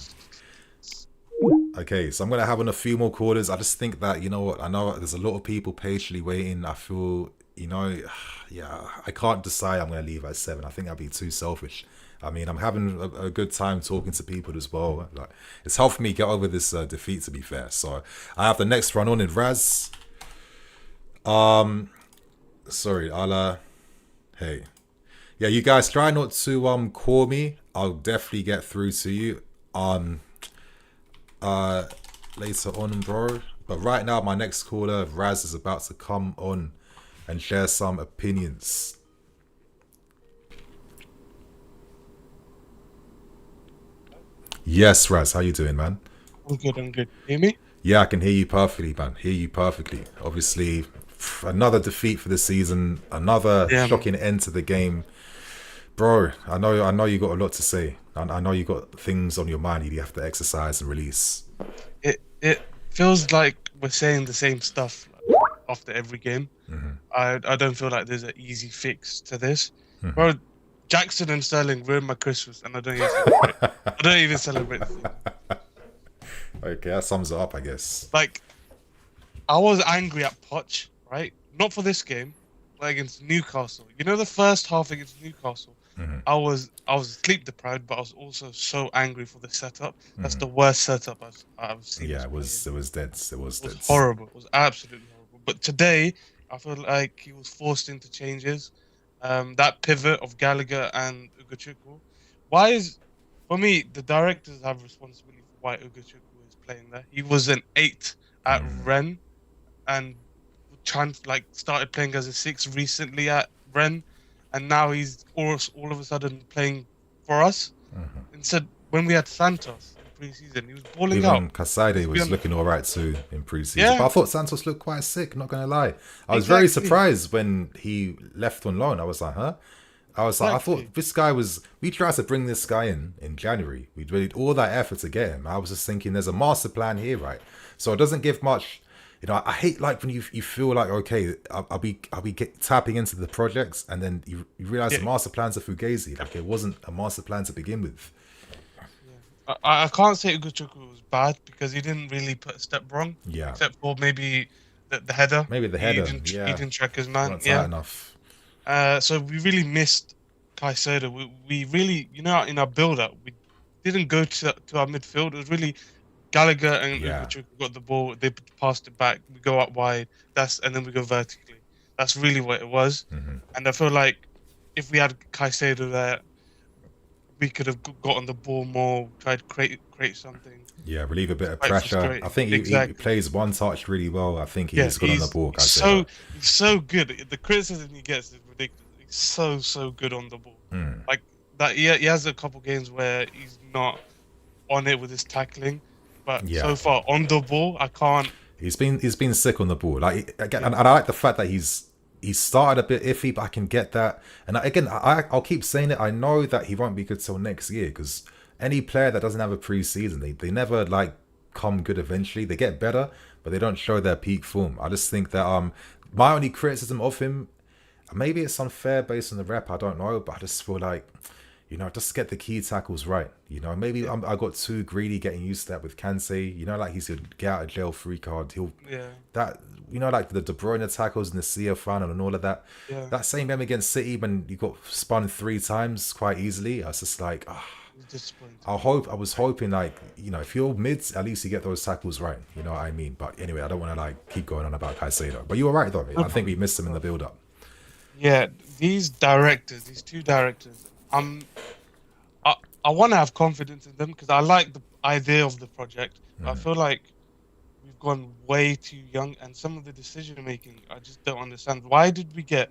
Okay, so I'm gonna have on a few more callers. I just think that, I know there's a lot of people patiently waiting. I feel, I can't decide I'm gonna leave at 7. I think that'd be too selfish. I mean, I'm having a good time talking to people as well. Like, it's helped me get over this defeat, to be fair. So I have the next run on in Raz. Sorry, hey. Yeah, you guys try not to call me. I'll definitely get through to you later on, bro. But right now, my next caller, Raz, is about to come on and share some opinions. Yes, Raz, how you doing, man? I'm good. Hear me? Yeah, I can hear you perfectly, man. Hear you perfectly. Obviously, another defeat for the season, another shocking end to the game. Bro, I know you got a lot to say. I know you got things on your mind you have to exercise and release. It feels like we're saying the same stuff after every game. Mm-hmm. I don't feel like there's an easy fix to this. Mm-hmm. Bro, Jackson and Sterling ruined my Christmas, and I don't even celebrate. I don't even celebrate the thing. Okay, that sums it up, I guess. Like, I was angry at Poch, right? Not for this game, but against Newcastle. The first half against Newcastle, Mm-hmm. I was sleep deprived, but I was also so angry for the setup. That's the worst setup I've seen. Yeah, it was dead. It was horrible. It was absolutely horrible. But today, I feel like he was forced into changes. That pivot of Gallagher and Ugochukwu. For me, the directors have responsibility for why Ugochukwu is playing there. He was an 8 at Rennes, and started playing as a 6 recently at Rennes, and now he's all of a sudden playing for us. Instead, when we had Santos in pre-season, he was balling out. Even Kasade was looking all right too in pre-season. But I thought Santos looked quite sick, not going to lie. I was very surprised when he left on loan. I was like, huh? I thought this guy we tried to bring this guy in January. We did all that effort to get him. I was just thinking there's a master plan here, right? So it doesn't give much. I hate like when you feel like, okay, I'll be tapping into the projects, and then you realize the master plan's a fugazi. Like, it wasn't a master plan to begin with. I can't say Ugochukwu was bad because he didn't really put a step wrong. Yeah. Except for maybe the header. Maybe the header. He didn't track his man. Not enough. So we really missed Caicedo. We really, in our build-up, we didn't go to our midfield. It was really Gallagher and Ugochukwu got the ball. They passed it back. We go up wide. And then we go vertically. That's really what it was. Mm-hmm. And I feel like if we had Caicedo there, we could have gotten the ball more, tried to create something. Yeah, relieve a bit of pressure. I think he plays one touch really well. I think he's good on the ball. He's so good. The criticism he gets is ridiculous. He's so good on the ball. Like that. He has a couple games where he's not on it with his tackling, but so far on the ball, I can't. He's been sick on the ball. Like again, and I like the fact that he's started a bit iffy, but I can get that. And again, I'll keep saying it. I know that he won't be good till next year, because any player that doesn't have a pre-season, they never like come good eventually. They get better, but they don't show their peak form. I just think that my only criticism of him, maybe it's unfair based on the rep, I don't know, but I just feel like, you know, just get the key tackles right. You know, maybe I got too greedy getting used to that with Kansé. You know, like he's a get out of jail free card. That, you know, like the De Bruyne tackles in the CF final and all of that. Yeah. That same game against City when you got spun 3 times quite easily. I was just like, I was hoping, like, you know, if you're mids, at least you get those tackles right. You know what I mean? But anyway, I don't want to like keep going on about Caicedo. But you were right though. I think we missed him in the build up. Yeah, these two directors, I want to have confidence in them because I like the idea of the project. I feel like we've gone way too young, and some of the decision making I just don't understand. Why did we get,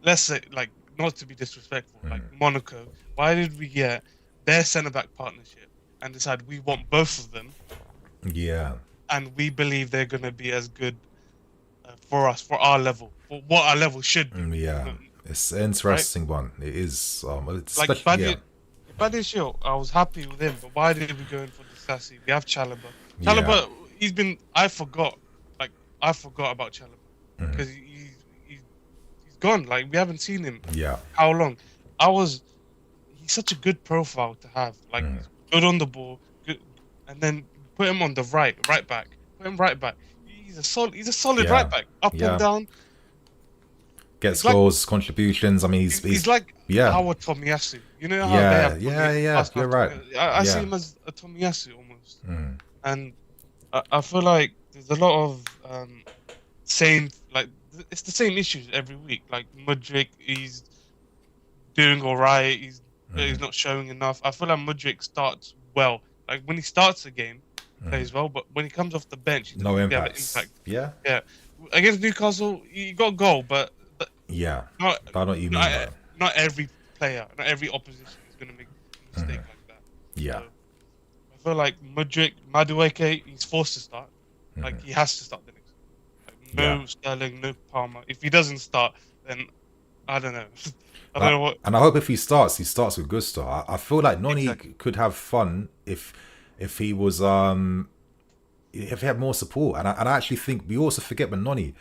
let's say, like, not to be disrespectful, like Monaco? Why did we get their centre back partnership and decide we want both of them? Yeah. And we believe they're going to be as good for us, for our level, for what our level should be. Yeah, it's an interesting one. It is. It's like Badiashile, I was happy with him, but why did we go in for Disasi? We have Chalobah. Chalobah, I forgot about Chalobah because he's gone. Like, we haven't seen him. Yeah. How long? He's such a good profile to have. Like, he's good on the ball, good, and then put him on the right back. Put him right back. He's a solid right back, up and down. Gets goals, contributions. I mean, he's like our Tomiyasu. You know how they have You're right. I see him as a Tomiyasu almost. And I feel like there's a lot of it's the same issues every week. Like Mudryk, he's doing all right. He's not showing enough. I feel like Mudryk starts well. Like when he starts a game, plays well, but when he comes off the bench, he doesn't have an impact. Yeah. Against Newcastle, he got a goal, but not every player, not every opposition is going to make a mistake like that. Yeah. So I feel like Mudryk, Madueke, he's forced to start. Like, he has to start the next. Like, no Sterling, no Palmer. If he doesn't start, then I don't know. I don't know what. And I hope if he starts with Gusto. I feel like Noni could have fun if he was if he had more support. And I actually think we also forget with Noni.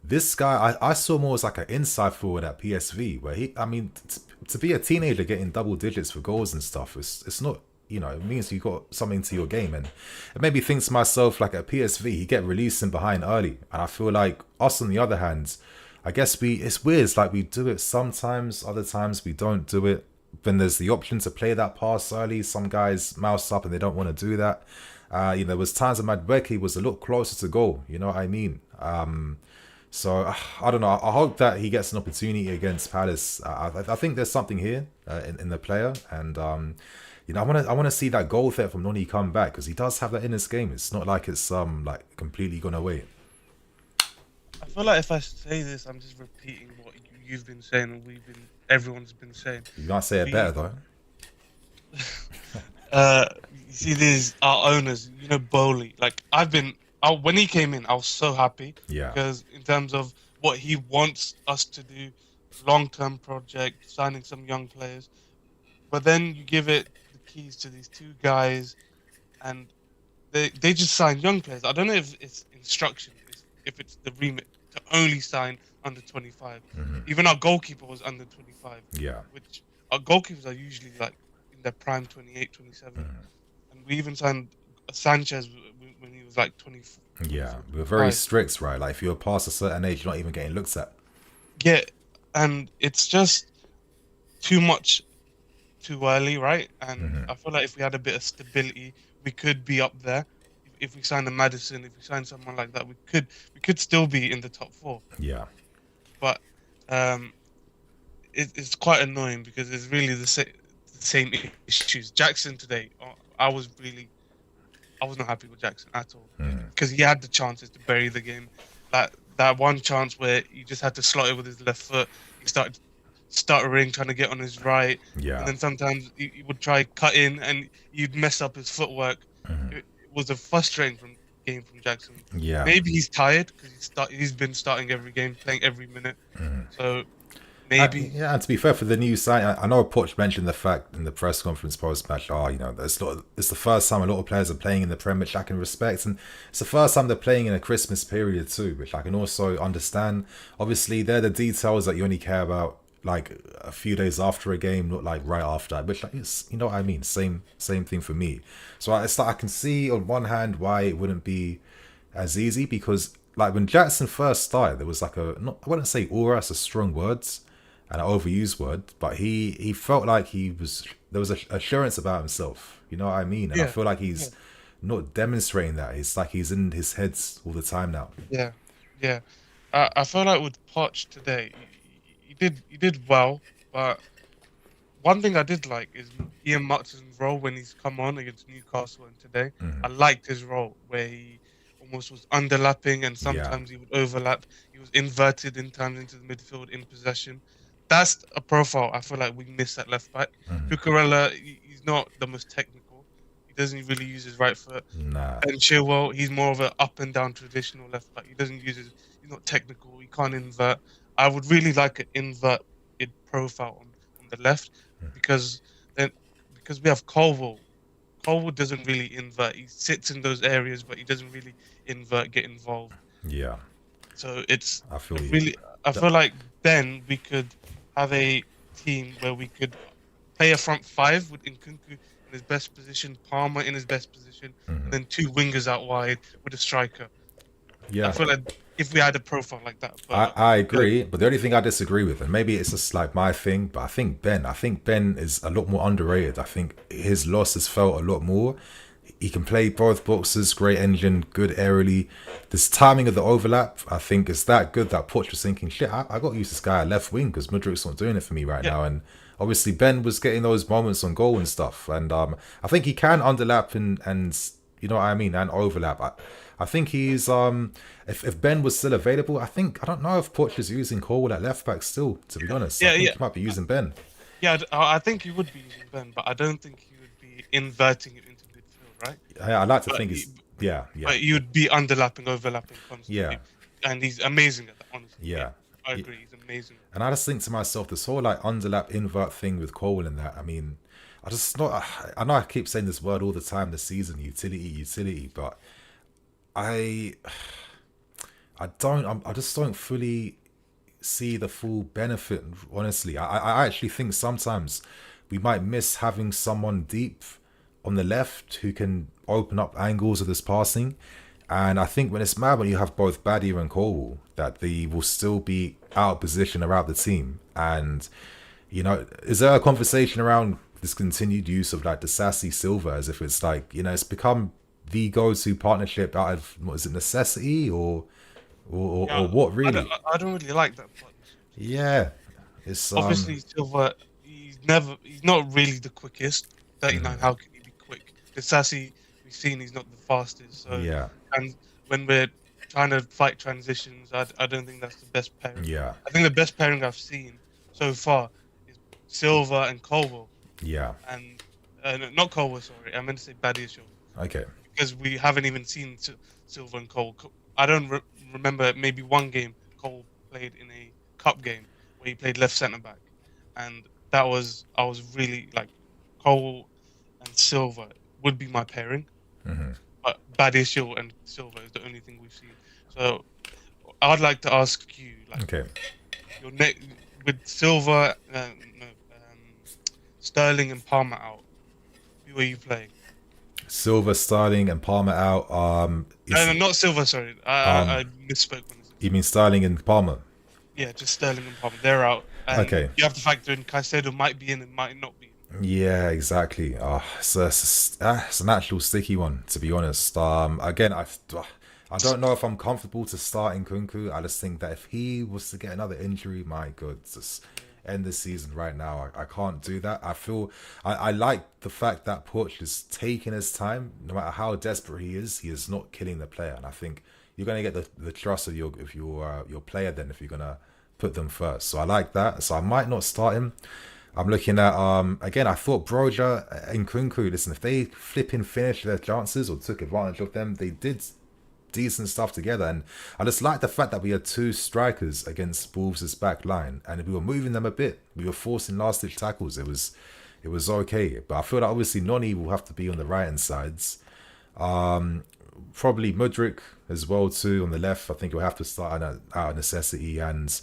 This guy, I saw more as like an inside forward at PSV, where to be a teenager getting double digits for goals and stuff, it's not, you know, it means you got something to your game. And it made me think to myself, like at PSV, he get released in behind early. And I feel like us on the other hand, I guess it's weird. It's like we do it sometimes, other times we don't do it. When there's the option to play that pass early, some guys mouse up and they don't want to do that. You know, there was times that Madueke was a lot closer to goal, you know what I mean? So I don't know. I hope that he gets an opportunity against Palace. I think there's something here in the player, and you know, I want to see that goal threat from Noni come back because he does have that in his game. It's not like it's like completely gone away. I feel like if I say this, I'm just repeating what you've been saying and everyone's been saying. You might say it better though. You see, these our owners. You know, Bowley. Like when he came in, I was so happy. Yeah. Because in terms of what he wants us to do, long-term project, signing some young players, but then you give it the keys to these two guys, and they just sign young players. I don't know if it's instruction, if it's the remit to only sign under 25. Even our goalkeeper was under 25. Yeah. Which our goalkeepers are usually like in their prime 28, 27. And we even signed Sanchez when he was like 24. Yeah, we're very strict, right? Like if you're past a certain age, you're not even getting looked at. Yeah, and it's just too much too early, right? And I feel like if we had a bit of stability, we could be up there. If we signed a Maddison, if we signed someone like that, we could still be in the top 4. Yeah. But it's quite annoying because it's really the same issues. Jackson today, I was not happy with Jackson at all because he had the chances to bury the game. That one chance where he just had to slot it with his left foot. He started stuttering, trying to get on his right. Yeah. And then sometimes he would try cut in and you'd mess up his footwork. It was a frustrating game from Jackson. Yeah. Maybe he's tired because he's been starting every game, playing every minute. So maybe. Yeah, and to be fair, for the new sign, I know Poch mentioned the fact in the press conference post-match, it's the first time a lot of players are playing in the Prem, which I can respect, and it's the first time they're playing in a Christmas period too, which I can also understand. Obviously, they're the details that you only care about like a few days after a game, not like right after, which like, it's, you know what I mean? Same thing for me. So it's like I can see on one hand why it wouldn't be as easy, because like when Jackson first started, there was like I wouldn't say aura, it's a strong words, an overused word, but he felt like there was assurance about himself. You know what I mean? And I feel like he's not demonstrating that. It's like he's in his heads all the time now. Yeah. I feel like with Poch today, he did well, but one thing I did like is Ian Martin's role when he's come on against Newcastle and today. I liked his role where he almost was underlapping and sometimes he would overlap. He was inverted in times into the midfield in possession. That's a profile I feel like we miss at left back. Cucurella, he's not the most technical. He doesn't really use his right foot. Nah. And Chilwell, he's more of an up and down traditional left back. He doesn't use his. He's not technical. He can't invert. I would really like an inverted profile on the left because we have Colville. Colville doesn't really invert. He sits in those areas, but he doesn't really invert, get involved. Yeah. So I feel really. I feel like then we could have a team where we could play a front five with Nkunku in his best position, Palmer in his best position, and then two wingers out wide with a striker. Yeah. I feel like if we had a profile like that. But, I agree, but the only thing I disagree with, and maybe it's just like my thing, but I think Ben is a lot more underrated. I think his loss is felt a lot more. He can play both boxes, great engine, good aerially. This timing of the overlap, I think, is that good that Poch was thinking, shit, I got to use this guy at left wing because Mudrik's not doing it for me right now. And obviously Ben was getting those moments on goal and stuff. And I think he can underlap and you know what I mean, and overlap. I think he's if Ben was still available, I don't know if Poch is using Cole at left back still, to be honest. I think he might be using Ben. Yeah, I think he would be using Ben, but I don't think he would be inverting it into midfield, right? I like to think he's But you'd be underlapping, overlapping constantly. Yeah. And he's amazing at that, honestly. Yeah. I agree, he's amazing. And I just think to myself, this whole like underlap invert thing with Cole and that, I mean, I know I keep saying this word all the time this season, utility, but I just don't fully see the full benefit, honestly. I actually think sometimes we might miss having someone deep on the left who can open up angles of this passing. And I think when it's mad when you have both Badia and Cole, that they will still be out of position around the team. And, you know, is there a conversation around this continued use of like the Sassy Silva as if it's like, you know, it's become the go-to partnership out of, what is it, necessity or what really? I don't really like that partnership. Yeah. It's obviously Silva, he's not really the quickest. 39, how can he be quick? The Sassy, we've seen he's not the fastest. So yeah. And when we're trying to fight transitions, I don't think that's the best pairing. Yeah. I think the best pairing I've seen so far is Silva and Colville. Yeah. And not Colville, sorry. I meant to say Badia. Okay. Because we haven't even seen Silva and Cole. I don't remember maybe one game Cole played in a cup game where he played left centre back, and I was really like Cole and Silva would be my pairing, but Badia and Silva is the only thing we've seen. So I'd like to ask you, like, okay, your with Silva, Sterling and Palmer out, who are you playing? Silva, Sterling, and Palmer out. No, not Silva. Sorry, I misspoke. You mean Sterling and Palmer? Yeah, just Sterling and Palmer. They're out. And okay. You have to factor in Caicedo might be in and might not be in. Yeah, exactly. It's an actual sticky one, to be honest. Again, I don't know if I'm comfortable to start in Nkunku. I just think that if he was to get another injury, my God, just end the season right now. I can't do that. I feel I like the fact that Poch is taking his time. No matter how desperate he is not killing the player. And I think you're going to get the trust of your player then if you're going to put them first. So I like that. So I might not start him. I'm looking at again. I thought Broja and Nkunku. Listen, if they flipping finished their chances or took advantage of them, they did decent stuff together. And I just like the fact that we had 2 strikers against Wolves' back line, and we were moving them a bit. We were forcing last-ditch tackles. It was okay. But I feel that obviously Noni will have to be on the right-hand sides. Probably Mudryk as well too on the left. I think he'll have to start out of necessity, and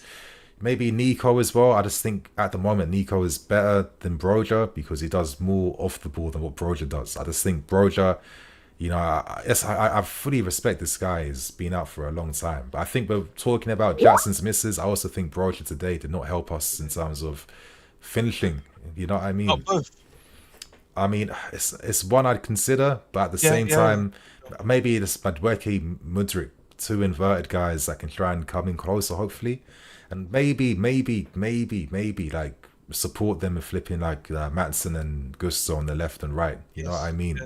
maybe Nico as well. I just think at the moment Nico is better than Broja because he does more off the ball than what Broja does. I just think Broja, you know, I fully respect this guy. He's been out for a long time, but I think we're talking about Jackson's misses. I also think Broja today did not help us in terms of finishing. You know what I mean? Not both. I mean, it's one I'd consider, but at the same time, maybe it's Madweki, Mudryk, 2 inverted guys that can try and come in closer, hopefully, and maybe like support them and flipping like Matson and Gusto on the left and right. You know what I mean?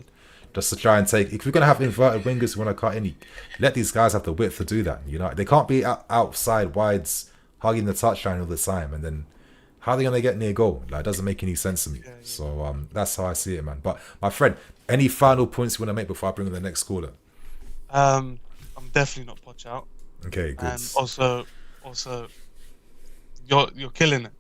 Just to try and take. If you're gonna have inverted wingers who want to cut in, let these guys have the width to do that. You know, they can't be outside wides hugging the touchline all the time, and then. How are they going to get near goal? Like, it doesn't make any sense to me. So that's how I see it, man. But my friend, any final points you want to make before I bring in the next caller? I'm definitely not Poch out. Okay, good. And also, you're killing it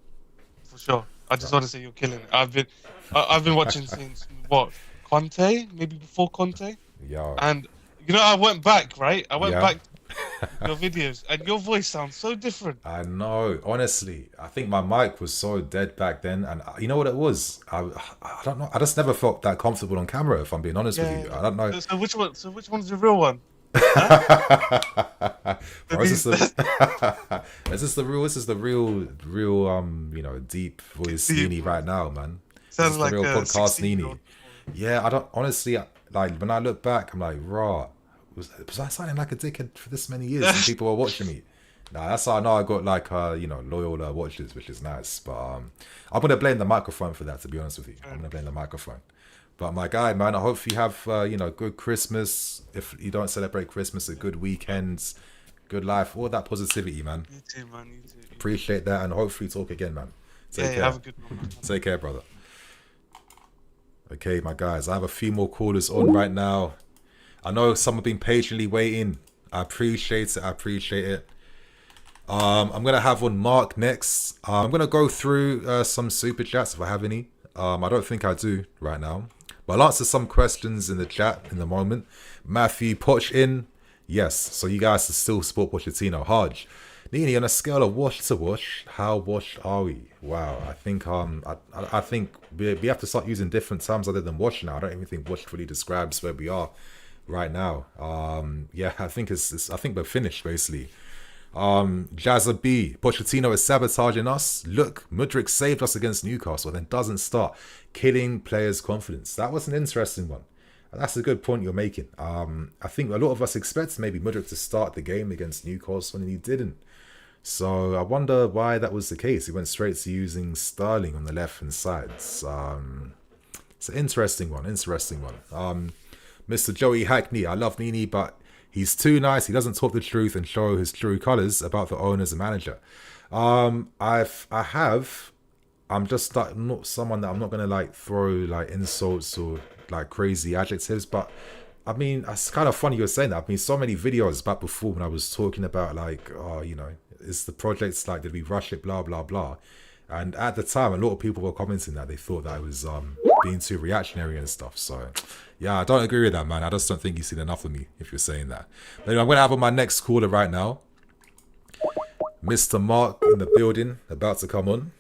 for sure. I just want to say you're killing it. I've been watching since what, Conte, maybe before Conte. Yeah. And you know, I went back, right? I went back. Your videos and your voice sounds so different. I know, honestly. I think my mic was so dead back then, and you know what it was? I don't know. I just never felt that comfortable on camera. If I'm being honest with you, I don't know. So which one? So which one's the real one? Or is this the real? This is the real. You know, deep voice NiiNii right now, man. Sounds like the real a podcast 16-year-old. NiiNii. Yeah, I don't honestly like when I look back. I'm like, raw. Was I sounding like a dickhead for this many years and people were watching me? Nah, that's how I know I got like you know, loyal watchers, which is nice. But I'm gonna blame the microphone for that, to be honest with you. I'm gonna blame the microphone. But my guy, man, I hope you have you know, good Christmas. If you don't celebrate Christmas, a good weekend, good life, all that positivity, man. You too, man. You too. Appreciate that, and hopefully talk again, man. Take care. Have a good one. Take care, brother. Okay, my guys, I have a few more callers on right now. I know some have been patiently waiting. I appreciate it. I'm gonna have on Mark next. I'm gonna go through some super chats if I have any. I don't think I do right now, but I'll answer some questions in the chat in the moment. Matthew, Poch in? Yes. So you guys are still support Pochettino. Hodge, NiiNii, on a scale of wash to wash, how washed are we? Wow, I think I think we have to start using different terms other than wash now. I don't even think wash fully describes where we are right now. Yeah, I think I think we're finished basically. Jazza B, Pochettino is sabotaging us. Look, Mudryk saved us against Newcastle, then doesn't start, killing players' confidence. That was an interesting one. That's a good point you're making. I think a lot of us expected maybe Mudryk to start the game against Newcastle and he didn't. So I wonder why that was the case. He went straight to using Sterling on the left-hand side. It's an interesting one. Mr. Joey Hackney, I love NiiNii, but he's too nice. He doesn't talk the truth and show his true colours about the owner as a manager. I'm just not someone that I'm not gonna like throw like insults or like crazy adjectives, but I mean, it's kind of funny you're saying that. I've been so many videos back before when I was talking about like, you know, is the project like, did we rush it, blah blah blah. And at the time, a lot of people were commenting that they thought that I was being too reactionary and stuff. So, yeah, I don't agree with that, man. I just don't think you've seen enough of me if you're saying that. But anyway, I'm going to have on my next caller right now. Mr. Mark in the building, about to come on.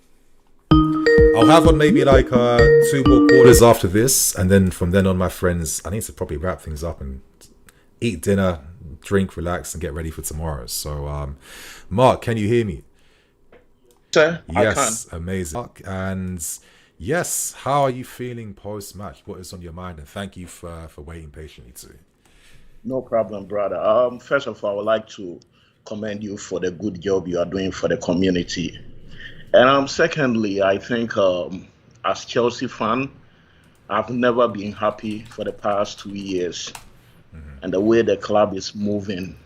I'll have on maybe like 2 more callers after this. And then from then on, my friends, I need to probably wrap things up and eat dinner, drink, relax, and get ready for tomorrow. So, Mark, can you hear me? Sir, yes, I can. Amazing. And yes, how are you feeling post-match? What is on your mind? And thank you for waiting patiently too. No problem, brother. First of all, I would like to commend you for the good job you are doing for the community. And secondly, I think as Chelsea fan, I've never been happy for the past 2 years. And the way the club is moving.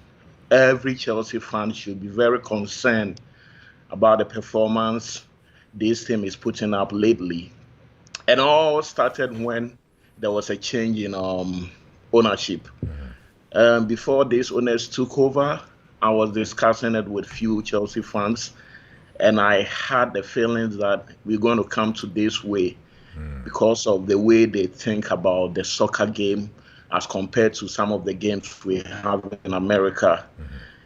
Every Chelsea fan should be very concerned about the performance this team is putting up lately. And all started when there was a change in ownership. Before these owners took over, I was discussing it with few Chelsea fans, and I had the feelings that we're going to come to this way because of the way they think about the soccer game as compared to some of the games we have in America.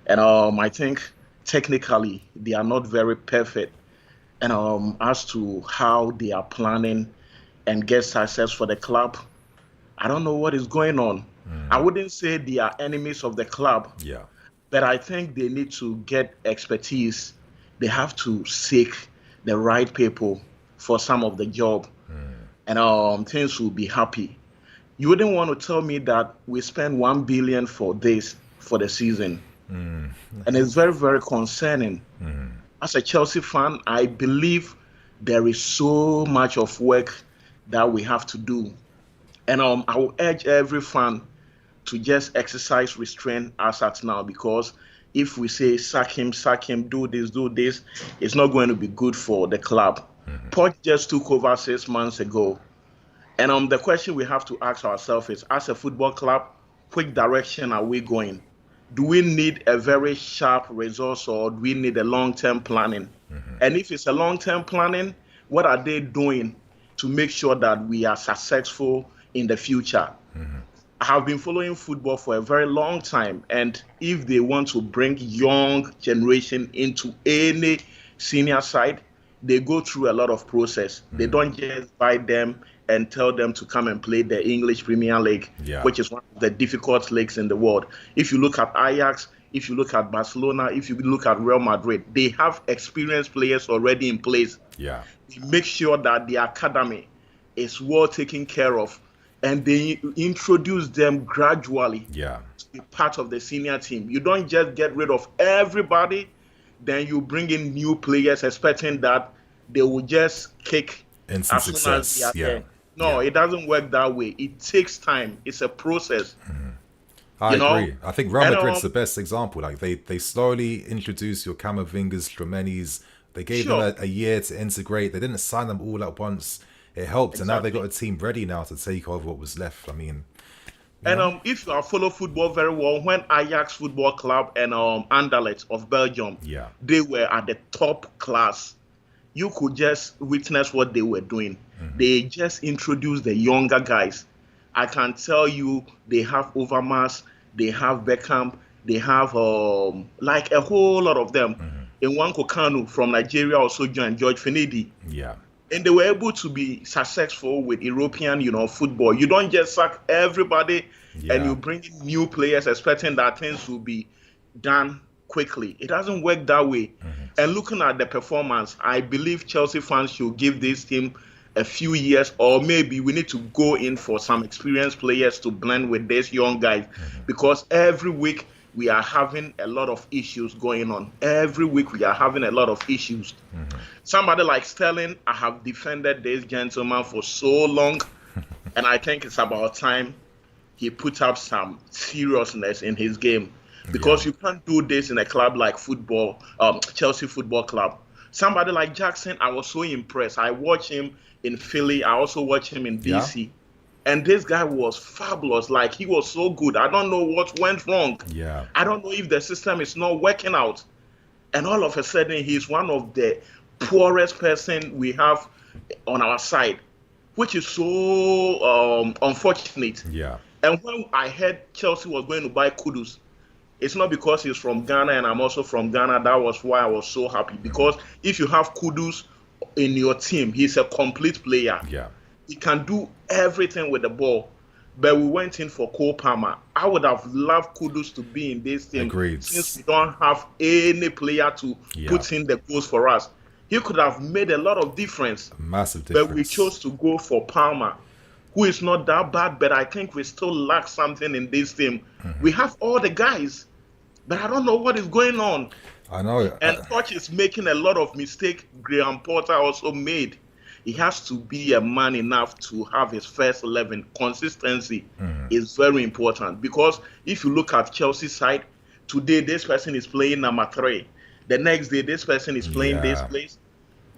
And I think technically they are not very perfect. And as to how they are planning and get success for the club, I don't know what is going on. I wouldn't say they are enemies of the club, but I think they need to get expertise. They have to seek the right people for some of the job, and things will be happy. You wouldn't want to tell me that we spend 1 billion for this for the season, and it's very, very concerning. As a Chelsea fan, I believe there is so much of work that we have to do, and I will urge every fan to just exercise restraint as at now, because if we say sack him, do this, it's not going to be good for the club. Poch just took over 6 months ago. And the question we have to ask ourselves is, as a football club, which direction are we going? Do we need a very sharp resource, or do we need a long-term planning? And if it's a long-term planning, what are they doing to make sure that we are successful in the future? I have been following football for a very long time, and if they want to bring young generation into any senior side, they go through a lot of process. They don't just buy them and tell them to come and play the English Premier League, which is one of the difficult leagues in the world. If you look at Ajax, if you look at Barcelona, if you look at Real Madrid, they have experienced players already in place. They make sure that the academy is well taken care of, and they introduce them gradually to be part of the senior team. You don't just get rid of everybody, then you bring in new players expecting that they will just kick instant as soon success. as they are there. No, it doesn't work that way. It takes time. It's a process. I agree. I think Real Madrid's the best example. Like they slowly introduced your Camavingas, Stromenis. They gave them a year to integrate. They didn't sign them all at once. It helped, and now they got a team ready now to take over what was left. I mean, if you follow football very well, when Ajax Football Club and Anderlecht of Belgium, they were at the top class, you could just witness what they were doing. They just introduced the younger guys. I can tell you, they have Overmars, they have Beckham, they have like a whole lot of them. In Nwankwo Kanu from Nigeria also joined, George Finidi. And they were able to be successful with European, football. You don't just sack everybody and you bring in new players expecting that things will be done quickly. It doesn't work that way. And looking at the performance, I believe Chelsea fans should give this team a few years, or maybe we need to go in for some experienced players to blend with these young guys, because every week we are having a lot of issues going on. Every week we are having a lot of issues. Somebody like Sterling, I have defended this gentleman for so long, and I think it's about time he put up some seriousness in his game, because you can't do this in a club like Chelsea Football Club. Somebody like Jackson, I was so impressed. I watched him in Philly. I also watched him in DC. And this guy was fabulous. Like, he was so good. I don't know what went wrong. I don't know if the system is not working out. And all of a sudden, he's one of the poorest person we have on our side, which is so unfortunate. And when I heard Chelsea was going to buy Kudus, it's not because he's from Ghana and I'm also from Ghana. That was why I was so happy. Because if you have Kudus in your team, he's a complete player. He can do everything with the ball. But we went in for Cole Palmer. I would have loved Kudus to be in this team. Since we don't have any player to put in the goals for us. He could have made a lot of difference. Massive difference. But we chose to go for Palmer, who is not that bad, but I think we still lack something in this team. We have all the guys, but I don't know what is going on. I know. And Poch is making a lot of mistakes. Graham Potter also made. He has to be a man enough to have his first 11. Consistency is very important, because if you look at Chelsea's side, today this person is playing number 3. The next day this person is playing this place.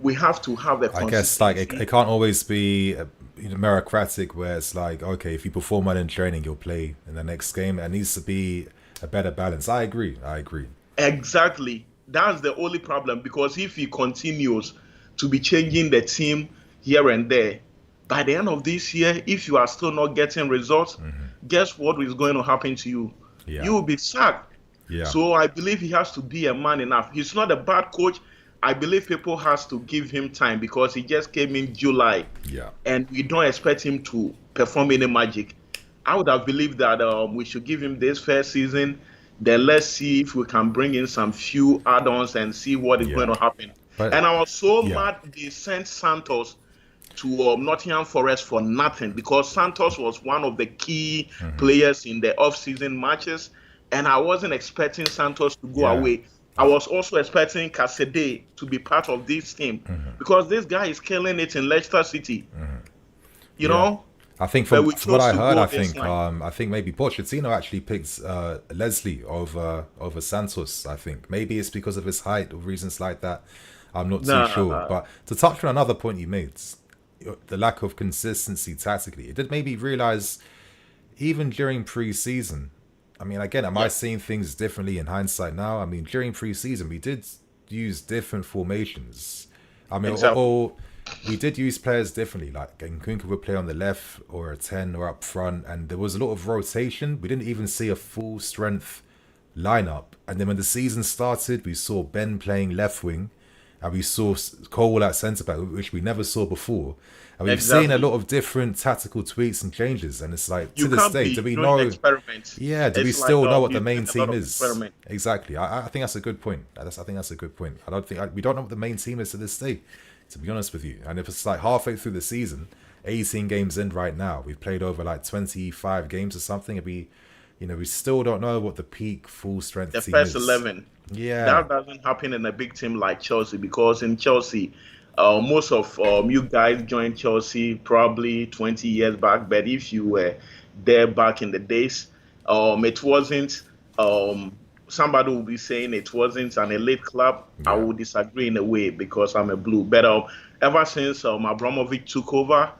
we have to have a I guess like it consistency. can't always be meritocratic where it's like, okay, if you perform well in training, you'll play in the next game. It needs to be a better balance. I agree. Exactly. That's the only problem, because if he continues to be changing the team here and there, by the end of this year, if you are still not getting results, guess what is going to happen to you? Yeah. You will be sacked. Yeah. So I believe he has to be a man enough. He's not a bad coach. I believe people has to give him time because he just came in July. Yeah. And we don't expect him to perform any magic. I would have believed that we should give him this first season. Then let's see if we can bring in some few add-ons and see what is going to happen. But, and I was so mad they sent Santos to Nottingham Forest for nothing, because Santos was one of the key players in the off-season matches, and I wasn't expecting Santos to go away. I was also expecting Kasede to be part of this team because this guy is killing it in Leicester City. You know? I think from what I heard, I think maybe Pochettino actually picked Leslie over Santos. I think maybe it's because of his height or reasons like that. I'm not too sure. But to touch on another point you made, the lack of consistency tactically, it did make me realize even during pre-season. I mean, again, am I seeing things differently in hindsight now? I mean, during pre-season, we did use different formations. I mean, we did use players differently. Like Nkunku would play on the left or a 10 or up front, and there was a lot of rotation. We didn't even see a full strength lineup. And then when the season started, we saw Ben playing left wing, and we saw Cole at centre back, which we never saw before. And we've seen a lot of different tactical tweaks and changes. And it's like, to this day, do we know? Yeah, do we still know what the main team is? Exactly. I think that's a good point. I think that's a good point. We don't know what the main team is to this day, to be honest with you. And if it's like halfway through the season, 18 games in right now, we've played over like 25 games or something, and we still don't know what the peak full strength team is. The first 11. Yeah. That doesn't happen in a big team like Chelsea, because in Chelsea, most of you guys joined Chelsea probably 20 years back, but if you were there back in the days, it wasn't, somebody will be saying it wasn't an elite club. I would disagree in a way because I'm a blue. But ever since Abramovich took over,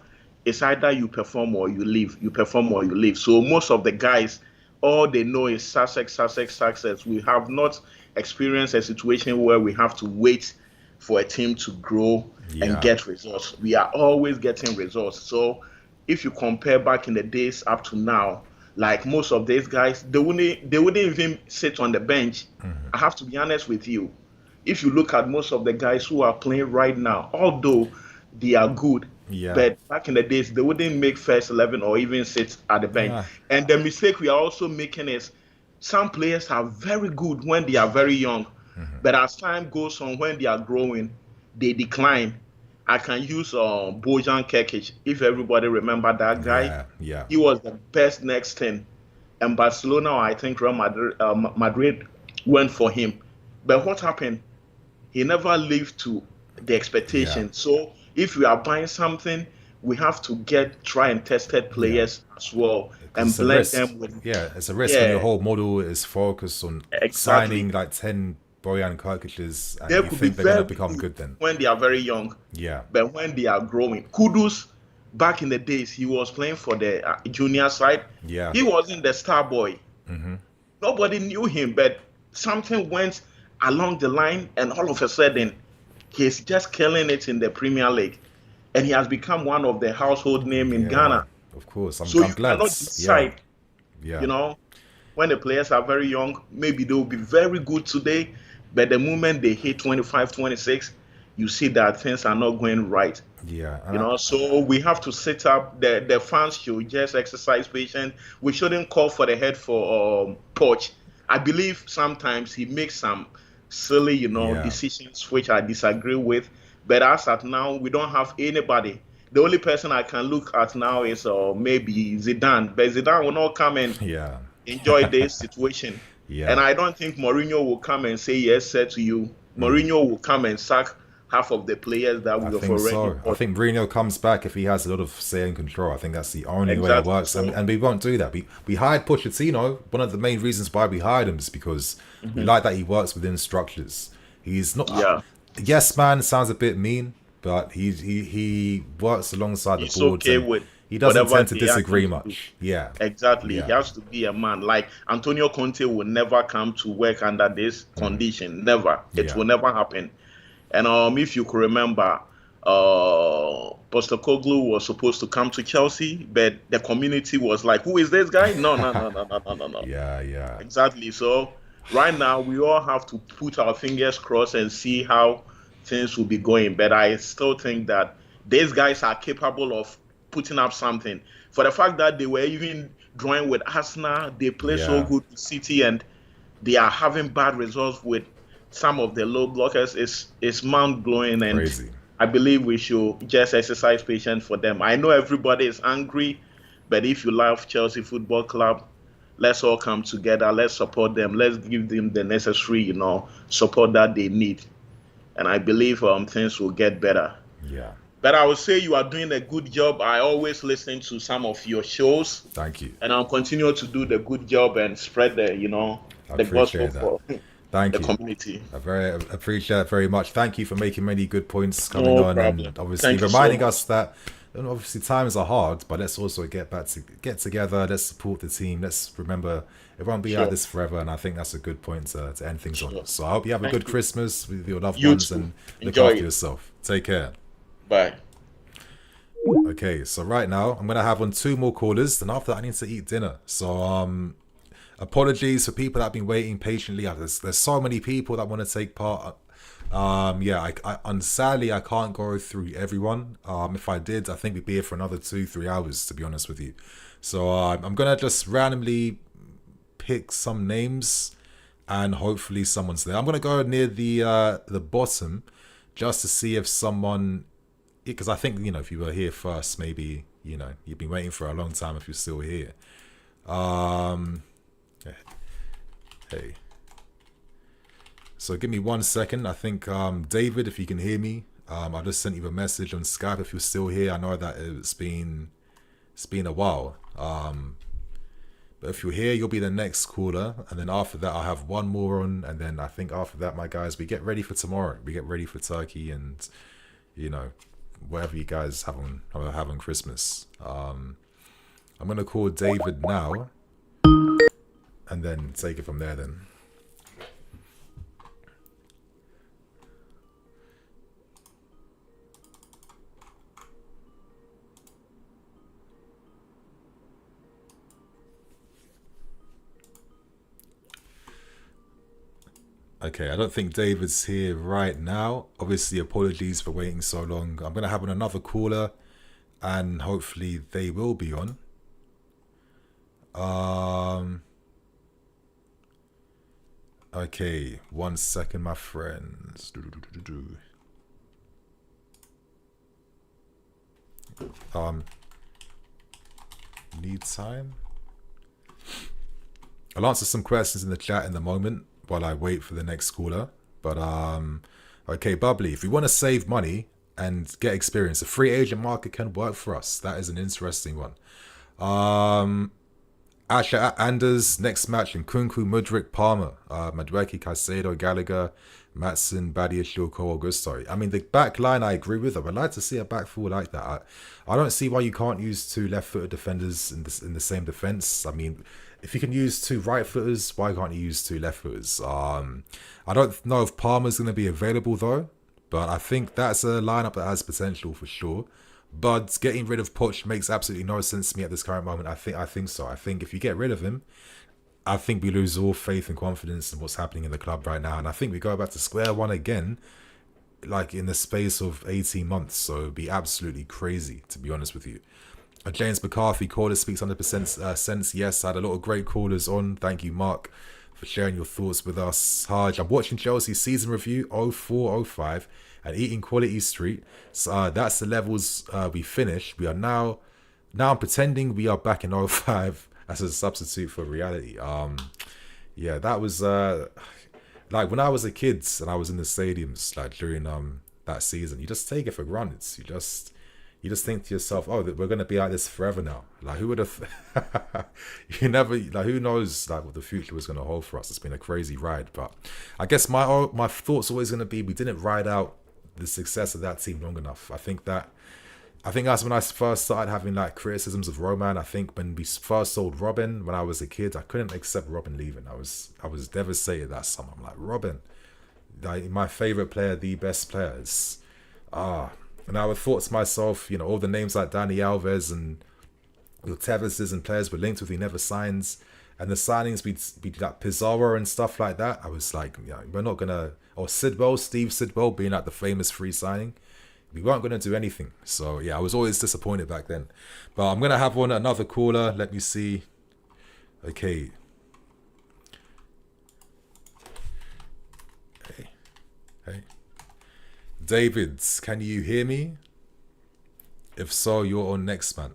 it's either you perform or you leave. You perform or you leave. So most of the guys, all they know is success. We have not experienced a situation where we have to wait for a team to grow and get results. We are always getting results. So if you compare back in the days up to now, like most of these guys, they wouldn't even sit on the bench. I have to be honest with you. If you look at most of the guys who are playing right now, although they are good, but back in the days, they wouldn't make first 11 or even sit at the bench. And the mistake we are also making is some players are very good when they are very young, but as time goes on, when they are growing, they decline. I can use Bojan Kekic, if everybody remember that guy. He was the best next 10. And Barcelona, or I think Real Madrid went for him. But what happened? He never lived to the expectation. So if we are buying something, we have to get try and tested players as well and blend them with. It's a risk when your whole model is focused on signing like 10 Bojan Kirkiches, and you think they're going to become good then. When they are very young. But when they are growing. Kudus, back in the days, he was playing for the junior side. He wasn't the star boy. Nobody knew him, but something went along the line, and all of a sudden, he's just killing it in the Premier League. And he has become one of the household name in Ghana. Of course, I'm so glad. You cannot decide, you know, when the players are very young, maybe they'll be very good today, but the moment they hit 25, 26, you see that things are not going right. You know, so we have to set up, the fans should just exercise patience. We shouldn't call for the head for Poch. I believe sometimes he makes some silly, decisions which I disagree with. But as at now, we don't have anybody. The only person I can look at now is maybe Zidane. But Zidane will not come and enjoy this situation. And I don't think Mourinho will come and say yes, sir, to you. Mourinho will come and sack half of the players that we have already. I think Mourinho comes back if he has a lot of say and control. I think that's the only way it works. And we won't do that. We hired Pochettino. One of the main reasons why we hired him is because we like that he works within structures. He's not... yes man sounds a bit mean, but he works alongside the He's boards okay and with he doesn't whatever tend to they ask him disagree to do. much. Yeah, Exactly. He yeah, has to be a man. Like Antonio Conte will never come to work under this condition. Never. It yeah, will never happen. And if you could remember, Postecoglou was supposed to come to Chelsea, but the community was like, "Who is this guy? No, no, no, no, no, no, no, no." yeah. Exactly. So right now we all have to put our fingers crossed and see how things will be going. But I still think that these guys are capable of putting up something. For the fact that they were even drawing with Arsenal, they play so Yeah. good with City, and they are having bad results with some of the low blockers. Is mind blowing, and Crazy. I believe we should just exercise patience for them. I know everybody is angry, but if you love Chelsea Football Club, let's all come together. Let's support them. Let's give them the necessary, support that they need. And I believe things will get better. Yeah. But I would say you are doing a good job. I always listen to some of your shows. Thank you. And I'll continue to do the good job and spread the gospel appreciate that. for Thank the you. community. I very appreciate it very much. Thank you for making many good points coming No on problem. and obviously Thank you so reminding much. us that obviously times are hard, but let's also get together. Let's support the team. Let's remember it won't be like Sure. this forever, and I think that's a good point to end things Sure. on. So I hope you have a Thank good you. Christmas with your loved You ones too. and look Enjoy after it. yourself. Take care. Bye. Okay, so right now I'm gonna have on 2 more callers, and after that I need to eat dinner. So apologies for people that have been waiting patiently. There's so many people that want to take part. And sadly I can't go through everyone. If I did, I think we'd be here for another 2-3 hours, to be honest with you. So I'm gonna just randomly pick some names, and hopefully someone's there. I'm gonna go near the bottom just to see if someone. Because I think, if you were here first, maybe, you've been waiting for a long time if you're still here. Hey. So give me 1 second. I think, David, if you can hear me, I just sent you a message on Skype if you're still here. I know that it's been a while. But if you're here, you'll be the next caller. And then after that, I'll have one more on. And then I think after that, my guys, we get ready for tomorrow. We get ready for Turkey and, whatever you guys have on Christmas. I'm going to call David now and then take it from there then. Okay, I don't think David's here right now. Obviously, apologies for waiting so long. I'm going to have on another caller, and hopefully they will be on. Okay, 1 second, my friends. Need time? I'll answer some questions in the chat in a moment while I wait for the next caller. But okay, Bubbly, if we want to save money and get experience, a free agent market can work for us. That is an interesting one. Asher Anders, next match in Kunku, Mudryk, Palmer, Madueke, Caicedo, Gallagher, Matson, Badia, Shilko, Augusto. I mean, the back line I agree with. I would like to see a back four like that. I don't see why you can't use 2 left-footed defenders in the same defense. I mean, if you can use 2 right-footers, why can't you use 2 left-footers? I don't know if Palmer's going to be available though, but I think that's a lineup that has potential for sure. But getting rid of Poch makes absolutely no sense to me at this current moment. I think so. I think if you get rid of him, I think we lose all faith and confidence in what's happening in the club right now. And I think we go back to square one again, like in the space of 18 months. So it'd be absolutely crazy, to be honest with you. James McCarthy, caller speaks 100% sense. Yes, I had a lot of great callers on. Thank you, Mark, for sharing your thoughts with us. Haj, I'm watching Chelsea's season review 04-05 and eating Quality Street. So that's the levels we finished. We are now I'm pretending we are back in 05 as a substitute for reality. Yeah, that was like when I was a kid and I was in the stadiums like during that season. You just take it for granted. you just think to yourself, oh, we're going to be like this forever now. Like, who would have, you never, like, who knows, like, what the future was going to hold for us. It's been a crazy ride. But I guess my thoughts always going to be, we didn't ride out the success of that team long enough. I think that's when I first started having, like, criticisms of Roman. I think when we first sold Robin, when I was a kid, I couldn't accept Robin leaving. I was devastated that summer. I'm like, Robin, like, my favorite player, the best player. And I would thought to myself, you know, all the names like Dani Alves and Tevez's and players we're linked with, he never signs. And the signings, we'd like Pizarro and stuff like that. I was like, you know, we're not going to... Or Steve Sidwell being like the famous free signing. We weren't going to do anything. So, yeah, I was always disappointed back then. But I'm going to have another caller. Let me see. Okay. Hey. David, can you hear me? If so, you're on next, man.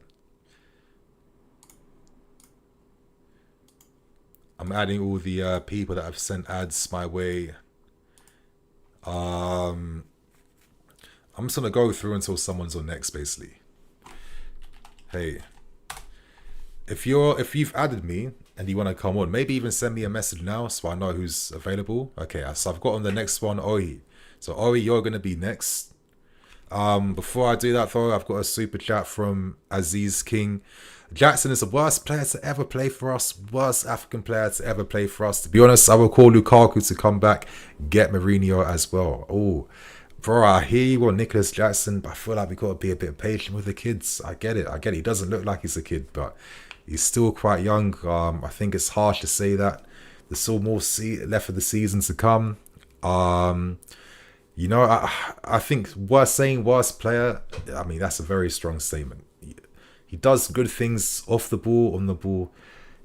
I'm adding all the people that have sent ads my way. I'm just gonna go through until someone's on next, basically. Hey, if you've added me and you want to come on, maybe even send me a message now so I know who's available. Okay, so I've got on the next one, Ohi. So Ohi, you're gonna be next. Before I do that though, I've got a super chat from Aziz King. Jackson is the worst player to ever play for us. Worst African player to ever play for us. To be honest, I will call Lukaku to come back. Get Mourinho as well. Oh, bro, I hear you on Nicholas Jackson, but I feel like we got to be a bit patient with the kids. I get it. He doesn't look like he's a kid, but he's still quite young. I think it's harsh to say that. There's still more left of the season to come. You know, I think worst player, I mean, that's a very strong statement. He does good things off the ball, on the ball.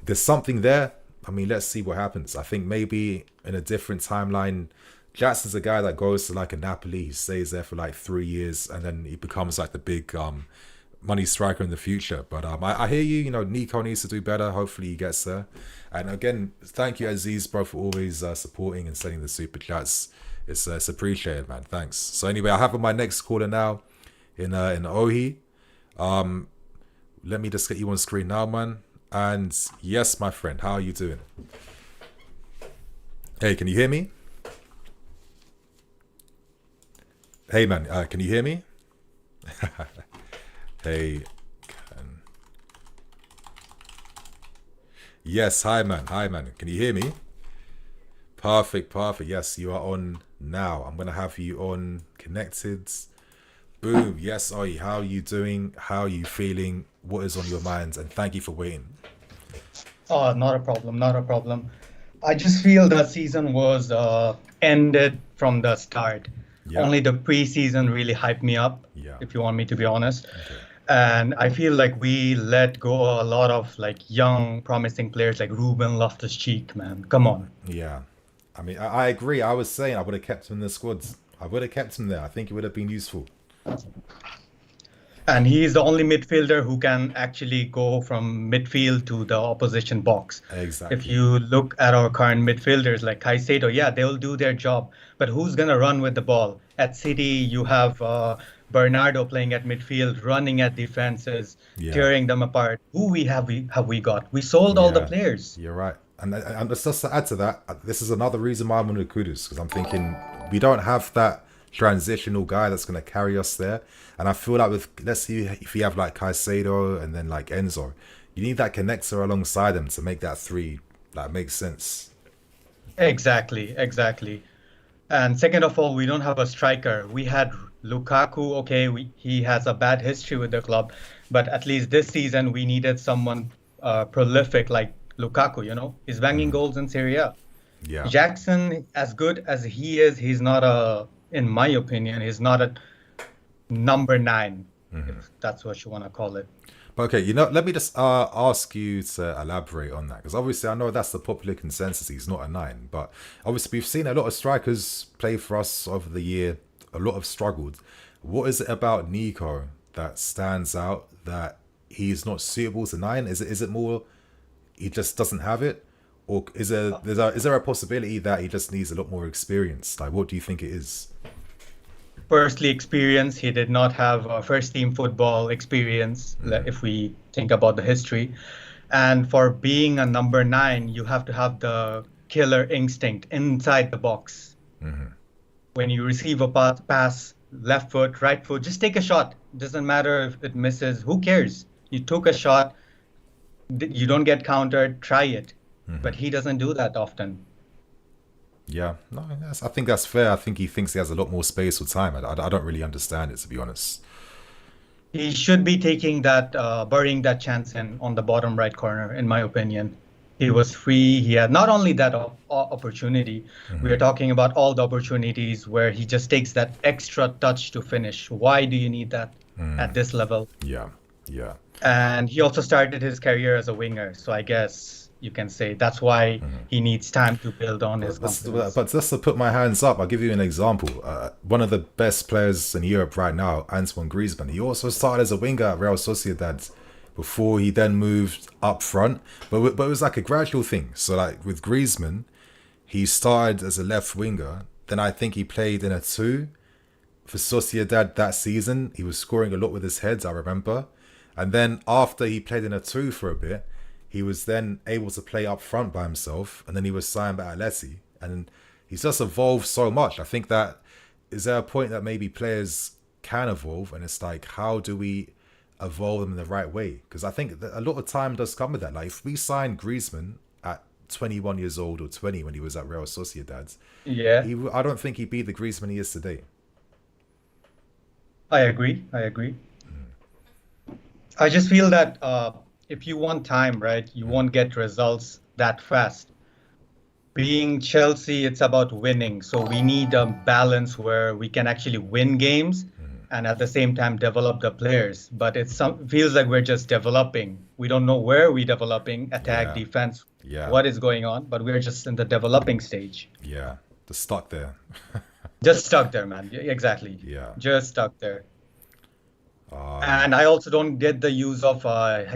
There's something there. I mean, let's see what happens. I think maybe in a different timeline, Jackson's a guy that goes to like a Napoli. He stays there for like 3 years and then he becomes like the big money striker in the future. But I hear you, you know, Nico needs to do better. Hopefully he gets there. And again, thank you, Aziz, bro, for always supporting and sending the super chats. It's appreciated, man. Thanks. So anyway, I have on my next caller now in Ohi. Let me just get you on screen now, man. And yes, my friend, how are you doing? Hey, can you hear me? Hey, man, can you hear me? Hey. Yes, hi, man. Hi, man. Can you hear me? Perfect. Yes, you are on now. I'm going to have you on connected. Boom. Yes, Oi, how are you doing? How are you feeling? What is on your mind? And thank you for waiting. Oh, not a problem. I just feel the season was ended from the start. Yeah. Only the preseason really hyped me up, if you want me to be honest. Okay. And I feel like we let go a lot of like young, promising players like Ruben Loftus-Cheek, man. Come on. Yeah. I mean, I agree. I was saying I would have kept him in the squads. I would have kept him there. I think it would have been useful. And he is the only midfielder who can actually go from midfield to the opposition box. Exactly. If you look at our current midfielders like Caicedo, yeah, they'll do their job. But who's going to run with the ball? At City, you have Bernardo playing at midfield, running at defenses, tearing them apart. Who have we got? We sold all the players. You're right. And just to add to that, this is another reason why I'm on the Kudus, because I'm thinking we don't have that transitional guy that's going to carry us there. And I feel like let's see if you have like Caicedo and then like Enzo, you need that connector alongside them to make that three like make sense. Exactly. And second of all, we don't have a striker. We had Lukaku. Okay, he has a bad history with the club, but at least this season we needed someone prolific like Lukaku. You know, he's banging goals in Serie A. Yeah. Jackson, as good as he is, he's not in my opinion, he's not a number 9, if that's what you want to call it. Okay, you know, let me just ask you to elaborate on that, because obviously I know that's the popular consensus. He's not a 9, but obviously we've seen a lot of strikers play for us over the year. A lot have struggled. What is it about Nico that stands out that he's not suitable to 9? Is it more he just doesn't have it? Or is there a possibility that he just needs a lot more experience? Like, what do you think it is? firstly experience. He did not have first team football experience, if we think about the history. And for being a number 9, you have to have the killer instinct inside the box. When you receive a pass, left foot, right foot, just take a shot. Doesn't matter if it misses. Who cares? You took a shot. You don't get countered. Try it. But he doesn't do that often. Yeah, no, I think that's fair. I think he thinks he has a lot more space or time. I don't really understand it, to be honest. He should be taking that, burying that chance on the bottom right corner, in my opinion. He was free. He had not only that opportunity, we are talking about all the opportunities where he just takes that extra touch to finish. Why do you need that at this level? Yeah. And he also started his career as a winger. So I guess you can say that's why he needs time to build on his confidence. But just to put my hands up, I'll give you an example. One of the best players in Europe right now, Antoine Griezmann, he also started as a winger at Real Sociedad before he then moved up front. But it was like a gradual thing. So like with Griezmann, he started as a left winger. Then I think he played in a 2 for Sociedad that season. He was scoring a lot with his heads, I remember. And then after he played in a 2 for a bit, he was then able to play up front by himself, and then he was signed by Atleti, and he's just evolved so much. I think that, is there a point that maybe players can evolve, and it's like, how do we evolve them in the right way? Because I think that a lot of time does come with that. Like if we signed Griezmann at 21 years old or 20 when he was at Real Sociedad, I don't think he'd be the Griezmann he is today. I agree. I just feel that if you want time, right, you won't get results that fast. Being Chelsea, it's about winning. So we need a balance where we can actually win games and at the same time develop the players. But it feels like we're just developing. We don't know where we're developing, attack, defense, what is going on, but we're just in the developing stage. Yeah, just stuck there. Just stuck there, man. Exactly. Yeah. Just stuck there. And I also don't get the use of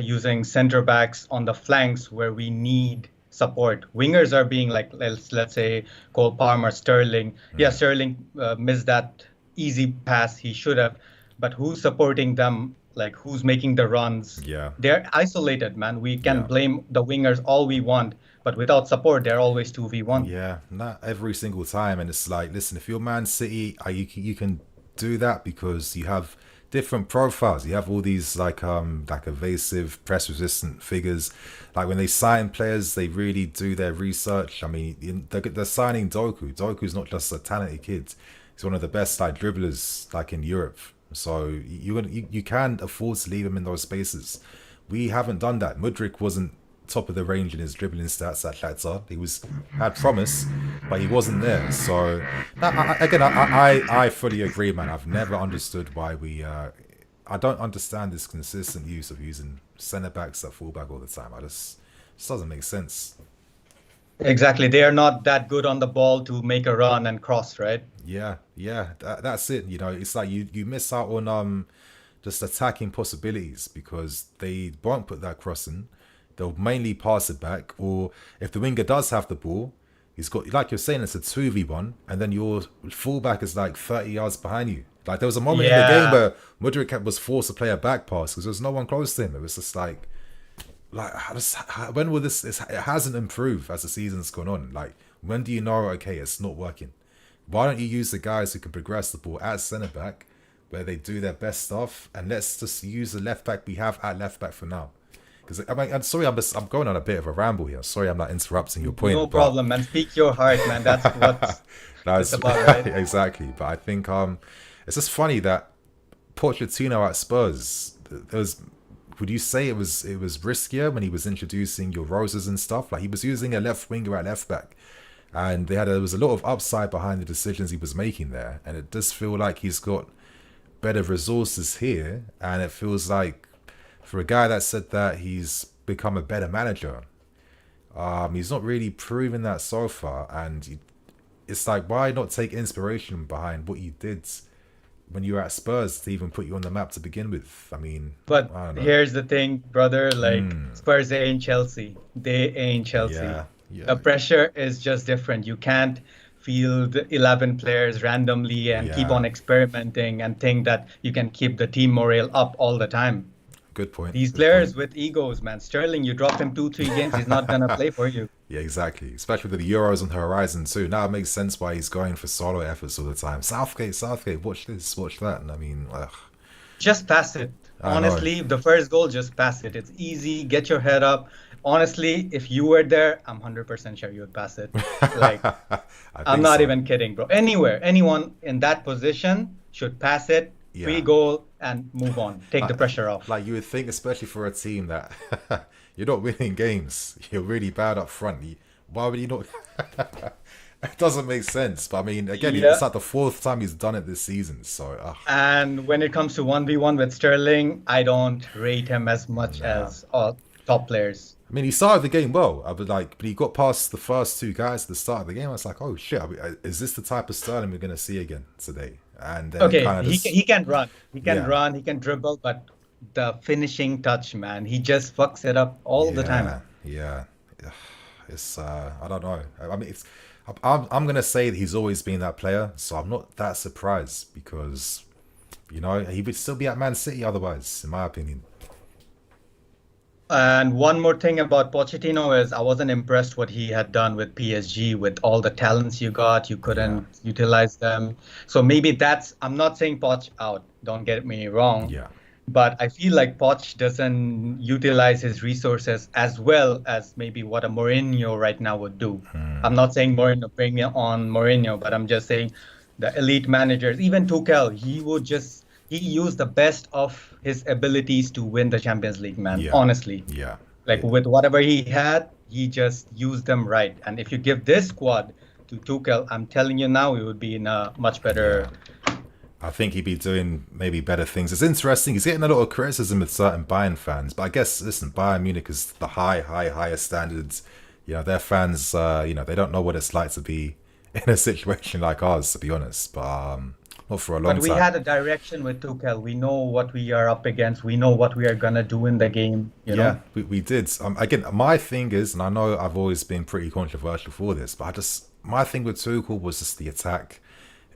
using center backs on the flanks where we need support. Wingers are being like, let's say, Cole Palmer, Sterling. Yeah, Sterling missed that easy pass he should have. But who's supporting them? Like, who's making the runs? Yeah. They're isolated, man. We can blame the wingers all we want. But without support, they're always 2v1. Yeah, not every single time. And it's like, listen, if you're Man City, you can do that because you have different profiles. You have all these like evasive, press resistant figures. Like when they sign players, they really do their research. I mean, they're signing Doku. Doku's not just a talented kid. He's one of the best like dribblers like in Europe. So you can afford to leave him in those spaces. We haven't done that. Mudryk wasn't top of the range in his dribbling stats at Shakhtar. He had promise, but he wasn't there. So I fully agree, man. I've never understood why I don't understand this consistent use of using centre backs at fullback all the time. It just doesn't make sense. Exactly, they are not that good on the ball to make a run and cross, right? Yeah, that's it. You know, it's like you miss out on just attacking possibilities because they won't put that cross in. They'll mainly pass it back, or if the winger does have the ball, he's got, like you're saying, it's a 2v1, and then your fullback is like 30 yards behind you. Like there was a moment in the game where Mudryk was forced to play a back pass because there was no one close to him. It was just like when will this? It hasn't improved as the season's gone on. Like when do you know? Okay, it's not working. Why don't you use the guys who can progress the ball at centre back, where they do their best stuff, and let's just use the left back we have at left back for now. Because I mean, I'm sorry, I'm going on a bit of a ramble here. Sorry, I'm not interrupting your point. No problem, man. Speak your heart, man. That's what it's about, right? Exactly. But I think it's just funny that Pochettino at Spurs, would you say it was riskier when he was introducing your Roses and stuff? Like he was using a left winger at left back, and there was a lot of upside behind the decisions he was making there, and it does feel like he's got better resources here, and it feels like, for a guy that said that he's become a better manager, he's not really proven that so far. And it's like, why not take inspiration behind what you did when you were at Spurs to even put you on the map to begin with? I mean, but here's the thing, brother. Like Spurs, they ain't Chelsea. They ain't Chelsea. Yeah. The pressure is just different. You can't field 11 players randomly and keep on experimenting and think that you can keep the team morale up all the time. Good point. These players with egos, man. Sterling, you drop him 2-3 games, he's not gonna play for you. Yeah, exactly. Especially with the Euros on the horizon too. Now it makes sense why he's going for solo efforts all the time. Southgate, watch this, watch that. And I mean, just pass it. Honestly, the first goal, just pass it. It's easy. Get your head up. Honestly, if you were there, I'm 100% sure you would pass it. Like, I'm not even kidding, bro. Anyone in that position should pass it. Free goal and move on. Take the pressure off. Like you would think, especially for a team that you're not winning games, you're really bad up front. Why would you not? It doesn't make sense. But I mean, again, it's like the 4th time he's done it this season. So. And when it comes to 1v1 with Sterling, I don't rate him as much as top players. I mean, he started the game well. But he got past the first 2 guys at the start of the game. I was like, oh shit, is this the type of Sterling we're gonna see again today? And then he can run, he can run, he can dribble, but the finishing touch, man, he just fucks it up all the time. Yeah, it's I don't know. I mean, I'm gonna say that he's always been that player, so I'm not that surprised because, he would still be at Man City otherwise, in my opinion. And one more thing about Pochettino is I wasn't impressed what he had done with PSG. With all the talents you got, you couldn't utilize them. So maybe I'm not saying Poch out, don't get me wrong. Yeah. But I feel like Poch doesn't utilize his resources as well as maybe what a Mourinho right now would do. I'm not saying Mourinho, bring me on Mourinho, but I'm just saying the elite managers, even Tuchel, he used the best of his abilities to win the Champions League, man. Honestly. Yeah. Like with whatever he had, he just used them right. And if you give this squad to Tuchel, I'm telling you now, he would be in a much better. I think he'd be doing maybe better things. It's interesting. He's getting a lot of criticism with certain Bayern fans, but I guess listen, Bayern Munich is the higher standards. Their fans, they don't know what it's like to be in a situation like ours, to be honest. But not for a long time. But we had a direction with Tuchel. We know what we are up against. We know what we are gonna do in the game. You know? We did. Again, my thing is, and I know I've always been pretty controversial for this, but my thing with Tuchel was just the attack.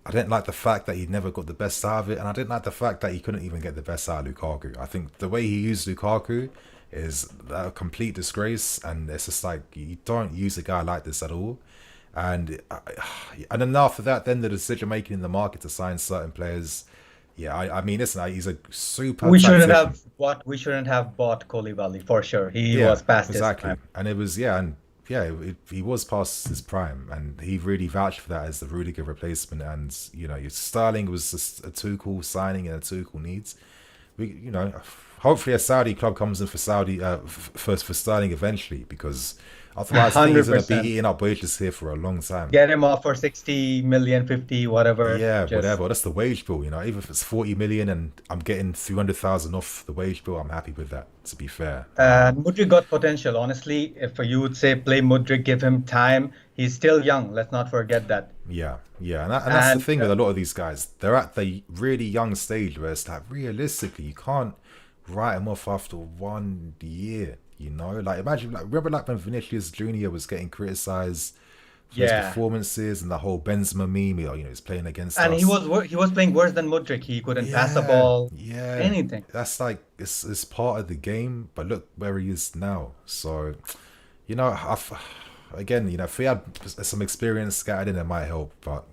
I didn't like the fact that he never got the best out of it, and I didn't like the fact that he couldn't even get the best out of Lukaku. I think the way he used Lukaku is a complete disgrace, and it's just like you don't use a guy like this at all. And then after that, then the decision making in the market to sign certain players. I mean, listen, he's a super. We shouldn't have bought Koulibaly for sure. He was past his prime. And it was he was past his prime, and he really vouched for that as the Rudiger replacement. And Sterling was just a Tuchel signing and a Tuchel needs. Hopefully a Saudi club comes in for for Sterling eventually, because otherwise I think he's going to be eating up wages here for a long time. Get him off for 60 million, 50, whatever. Yeah, whatever. That's the wage bill, Even if it's 40 million and I'm getting 300,000 off the wage bill, I'm happy with that, to be fair. Mudryk got potential, honestly. If you would say play Mudryk, give him time. He's still young. Let's not forget that. Yeah. And that's the thing with a lot of these guys. They're at the really young stage where it's like, realistically, you can't write him off after 1 year. Imagine, remember when Vinicius Junior was getting criticized for his performances and the whole Benzema meme, he's playing against us. And he was playing worse than Mudryk. He couldn't pass the ball, anything. That's like, it's part of the game, but look where he is now. So, if he had some experience scattered in, it might help, but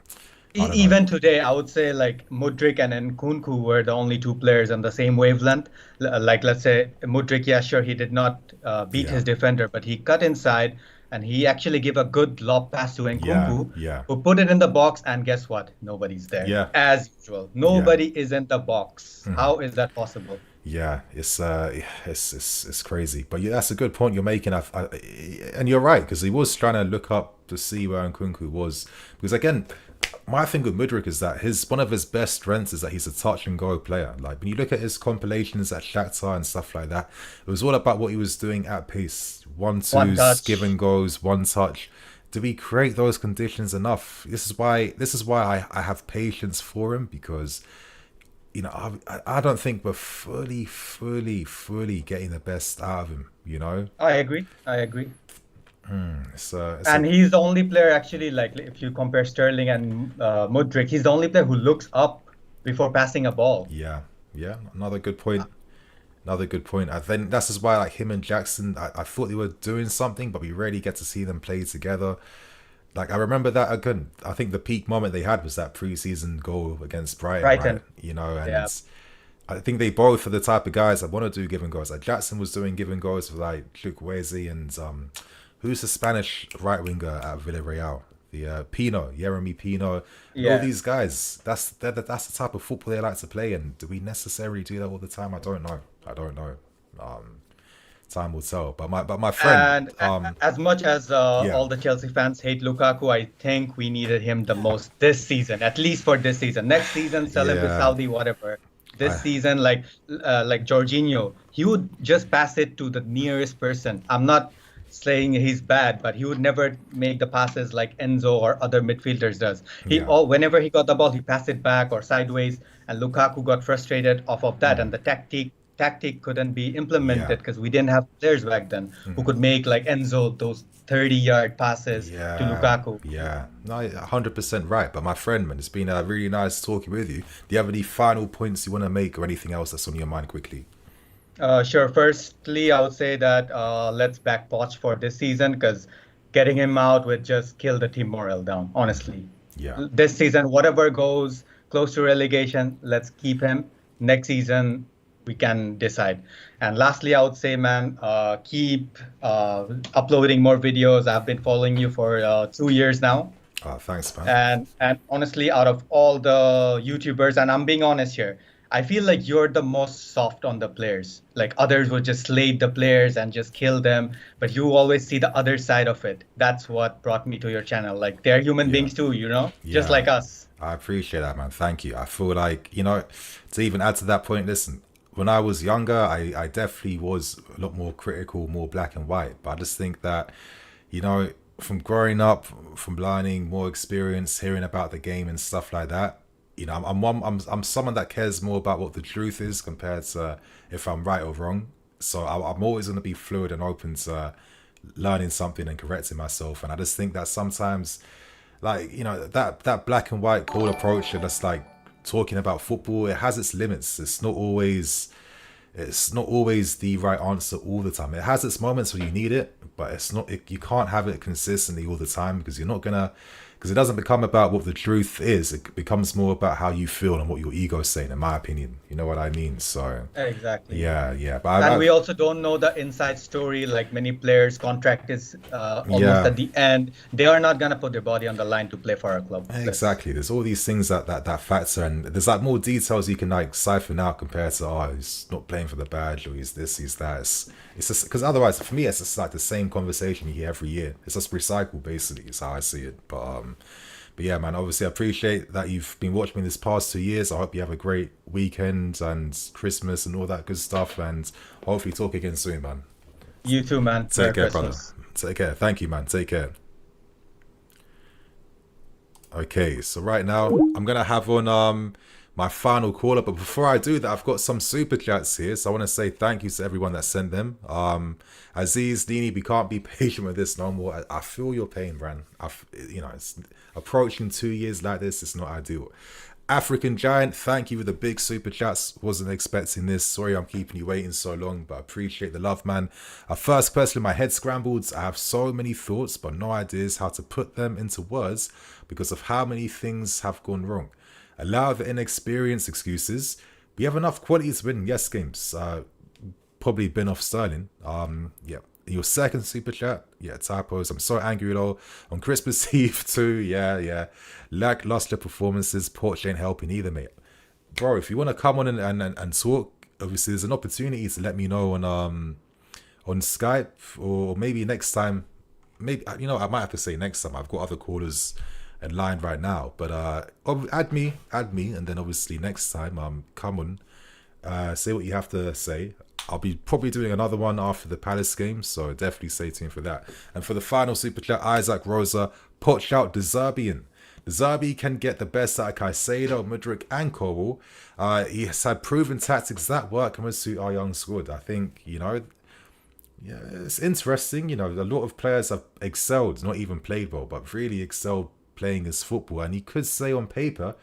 even today, I would say like Mudryk and Nkunku were the only 2 players on the same wavelength. Like, let's say Mudryk, sure, he did not beat his defender, but he cut inside and he actually gave a good lob pass to Nkunku, who put it in the box, and guess what? Nobody's there. As usual, nobody is in the box. How is that possible? Yeah, it's crazy. But that's a good point you're making. And you're right, because he was trying to look up to see where Nkunku was. Because again, my thing with Mudryk is that one of his best strengths is that he's a touch and go player. Like when you look at his compilations at Shakhtar and stuff like that, it was all about what he was doing at pace. 1-2s, give and goes, one touch. Do we create those conditions enough? This is why I have patience for him, because I don't think we're fully getting the best out of him. I agree. And he's the only player actually, like if you compare Sterling and Mudryk, he's the only player who looks up before passing a ball. Yeah, another good point. Another good point. I think that's just why, like, him and Jackson, I thought they were doing something, but we rarely get to see them play together. Like, I remember that again. I think the peak moment they had was that preseason goal against Brighton. Right? You know, and I think they both are the type of guys that want to do give and goes. Like, Jackson was doing give and goes with like Chukwueze and who's the Spanish right winger at Villarreal? The Pino, Yeremy Pino. All these guys. That's the type of football they like to play. And do we necessarily do that all the time? I don't know. Time will tell. But my friend. And as much as all the Chelsea fans hate Lukaku, I think we needed him the most this season, at least for this season. Next season, sell him to Saudi, whatever. This season, like Jorginho, he would just pass it to the nearest person. I'm not saying he's bad, but he would never make the passes like Enzo or other midfielders does. Whenever he got the ball, he passed it back or sideways, and Lukaku got frustrated off of that, and the tactic couldn't be implemented because we didn't have players back then who could make like Enzo those 30-yard passes to Lukaku. No, 100% right. But my friend, man, it's been really nice talking with you. Do you have any final points you want to make or anything else that's on your mind quickly? Sure. Firstly, I would say that let's back Poch for this season, because getting him out would just kill the team morale down, honestly. This season, whatever goes close to relegation, let's keep him. Next season, we can decide. And lastly, I would say, man, keep uploading more videos. I've been following you for 2 years now. Thanks, man. And honestly, out of all the YouTubers, and I'm being honest here, I feel like you're the most soft on the players. Like others would just slate the players and just kill them, but you always see the other side of it. That's what brought me to your channel. Like, they're human beings too, you know, just like us. I appreciate that, man. Thank you. I feel like, you know, to even add to that point, listen, when I was younger, I definitely was a lot more critical, more black and white. But I just think that, you know, from growing up, from learning more experience, hearing about the game and stuff like that, you know, I'm someone that cares more about what the truth is compared to if I'm right or wrong. So I'm always going to be fluid and open to learning something and correcting myself. And I just think that sometimes, like, you know, that black and white cool approach and just like talking about football, it has its limits. It's not always the right answer all the time. It has its moments where you need it, but you can't have it consistently all the time, because it doesn't become about what the truth is. It becomes more about how you feel and what your ego's saying, in my opinion. You know what I mean? So exactly. Yeah. But we also don't know the inside story. Like, many players' contract is almost at the end. They are not gonna put their body on the line to play for our club. Exactly. There's all these things that factor, and there's like more details you can like siphon out compared to he's not playing for the badge, or he's this, he's that. It's just because otherwise, for me, it's just like the same conversation you hear every year. It's just recycled, basically. Is how I see it. But yeah, man, obviously I appreciate that you've been watching me this past 2 years. I hope you have a great weekend and Christmas and all that good stuff, and hopefully talk again soon, man. You too, man. Take care, brother. Take care. Thank you, man. Take care. Okay, so right now I'm gonna have on my final caller, but before I do that, I've got some super chats here, so I want to say thank you to everyone that sent them. Aziz, Nini, we can't be patient with this no more. I feel your pain, Bran. You know, it's approaching 2 years like this. It's not ideal. African Giant, thank you for the big super chats. Wasn't expecting this. Sorry I'm keeping you waiting so long, but I appreciate the love, man. First, personally, my head scrambled. I have so many thoughts, but no ideas how to put them into words because of how many things have gone wrong. Allow the inexperienced excuses. We have enough quality to win yes games. Probably been off Sterling. Yeah. Your second super chat, typos. I'm so angry though. On Christmas Eve too, yeah. Lackluster performances. Poch ain't helping either, mate. Bro, if you want to come on and talk, obviously there's an opportunity to let me know on Skype, or maybe next time. Maybe, you know, I might have to say next time. I've got other callers in line right now, but add me, and then obviously next time, come on, say what you have to say. I'll be probably doing another one after the Palace game, so definitely stay tuned for that. And for the final super chat, Isaac Rosa, Poch out De Zerbi. De Zerbi can get the best out of Caicedo, Mudryk and Cole. He has had proven tactics that work and would suit our young squad. I think, you know, Yeah, it's interesting. You know, a lot of players have excelled, not even played well, but really excelled playing his football. And you could say on paper,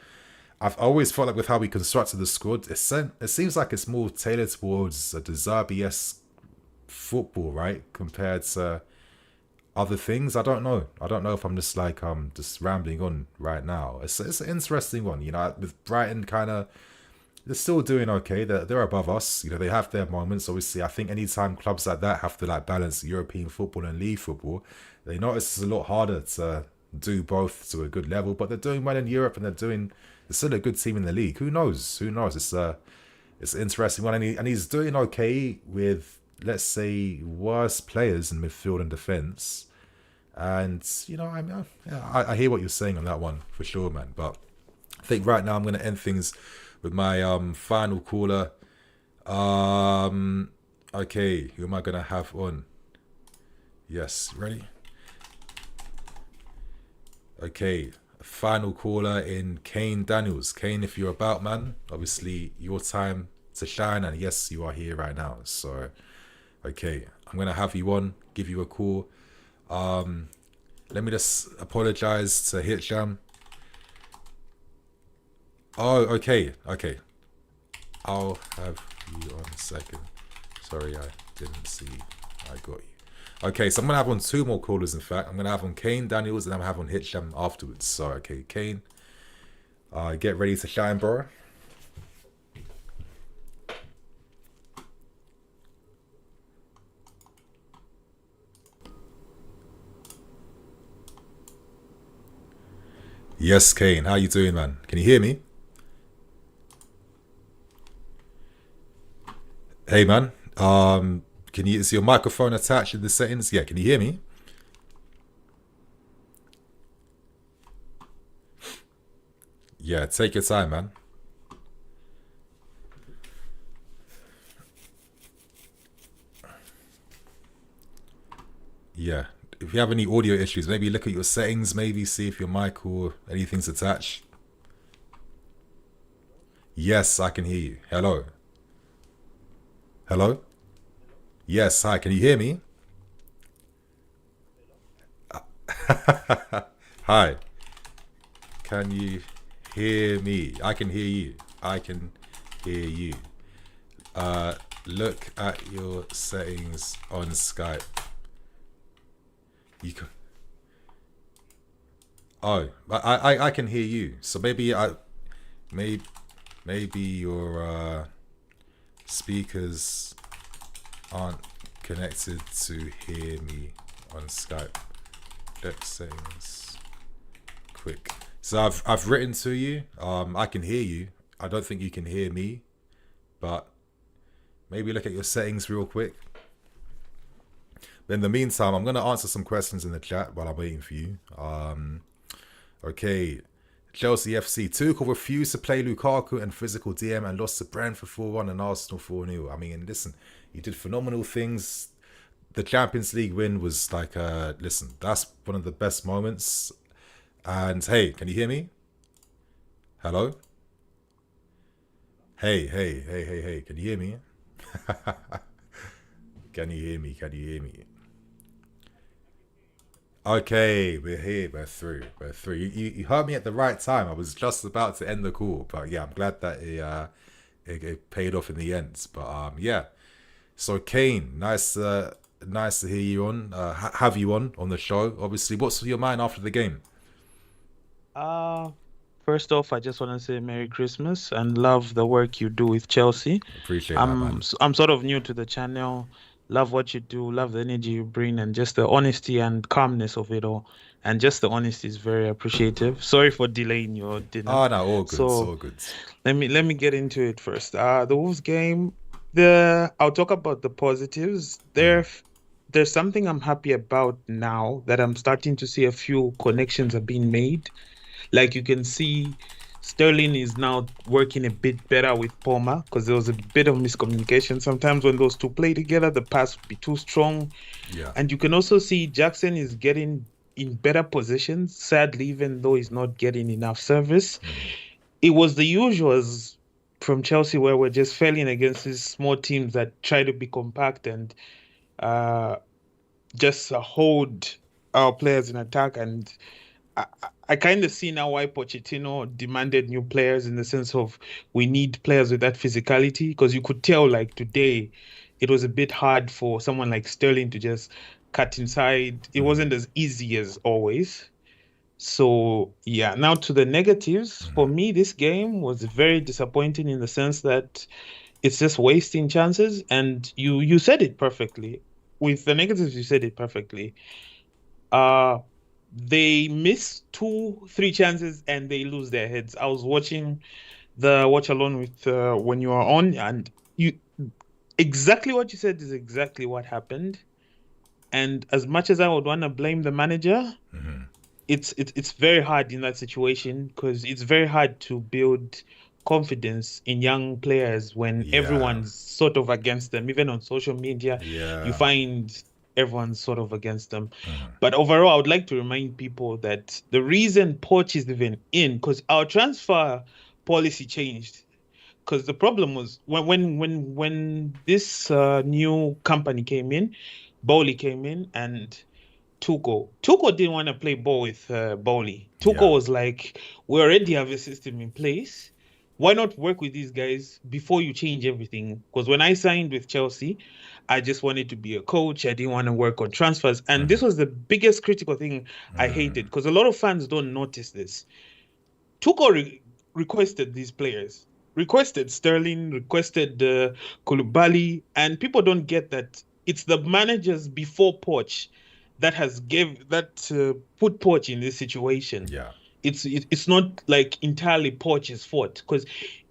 I've always felt like with how we constructed the squad, it seems like it's more tailored towards a De Zerbi-esque football, right? Compared to other things. I don't know if I'm just like just rambling on right now. It's an interesting one, you know, with Brighton kind of, they're still doing okay. They're above us. You know, they have their moments. Obviously, I think anytime clubs like that have to like balance European football and league football, they notice it's a lot harder to do both to a good level. But they're doing well in Europe, and they're still a good team in the league. Who knows? It's an interesting one, and he's doing okay with, let's say, worse players in midfield and defense. And you know, I hear what you're saying on that one for sure, man. But I think right now I'm going to end things with my final caller. Okay, who am I gonna have on? Yes, ready? Okay, final caller in Kane Daniels. Kane, if you're about, man, obviously your time to shine, and yes, you are here right now. So, okay, I'm gonna have you on, give you a call. Let me just apologize to Hitcham. Oh, okay. I'll have you on a second. Sorry, I didn't see. I got you. Okay, so I'm going to have on two more callers, in fact. I'm going to have on Kane Daniels, and I'm going to have on Hitcham afterwards. So, okay, Kane, get ready to shine, bro. Yes, Kane, how you doing, man? Can you hear me? Hey, man. Is your microphone attached in the settings? Yeah, can you hear me? Yeah, take your time, man. Yeah. If you have any audio issues, maybe look at your settings, maybe see if your mic or anything's attached. Yes, I can hear you. Hello. Hello? Yes, hi, can you hear me? Hi. Can you hear me? I can hear you. I can hear you. Look at your settings on Skype. You can... Oh, I can hear you. So maybe your speakers aren't connected to hear me on Skype. Check settings. Quick. So I've written to you. I can hear you. I don't think you can hear me, but maybe look at your settings real quick. But in the meantime, I'm going to answer some questions in the chat while I'm waiting for you. Okay. Chelsea FC. Tuchel refused to play Lukaku and physical DM and lost to Brentford 4-1 and Arsenal 4-0. I mean, listen, he did phenomenal things. The Champions League win was like, listen, that's one of the best moments. And hey, can you hear me? Hello? Hey, can you hear me? Can you hear me? Okay, we're here. We're through. You heard me at the right time. I was just about to end the call, but yeah, I'm glad that it paid off in the end. But yeah. So Kane, nice to hear you on. Have you on the show? Obviously, what's on your mind after the game? First off, I just want to say Merry Christmas and love the work you do with Chelsea. Appreciate that, man. I'm sort of new to the channel. Love what you do, love the energy you bring, and just the honesty and calmness of it all. And just the honesty is very appreciative. Sorry for delaying your dinner. Oh no, all good, all good. Let me get into it first. The Wolves game, I'll talk about the positives. There's something I'm happy about now that I'm starting to see a few connections are being made. Like you can see Sterling is now working a bit better with Palmer because there was a bit of miscommunication. Sometimes when those two play together, the pass would be too strong. Yeah. And you can also see Jackson is getting in better positions, sadly, even though he's not getting enough service. It was the usuals from Chelsea where we're just failing against these small teams that try to be compact and just hold our players in attack. And I kind of see now why Pochettino demanded new players, in the sense of we need players with that physicality, because you could tell like today it was a bit hard for someone like Sterling to just cut inside. It wasn't as easy as always. So yeah, now to the negatives. For me, this game was very disappointing in the sense that it's just wasting chances, and you said it perfectly. With the negatives, you said it perfectly. They miss 2-3 chances and they lose their heads. I was watching the watch along with when you are on, and exactly what you said is exactly what happened. And as much as I would want to blame the manager, it's very hard in that situation, because it's very hard to build confidence in young players when everyone's sort of against them. Even on social media, you find everyone's sort of against them. But overall, I would like to remind people that the reason POCH is even in, because our transfer policy changed. Because the problem was when this new company came in, Bowley came in, and Tuchel didn't want to play ball with Bowley. Tuchel was like, we already have a system in place. Why not work with these guys before you change everything? Because when I signed with Chelsea, I just wanted to be a coach. I didn't want to work on transfers. And this was the biggest critical thing I hated, because a lot of fans don't notice this. Tuchel requested these players, requested Sterling, requested Koulibaly, and people don't get that it's the managers before Poch that has put Poch in this situation. It's not like entirely Poch's fault, because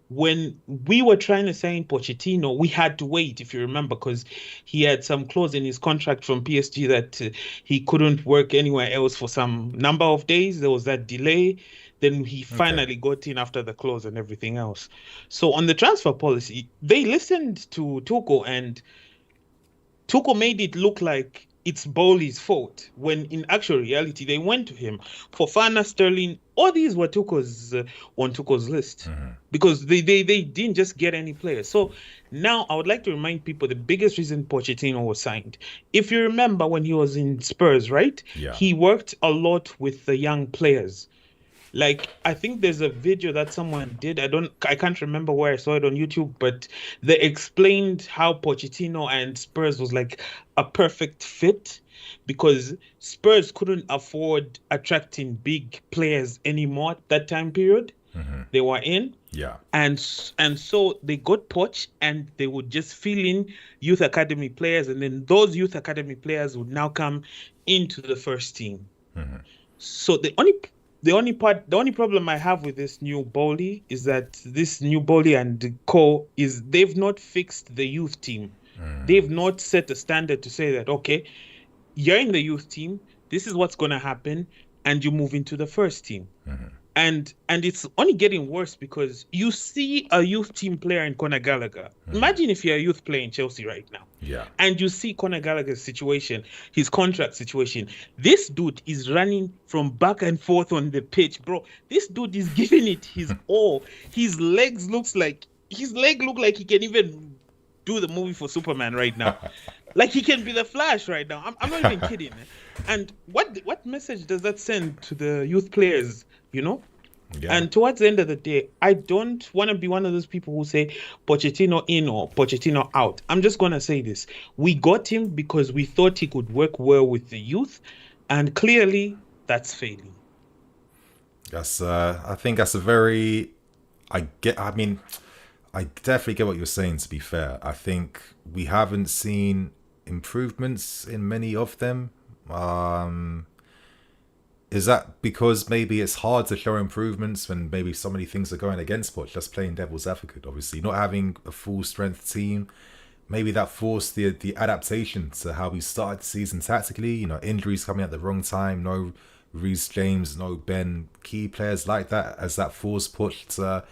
when we were trying to sign Pochettino, we had to wait, if you remember, because he had some clause in his contract from PSG that he couldn't work anywhere else for some number of days. There was that delay. Then he finally got in after the clause and everything else. So on the transfer policy, they listened to Tuchel, and Tuchel made it look like it's Bowley's fault, when in actual reality they went to him. Fofana, Sterling, all these were on Tuchel's list, because they didn't just get any players. So now I would like to remind people the biggest reason Pochettino was signed. If you remember when he was in Spurs, right? He worked a lot with the young players. Like, I think there's a video that someone did. I can't remember where I saw it on YouTube, but they explained how Pochettino and Spurs was like a perfect fit, because Spurs couldn't afford attracting big players anymore at that time period. They were in. And so they got Poch, and they would just fill in youth academy players, and then those youth academy players would now come into the first team. So the only problem I have with this new Bowley is that this new Bowley and Co is they've not fixed the youth team. They've not set a standard to say that, okay, you're in the youth team, this is what's going to happen, and you move into the first team. And it's only getting worse, because you see a youth team player in Conor Gallagher. Imagine if you're a youth player in Chelsea right now. And you see Conor Gallagher's situation, his contract situation. This dude is running from back and forth on the pitch, bro. This dude is giving it his all. His leg look like he can even do the movie for Superman right now. Like, he can be the Flash right now. I'm not even kidding. And what message does that send to the youth players, you know? And towards the end of the day, I don't want to be one of those people who say Pochettino in or Pochettino out. I'm just going to say this. We got him because we thought he could work well with the youth, and clearly that's failing. I think that's a very... I definitely get what you're saying, to be fair. I think we haven't seen improvements in many of them. Is that because maybe it's hard to show improvements when maybe so many things are going against Poch? Just playing devil's advocate, obviously. Not having a full strength team, maybe that forced the adaptation to how we started the season tactically. You know, injuries coming at the wrong time, no Reece James, no Ben, key players like that, as that forced Poch to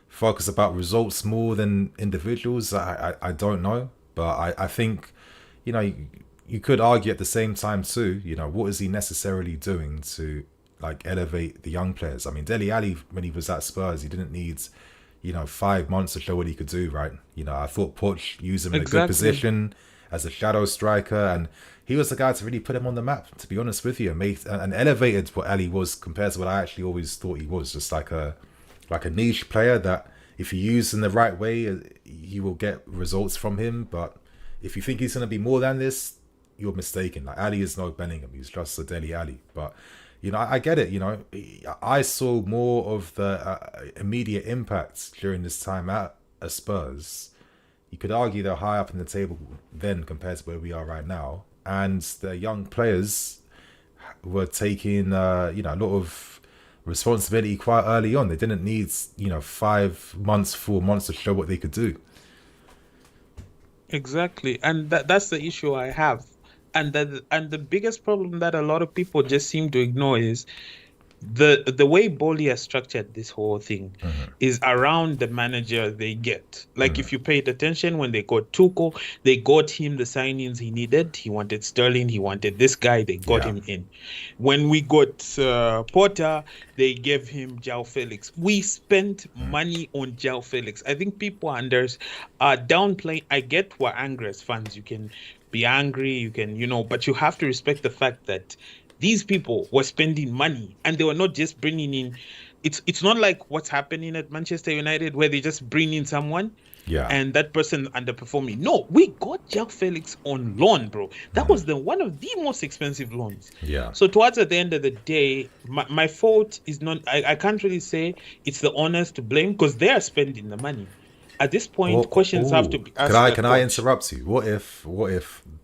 focus about results more than individuals. I don't know, but I think, you know, you could argue at the same time too, you know, what is he necessarily doing to like elevate the young players? I mean, Dele Alli, when he was at Spurs, he didn't need, you know, 5 months to show what he could do, right? You know, I thought Poch used him in a good position, as a shadow striker, and he was the guy to really put him on the map, to be honest with you, and elevated what Ali was compared to what I actually always thought he was, just like a niche player that if you use in the right way, you will get results from him. But if you think he's going to be more than this, you're mistaken. Like, Ali is no Bellingham, he's just a Dele Ali. But you know, I get it. You know, I saw more of the immediate impact during this time at Spurs. You could argue they're high up in the table then compared to where we are right now, and the young players were taking a lot of responsibility quite early on. They didn't need 5 months, 4 months to show what they could do. Exactly, and that's the issue I have. And the biggest problem that a lot of people just seem to ignore is the way Boli has structured this whole thing is around the manager they get. Like, if you paid attention, when they got Tuchel, they got him the signings he needed. He wanted Sterling, he wanted this guy, they got him in. When we got Potter, they gave him João Felix. We spent money on João Felix. I think people are downplaying. I get we're angry as fans. You can be angry, you can, but you have to respect the fact that these people were spending money, and they were not just bringing in. It's not like what's happening at Manchester United where they just bring in someone and that person underperforming. No, we got João Felix on loan, bro. That was one of the most expensive loans. Yeah. So towards at the end of the day, my fault is not. I can't really say it's the owners to blame because they are spending the money. At this point, questions have to be asked. Can I interrupt you? What if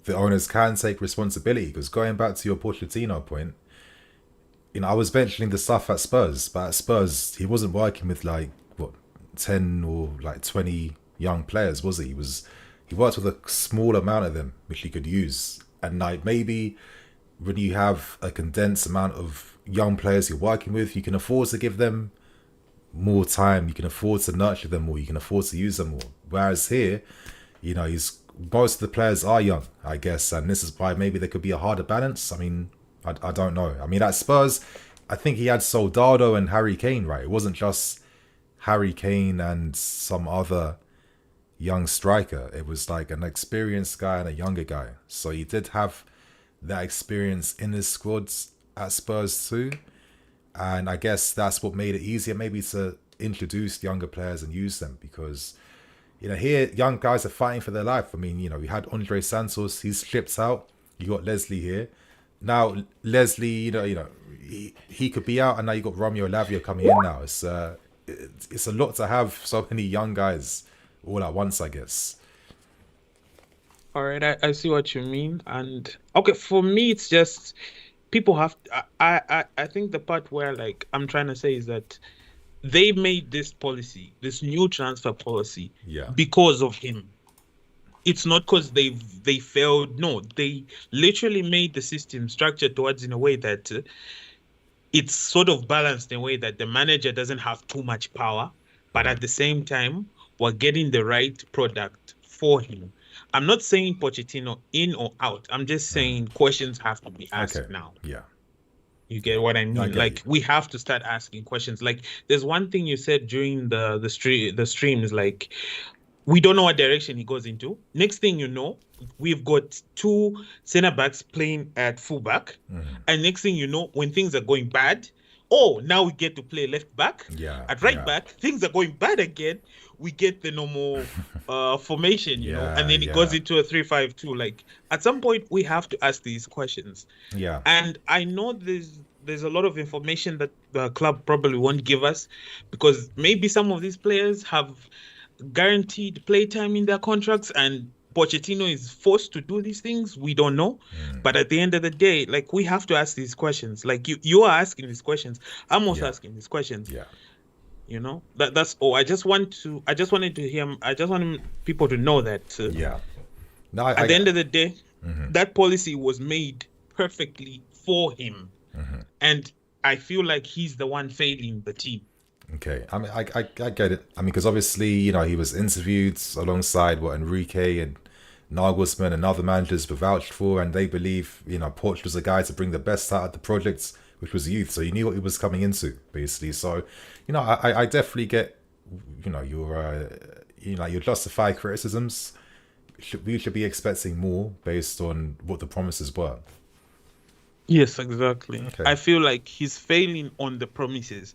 the owners can take responsibility? Because going back to your Pochettino point, I was mentioning the stuff at Spurs, but at Spurs he wasn't working with 10 or 20 young players, was he? He worked with a small amount of them which he could use, and maybe when you have a condensed amount of young players you're working with, you can afford to give them more time, you can afford to nurture them more, you can afford to use them more. Whereas here, most of the players are young, I guess, and this is why maybe there could be a harder balance. I mean, I don't know. I mean, at Spurs, I think he had Soldado and Harry Kane, right? It wasn't just Harry Kane and some other young striker. It was like an experienced guy and a younger guy. So he did have that experience in his squads at Spurs too. And I guess that's what made it easier maybe to introduce younger players and use them, because, here young guys are fighting for their life. I mean, we had Andre Santos, he's shipped out. You got Leslie here. Now, Leslie, he could be out, and now you got Romeo Lavia coming in now. It's a lot to have so many young guys all at once, I guess. All right, I see what you mean. And okay, for me, it's just people have. I think the part where I'm trying to say is that they made this policy, this new transfer policy, because of him. It's not because they failed. No, they literally made the system structured towards in a way that it's sort of balanced in a way that the manager doesn't have too much power, but at the same time, we're getting the right product for him. I'm not saying Pochettino in or out. I'm just saying questions have to be asked now. Yeah. You get what I mean? We have to start asking questions. There's one thing you said during the stream is we don't know what direction he goes into. Next thing you know, we've got two center backs playing at fullback. And next thing you know, when things are going bad, now we get to play left back. At right back, things are going bad again. We get the normal formation, you know, and then it goes into a 3-5-2. At some point, we have to ask these questions. Yeah. And I know there's a lot of information that the club probably won't give us, because maybe some of these players have guaranteed playtime in their contracts and Pochettino is forced to do these things. We don't know. But at the end of the day, we have to ask these questions. You are asking these questions. I'm also asking these questions. Yeah. That's all. I just wanted people to know that at the end of the day, that policy was made perfectly for him. And I feel like he's the one failing the team. Okay, I mean, I get it. I mean, because obviously, he was interviewed alongside Enrique and Nagelsmann and other managers were vouched for, and they believe, Poch was a guy to bring the best out of the project, which was youth. So he knew what he was coming into, basically. So, I definitely get, your justified criticisms. we should be expecting more based on what the promises were. Yes, exactly. Okay. I feel like he's failing on the promises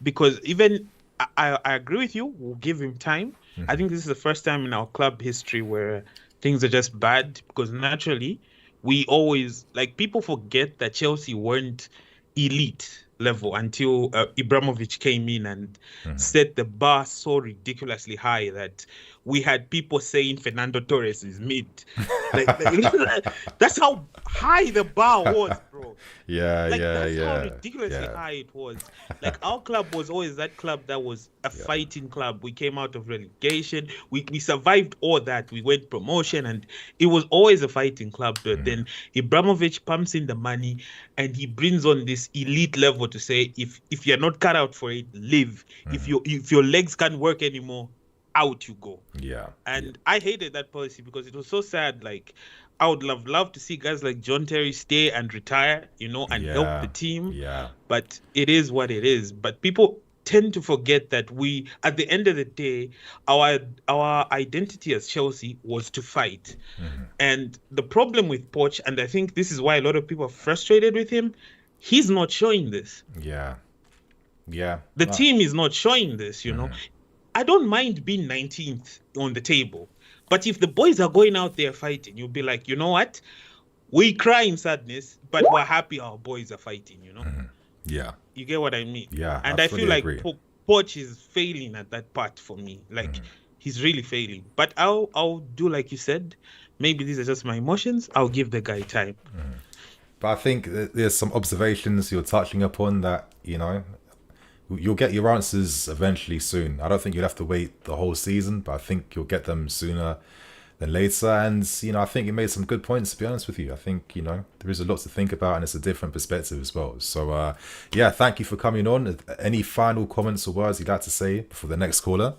because even I agree with you. We'll give him time. I think this is the first time in our club history where things are just bad because naturally we always like people forget that Chelsea weren't elite level until Ibrahimovic came in and set the bar so ridiculously high that we had people saying Fernando Torres is mid. That's how high the bar was, bro. That's how ridiculously high it was. Like our club was always that club that was a fighting club. We came out of relegation. We survived all that. We went promotion and it was always a fighting club. But then Ibrahimovic pumps in the money and he brings on this elite level to say if you're not cut out for it, leave. If your legs can't work anymore, out you go. And I hated that policy because it was so sad. Like I would love to see guys like John Terry stay and retire, and help the team. But it is what it is. But people tend to forget that we, at the end of the day, our identity as Chelsea was to fight. And the problem with Poch, and I think this is why a lot of people are frustrated with him, he's not showing this. The team is not showing this, I don't mind being 19th on the table. But if the boys are going out there fighting, you'll be like, you know what? We cry in sadness, but we're happy our boys are fighting, You get what I mean? And I feel like Poch is failing at that part for me. Like, he's really failing. But I'll do like you said. Maybe these are just my emotions. I'll give the guy time. But I think there's some observations you're touching upon that, you'll get your answers eventually soon. I don't think you'll have to wait the whole season, but I think you'll get them sooner than later. And, I think you made some good points, to be honest with you. I think, there is a lot to think about and it's a different perspective as well. So, thank you for coming on. Any final comments or words you'd like to say before the next caller?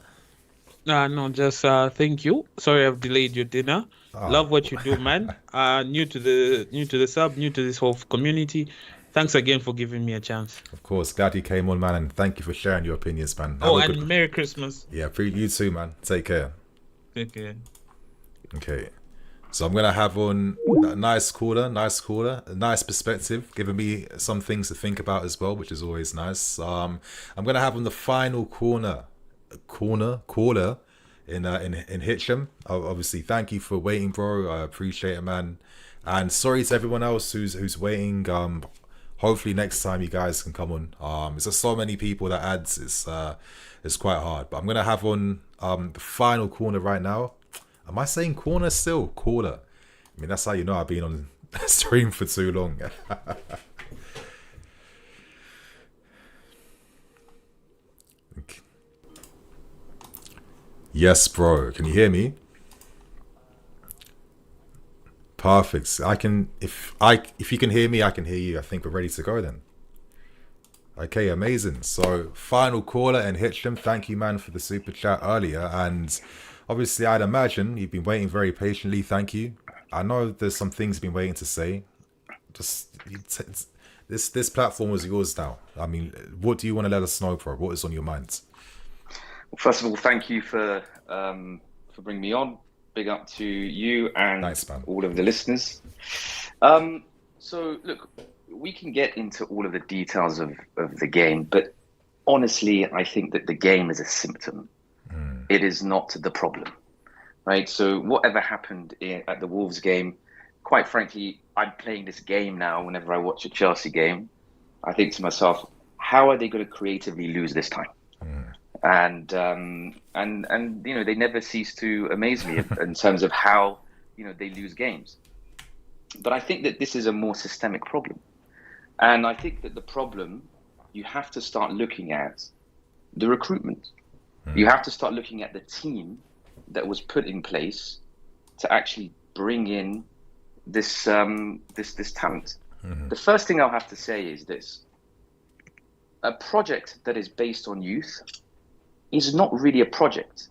No, just thank you. Sorry I've delayed your dinner. Love what you do, man. New to the sub, new to this whole community. Thanks again for giving me a chance. Of course, glad you came on, man, and thank you for sharing your opinions, man. And Merry Christmas. Yeah, you too, man. Take care. Take care. Okay, so I'm gonna have on a nice caller, a nice perspective, giving me some things to think about as well, which is always nice. I'm gonna have on the final caller in Hitcham. Obviously, thank you for waiting, bro. I appreciate it, man. And sorry to everyone else who's waiting. Hopefully next time you guys can come on. It's just so many people that adds. It's quite hard. But I'm gonna have on the final corner right now. Am I saying corner still? Caller. I mean, that's how you know I've been on stream for too long. Okay. Yes, bro. Can you hear me? Perfect. I can. If you can hear me, I can hear you. I think we're ready to go then. Okay, amazing. So, final caller in Hitcham. Thank you, man, for the super chat earlier. And obviously, I'd imagine you've been waiting very patiently. Thank you. I know there's some things you've been waiting to say. Just this platform is yours now. I mean, what do you want to let us know, bro? What is on your mind? Well, first of all, thank you for bringing me on. Big up to you and all of the listeners. So, look, we can get into all of the details of the game, but honestly, I think that the game is a symptom. It is not the problem, right? So whatever happened at the Wolves game, quite frankly, I'm playing this game now whenever I watch a Chelsea game. I think to myself, how are they going to creatively lose this time? And they never cease to amaze me in terms of how they lose games. But I think that this is a more systemic problem, and I think that the problem, you have to start looking at the recruitment. You have to start looking at the team that was put in place to actually bring in this this talent. The first thing I'll have to say is this: a project that is based on youth is not really a project.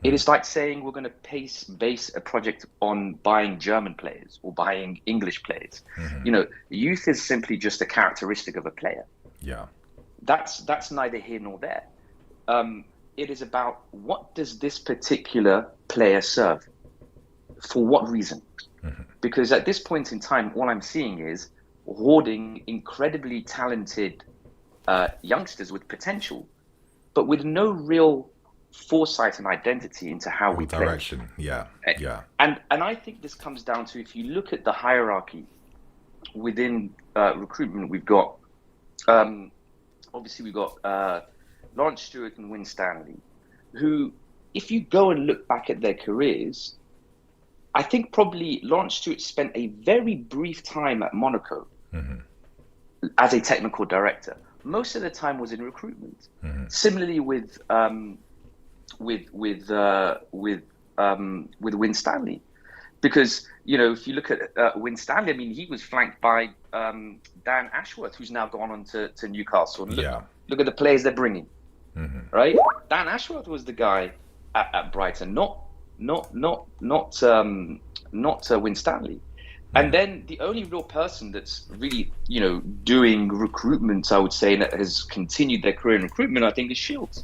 It is like saying we're going to base a project on buying German players or buying English players. Youth is simply just a characteristic of a player. Yeah, that's neither here nor there. It is about what does this particular player serve? For what reason? Because at this point in time, all I'm seeing is hoarding incredibly talented youngsters with potential, but with no real foresight and identity into how we play. Direction. Yeah. And I think this comes down to, if you look at the hierarchy within recruitment, we've got obviously we've got Lawrence Stewart and Win Stanley, who, if you go and look back at their careers, I think probably Lawrence Stewart spent a very brief time at Monaco as a technical director. Most of the time was in recruitment. Similarly with Win Stanley, because if you look at Win Stanley, I mean, he was flanked by Dan Ashworth, who's now gone on to Newcastle. And look at the players they're bringing, right? Dan Ashworth was the guy at Brighton, not Win Stanley. And then the only real person that's really, doing recruitment, I would say, that has continued their career in recruitment, I think, is Shields.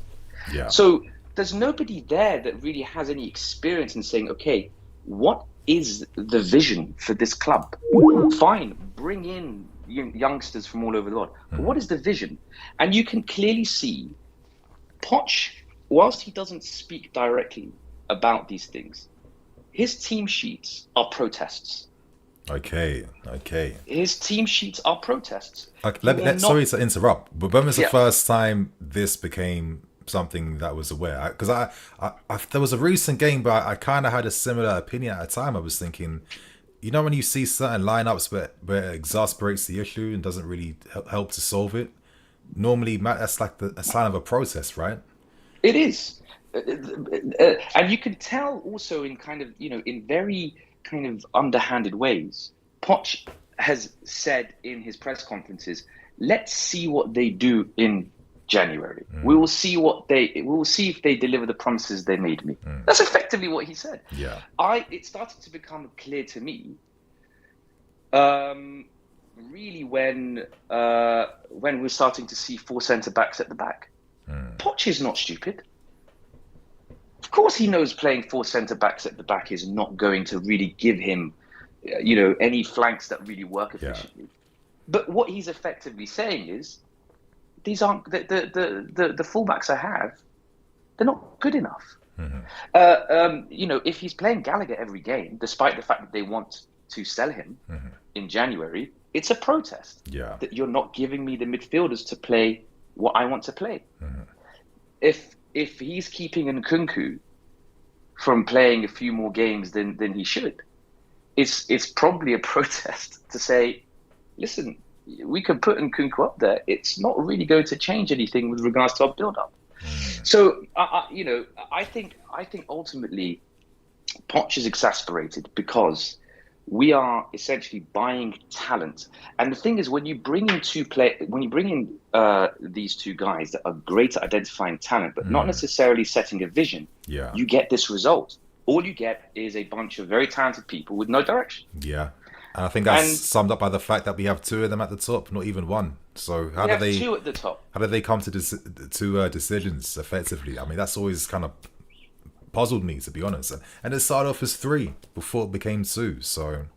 So there's nobody there that really has any experience in saying, okay, what is the vision for this club? Fine, bring in youngsters from all over the world. But what is the vision? And you can clearly see Poch, whilst he doesn't speak directly about these things, his team sheets are protests. Okay. His team sheets are protests. Sorry to interrupt, but when was the first time this became something that was aware? Because I there was a recent game, but I kind of had a similar opinion at the time. I was thinking, when you see certain lineups where it exasperates the issue and doesn't really help to solve it, normally that's like a sign of a protest, right? It is. And you can tell also in kind of, in very kind of underhanded ways. Poch has said in his press conferences, let's see what they do in January. We will see if they deliver the promises they made me. That's effectively what he said. It started to become clear to me really when we're starting to see 4 centre-backs at the back. Poch is not stupid. Of course he knows playing 4 centre-backs at the back is not going to really give him, any flanks that really work efficiently. But what he's effectively saying is, these aren't the fullbacks I have, they're not good enough. If he's playing Gallagher every game, despite the fact that they want to sell him in January, it's a protest that you're not giving me the midfielders to play what I want to play. If he's keeping Nkunku from playing a few more games than he should, it's probably a protest to say, listen, we can put Nkunku up there. It's not really going to change anything with regards to our build-up. So, I think ultimately Poch is exasperated because we are essentially buying talent. And the thing is, when you bring in these two guys that are great at identifying talent, but not necessarily setting a vision, you get this result. All you get is a bunch of very talented people with no direction. And I think that's summed up by the fact that we have 2 of them at the top, not even 1. So how do they 2 at the top? How do they come to decisions effectively? I mean, that's always kind of puzzled me, to be honest. And it started off as 3 before it became 2. So,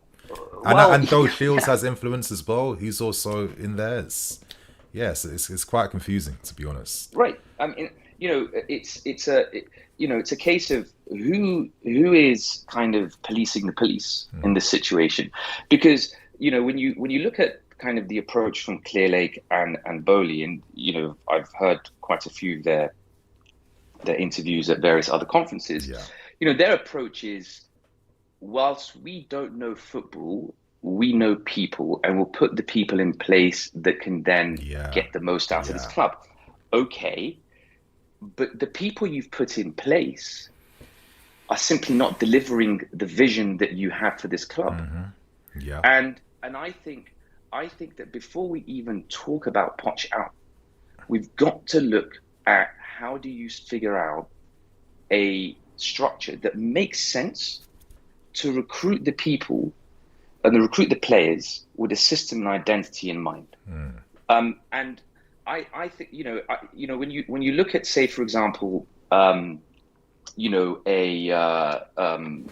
and though Shields has influence as well, he's also in there. It's quite confusing, to be honest. Right. I mean, it's a case of who is kind of policing the police in this situation, because when you look at kind of the approach from Clearlake and Bowley, and I've heard quite a few of their interviews at various other conferences. Their approach is, whilst we don't know football, we know people, and we'll put the people in place that can then get the most out of this club. Okay, but the people you've put in place are simply not delivering the vision that you have for this club. And I think that before we even talk about Poch out, we've got to look at how do you figure out a structure that makes sense to recruit the people and recruit the players with a system and identity in mind. And I think when you look at, say, for example, you know, an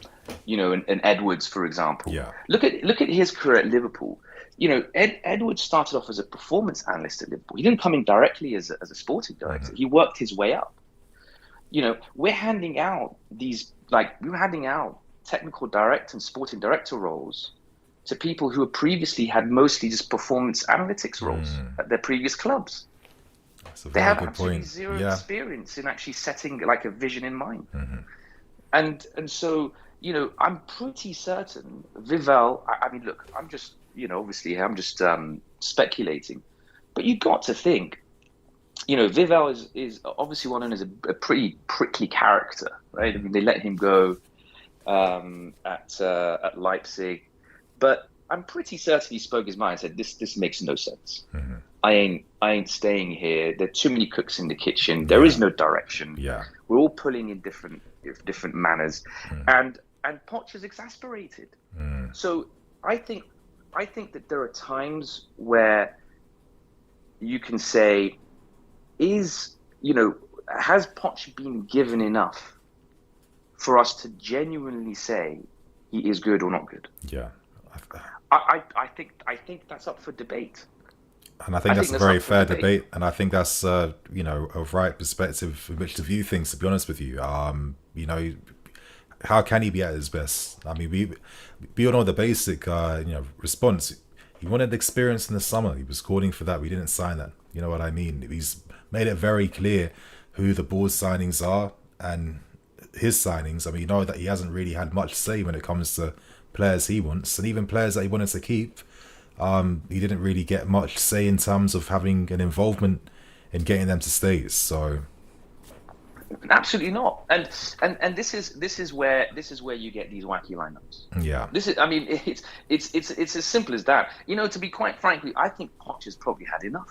Edwards, for example. Yeah. Look at his career at Liverpool. You know, Edwards started off as a performance analyst at Liverpool. He didn't come in directly as a sporting director. He worked his way up. You know, we're handing out technical director and sporting director roles to people who previously had mostly just performance analytics roles at their previous clubs. They have absolutely zero experience in actually setting like a vision in mind. And so, you know, I'm pretty certain Vivell, I mean, look, I'm just, you know, obviously I'm just speculating, but you got to think, you know, Vivell is obviously one known as a pretty prickly character, right? I mean, they let him go at Leipzig, but I'm pretty certain he spoke his mind and said, this makes no sense. I ain't staying here. There are too many cooks in the kitchen. There is no direction. Yeah. We're all pulling in different manners. And Poch is exasperated. So I think that there are times where you can say, has Poch been given enough for us to genuinely say he is good or not good? Yeah. I think that's up for debate. And I think that's a very fair debate. And I think that's, a right perspective in which to view things, to be honest with you. How can he be at his best? I mean, we all know the basic, response. He wanted experience in the summer. He was calling for that. We didn't sign that. You know what I mean? He's made it very clear who the board signings are and his signings. I mean, you know that he hasn't really had much say when it comes to players he wants, and even players that he wanted to keep. He didn't really get much say in terms of having an involvement in getting them to stay. So absolutely not. And this is where you get these wacky lineups. Yeah. It's as simple as that. You know, to be quite frankly, I think Poch has probably had enough.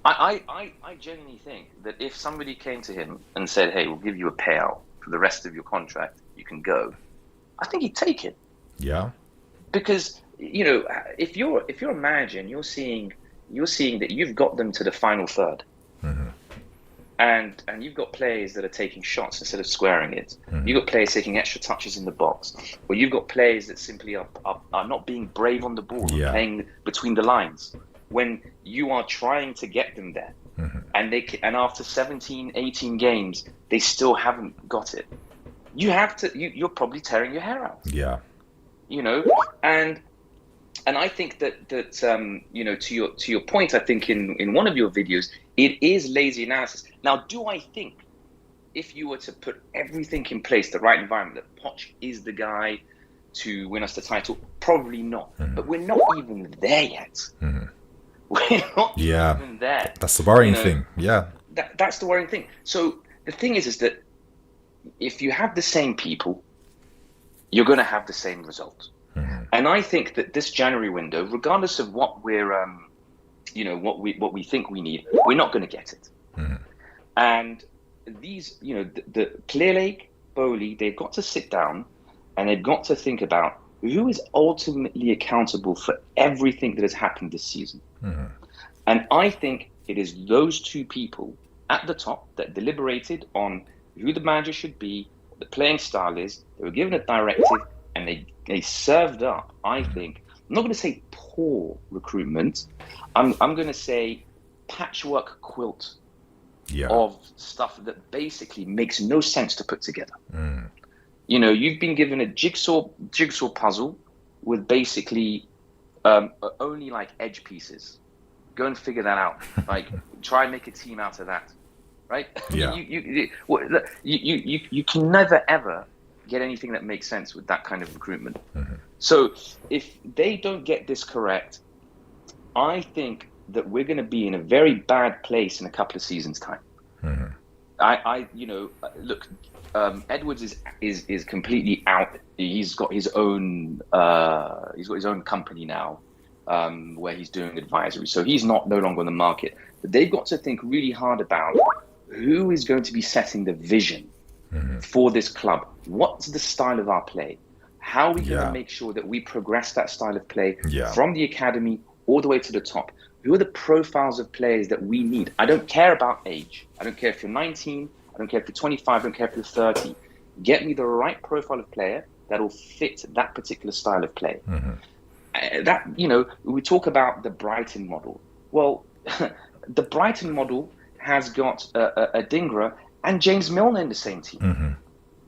I genuinely think that if somebody came to him and said, "Hey, we'll give you a payout for the rest of your contract, you can go," I think he'd take it. Yeah. Because, you know, if you're a manager and you're seeing that you've got them to the final third, and you've got players that are taking shots instead of squaring it, you've got players taking extra touches in the box, or you've got players that simply are not being brave on the ball, playing between the lines, when you are trying to get them there, and after 17, 18 games, they still haven't got it. You're probably tearing your hair out. Yeah. You know, and I think that to your point, I think in one of your videos, it is lazy analysis. Now, do I think if you were to put everything in place, the right environment, that Poch is the guy to win us the title? Probably not. But we're not even there yet. We're not even there. That's the worrying thing. Yeah. That's the worrying thing. So the thing is that if you have the same people, you're going to have the same result. And I think that this January window, regardless of what we're, what we think we need, we're not going to get it. And these, the Clear Lake, Bowley, they've got to sit down and they've got to think about who is ultimately accountable for everything that has happened this season. And I think it is those two people at the top that deliberated on who the manager should be, what the playing style is. They were given a directive and they served up, I think, I'm not going to say poor recruitment. I'm going to say patchwork quilt of stuff that basically makes no sense to put together. You know, you've been given a jigsaw puzzle with basically only like edge pieces. Go and figure that out. Like, try and make a team out of that, right? Yeah. You can never ever get anything that makes sense with that kind of recruitment. So if they don't get this correct, I think that we're going to be in a very bad place in a couple of seasons' time. Look, Edwards is completely out. He's got his own company now, where he's doing advisory. So he's no longer on the market. But they've got to think really hard about who is going to be setting the vision for this club. What's the style of our play? How are we going to make sure that we progress that style of play from the academy all the way to the top? Who are the profiles of players that we need? I don't care about age. I don't care if you're 19. I don't care if you're 25, I don't care if you're 30. Get me the right profile of player that'll fit that particular style of play. That, you know, we talk about the Brighton model. Well, the Brighton model has got a Dingra and James Milner in the same team.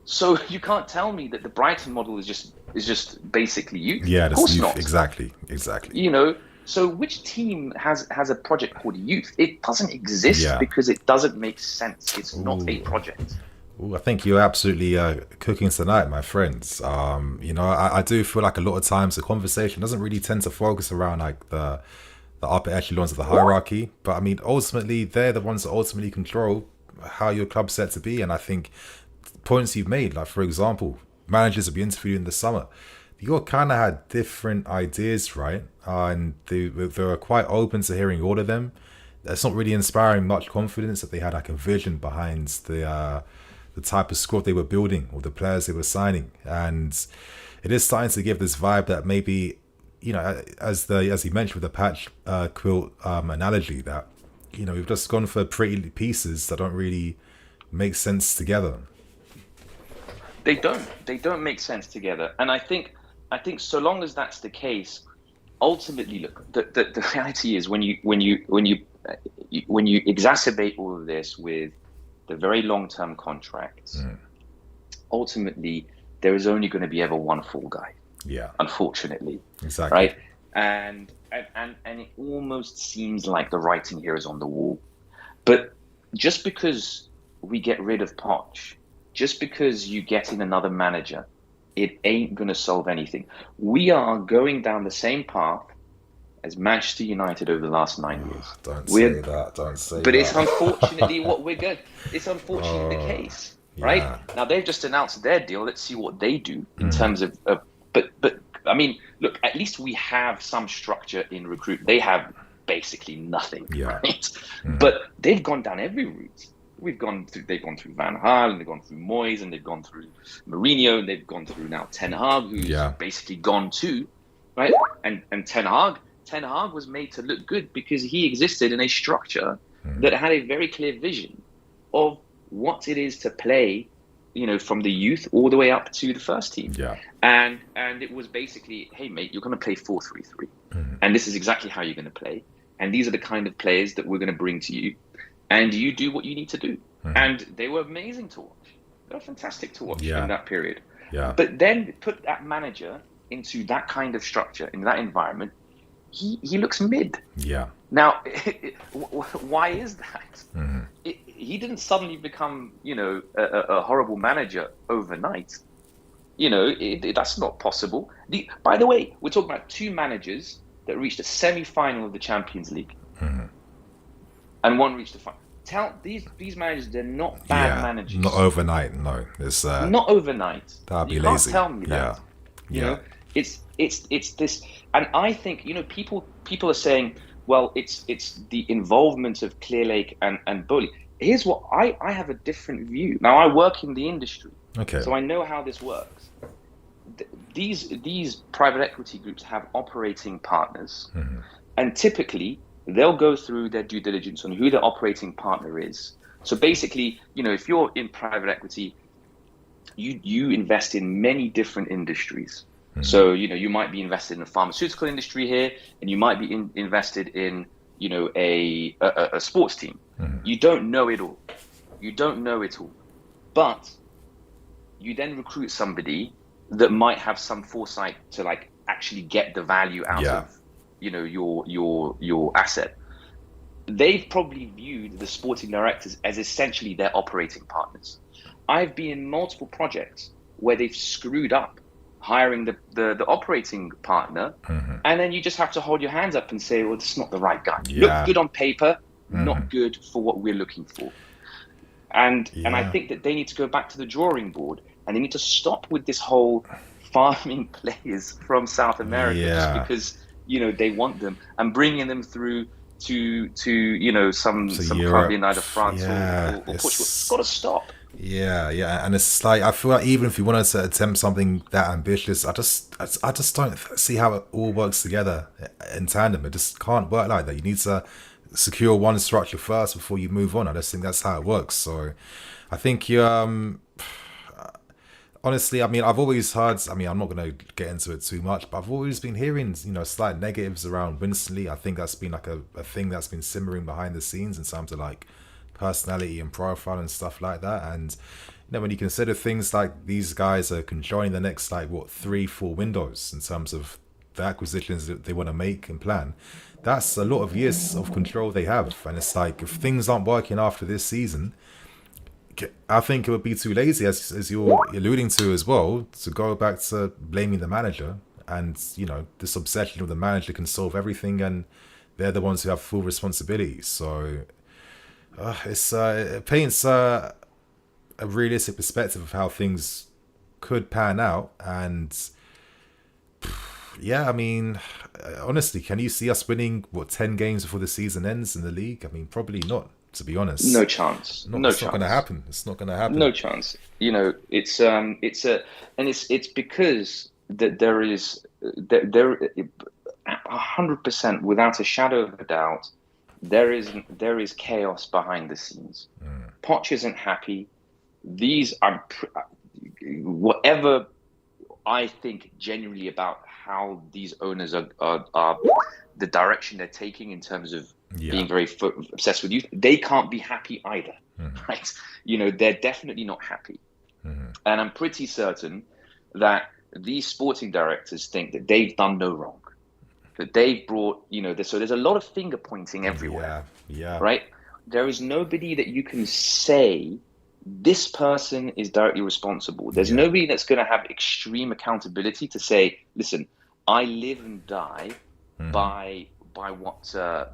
So you can't tell me that the Brighton model is just basically youth. Yeah, of course youth. not. Exactly. You know, so which team has a project called youth? It doesn't exist because it doesn't make sense. It's not a project. Ooh, I think you're absolutely cooking tonight, my friends. You know, I do feel like a lot of times the conversation doesn't really tend to focus around like the upper echelons of the hierarchy. But I mean, ultimately, they're the ones that ultimately control how your club's set to be. And I think points you've made, like for example, managers will be interviewed in the summer. You all kind of had different ideas, right? And they were quite open to hearing all of them. It's not really inspiring much confidence that they had like a vision behind the type of squad they were building or the players they were signing. And it is starting to give this vibe that maybe, you know, as you mentioned with the patch quilt analogy, that, you know, we've just gone for pretty pieces that don't really make sense together. They don't make sense together. And I think so long as that's the case, ultimately, look, the reality is when you exacerbate all of this with the very long-term contracts, ultimately there is only going to be ever one fall guy. Yeah. Unfortunately. Exactly. Right. And it almost seems like the writing here is on the wall. But just because we get rid of Poch, just because you get in another manager, it ain't going to solve anything. We are going down the same path as Manchester United over the last 9 years. Don't say that. But it's unfortunately what we're going. It's unfortunately the case, right? Now they've just announced their deal. Let's see what they do in terms of. But I mean, look. At least we have some structure in recruit. They have basically nothing, right? But they've gone down every route. They've gone through Van Gaal, and they've gone through Moyes, and they've gone through Mourinho, and they've gone through now Ten Hag, who's basically gone too, right? And Ten Hag was made to look good because he existed in a structure that had a very clear vision of what it is to play, you know, from the youth all the way up to the first team. Yeah. And it was basically, hey mate, you're going to play 4-3-3, and this is exactly how you're going to play, and these are the kind of players that we're going to bring to you. And you do what you need to do. And they were amazing to watch. They were fantastic to watch in that period. Yeah. But then put that manager into that kind of structure, in that environment, he looks mid. Yeah. Now, why is that? He didn't suddenly become, you know, a horrible manager overnight. You know, that's not possible. By the way, we're talking about two managers that reached a semi-final of the Champions League. And one reached the final. These managers, they're not bad managers. Not overnight, no. It's not overnight. That'd be you lazy. Can't tell me that. You know, it's this, and I think, you know, people are saying, well, it's the involvement of Clearlake and Bowley. Here's what I have a different view. Now I work in the industry, so I know how this works. These private equity groups have operating partners, and typically they'll go through their due diligence on who their operating partner is. So basically, you know, if you're in private equity, you invest in many different industries. So, you know, you might be invested in the pharmaceutical industry here, and you might be invested in, you know, a sports team. You don't know it all. But you then recruit somebody that might have some foresight to like actually get the value out of, you know, your asset. They've probably viewed the sporting directors as essentially their operating partners. I've been in multiple projects where they've screwed up hiring the operating partner, and then you just have to hold your hands up and say, well, this is not the right guy. Look good on paper, not good for what we're looking for. And I think that they need to go back to the drawing board, and they need to stop with this whole farming players from South America just because, you know, they want them, and bringing them through to you know, some club in either France or Portugal. It's got to stop. And it's like, I feel like even if you wanted to attempt something that ambitious, I just don't see how it all works together in tandem. It just can't work like that. You need to secure one structure first before you move on. I just think that's how it works. So I think honestly, I mean, I've always heard, I mean, I'm not going to get into it too much, but I've always been hearing, you know, slight negatives around Winston Lee. I think that's been like a thing that's been simmering behind the scenes in terms of like personality and profile and stuff like that. And, you know, when you consider things like these guys are conjoining the next, like, what, 3-4 windows in terms of the acquisitions that they want to make and plan, that's a lot of years of control they have. And it's like, if things aren't working after this season, I think it would be too lazy, as you're alluding to as well, to go back to blaming the manager. And, you know, this obsession of the manager can solve everything, and they're the ones who have full responsibility. So it paints a realistic perspective of how things could pan out. And yeah, I mean, honestly, can you see us winning 10 games before the season ends in the league? I mean, probably not, to be honest. No chance. No, it's not going to happen. It's not going to happen. No chance. You know, it's because that there is 100%, without a shadow of a doubt, there is chaos behind the scenes. Poch isn't happy. These are whatever I think genuinely about how these owners are the direction they're taking in terms of being very obsessed with youth. They can't be happy either, right? You know, they're definitely not happy. And I'm pretty certain that these sporting directors think that they've done no wrong, that they've brought, you know, so there's a lot of finger pointing everywhere, right? There is nobody that you can say this person is directly responsible. There's nobody that's going to have extreme accountability to say, listen, I live and die by what I'm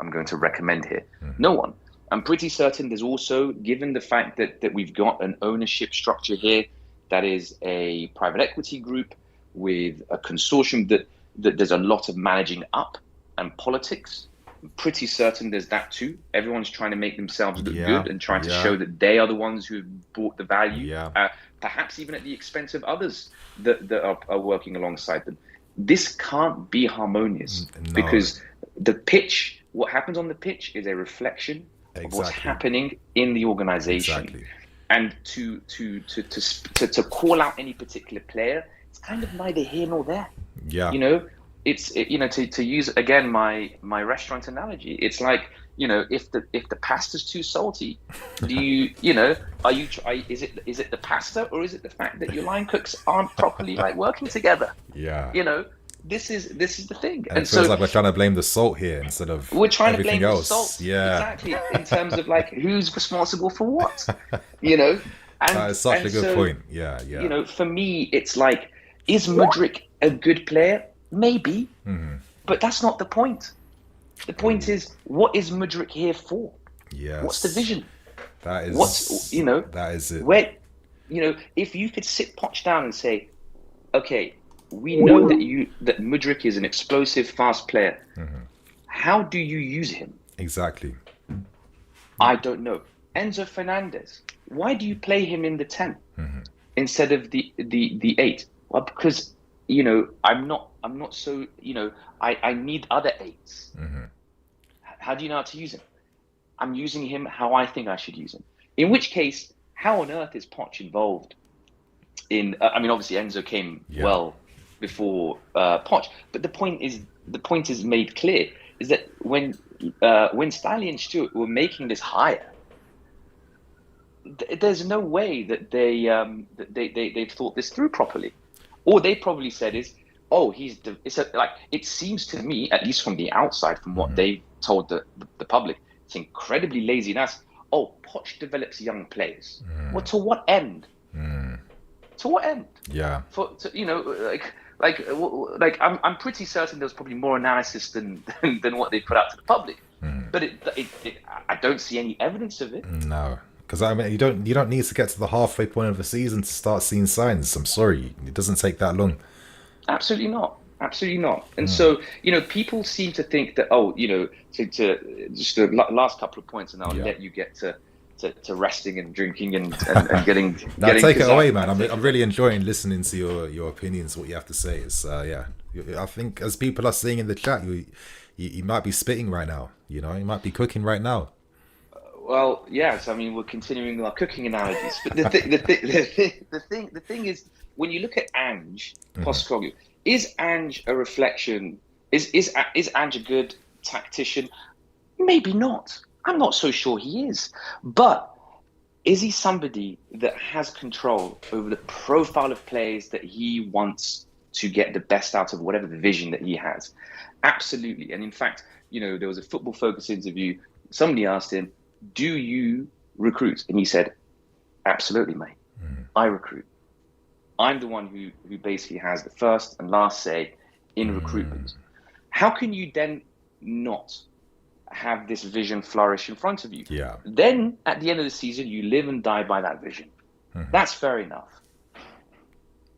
going to recommend here. No one. I'm pretty certain there's also, given the fact that we've got an ownership structure here that is a private equity group with a consortium that there's a lot of managing up and politics. I'm pretty certain there's that too. Everyone's trying to make themselves look good and trying to show that they are the ones who brought the value, perhaps even at the expense of others that are working alongside them. This can't be harmonious because the pitch, what happens on the pitch is a reflection of what's happening in the organization. And to call out any particular player, it's kind of neither here nor there. You know, to use again my restaurant analogy, it's like, you know, if the pasta's too salty, do you know, is it the pasta, or is it the fact that your line cooks aren't properly like working together? You know, this is the thing. And it feels like we're trying to blame the salt here instead of we're trying everything to blame else. The salt. Exactly, in terms of like who's responsible for what, you know. And that is such a good point. You know, for me, it's like, is Mudryk a good player? Maybe, but that's not the point. The point is, what is Mudryk here for? What's the vision? That is that is it. Where, you know, if you could sit Poch down and say, okay, we know that Mudryk is an explosive, fast player. How do you use him? Exactly. I don't know. Enzo Fernandez, why do you play him in the 10 instead of the 8? Well, because, you know, I'm not so, you know, I need other 8s. How do you know how to use him? I'm using him how I think I should use him. In which case, how on earth is Poch involved in? I mean, obviously Enzo came well before Poch, but the point is made clear is that when Stanley and Stewart were making this hire, there's no way that they thought this through properly. All they probably said is, oh, it seems to me, at least from the outside, from what they told the public, it's incredibly lazy. And that's, oh, Poch develops young players. Well, to what end? To what end? You know, I'm pretty certain there's probably more analysis than what they put out to the public. But I don't see any evidence of it. No. Because I mean, you don't need to get to the halfway point of the season to start seeing signs. I'm sorry, it doesn't take that long. Absolutely not. And so, you know, people seem to think that, oh, you know, to just the last couple of points, and I'll let you get to resting and drinking and getting. Now take it away, man. I'm really enjoying listening to your opinions, what you have to say. It's I think as people are seeing in the chat, you might be spitting right now. You know, you might be cooking right now. Well, yes. I mean, we're continuing our cooking analogies, but the thing is, when you look at Ange Postecoglou, is Ange a reflection? Is Ange a good tactician? Maybe not. I'm not so sure he is. But is he somebody that has control over the profile of players that he wants to get the best out of, whatever the vision that he has? Absolutely. And in fact, you know, there was a Football Focus interview. Somebody asked him, do you recruit? And he said, absolutely, mate. I recruit. I'm the one who basically has the first and last say in recruitment. How can you then not have this vision flourish in front of you? Yeah. Then at the end of the season, you live and die by that vision. That's fair enough.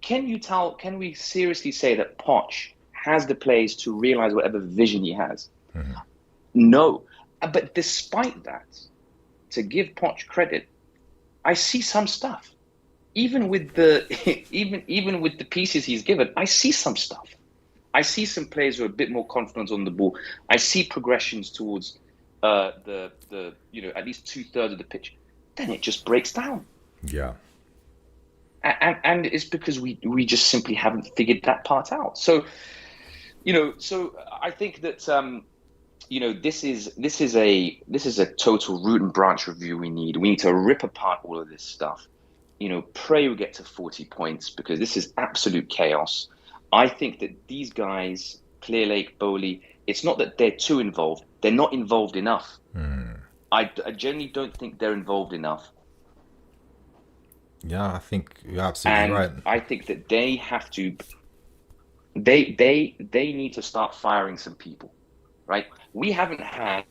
Can we seriously say that Poch has the players to realize whatever vision he has? No. But despite that, to give Poch credit, I see some stuff. Even with the even with the pieces he's given, I see some stuff. I see some players who are a bit more confident on the ball. I see progressions towards the at least 2/3 of the pitch. Then it just breaks down. Yeah. And it's because we just simply haven't figured that part out. So, I think that this is a total root and branch review we need. We need to rip apart all of this stuff. Pray we get to 40 points, because this is absolute chaos. I think that these guys, Clearlake, Bowley, it's not that they're too involved. They're not involved enough. I genuinely don't think they're involved enough. Yeah, I think you're absolutely right. I think that they have to. They need to start firing some people, right? We haven't had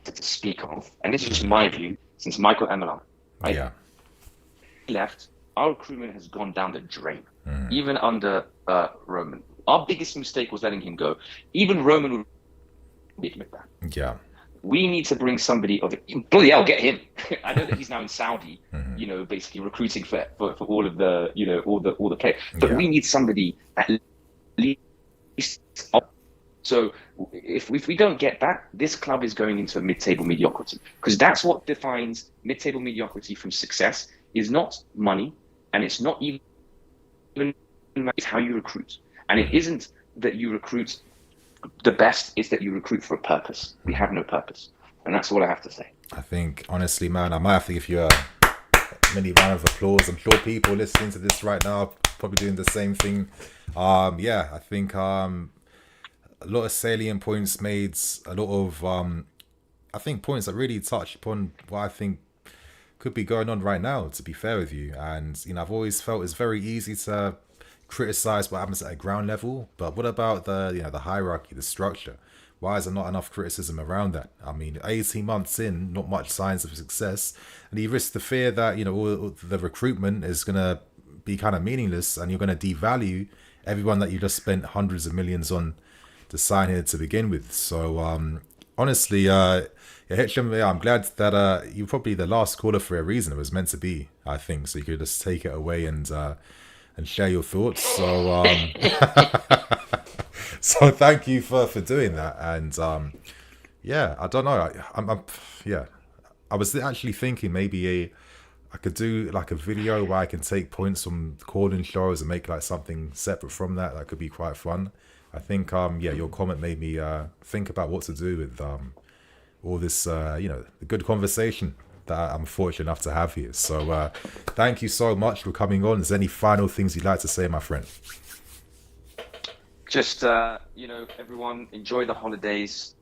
to speak of, and this is just my view, since Michael Emelan, right? Yeah. He left. Our recruitment has gone down the drain, even under Roman. Our biggest mistake was letting him go. Even Roman would admit that. Yeah. We need to bring somebody of it. Bloody hell, get him. I know that he's now in Saudi, basically recruiting for all of the, all the players. But we need somebody at least. So if we don't get that, this club is going into a mid-table mediocrity, because that's what defines mid-table mediocrity from success. Is not money, and it's not even it's how you recruit. And it isn't that you recruit the best, it's that you recruit for a purpose. We have no purpose. And that's all I have to say. I think, honestly, man, I might have to give you a mini round of applause. I'm sure people listening to this right now are probably doing the same thing. I think a lot of salient points made, a lot of, I think, points that really touch upon what I think could be going on right now, to be fair with you. And, I've always felt it's very easy to criticize what happens at a ground level, but what about the hierarchy, the structure? Why is there not enough criticism around that? I mean, 18 months in, not much signs of success, and you risk the fear that all the recruitment is going to be kind of meaningless, and you're going to devalue everyone that you just spent hundreds of millions on to sign here to begin with. So honestly, Hitcham, I'm glad that you're probably the last caller for a reason. It was meant to be, I think, so you could just take it away and share your thoughts. So so thank you for doing that. And I don't know, I was actually thinking maybe I could do like a video where I can take points from calling shows and make like something separate from that. That could be quite fun. I think your comment made me think about what to do with all this the good conversation that I'm fortunate enough to have here. So thank you so much for coming on. Is there any final things you'd like to say, my friend? Just everyone, enjoy the holidays.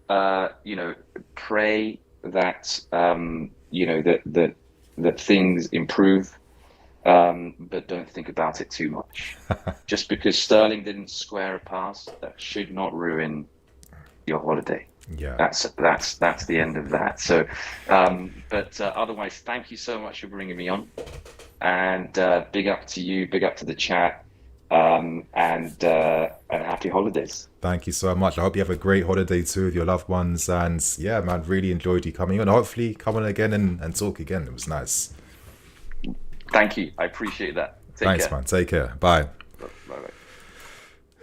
Pray that that things improve, but don't think about it too much. Just because Sterling didn't square a pass, that should not ruin your holiday. Yeah, that's the end of that. So, but otherwise, thank you so much for bringing me on, and big up to you, big up to the chat, and happy holidays. Thank you so much. I hope you have a great holiday too with your loved ones, and yeah, man, really enjoyed you coming on. Hopefully, come on again and talk again. It was nice. Thank you. I appreciate that. Thanks, man. Take care. Bye. Bye.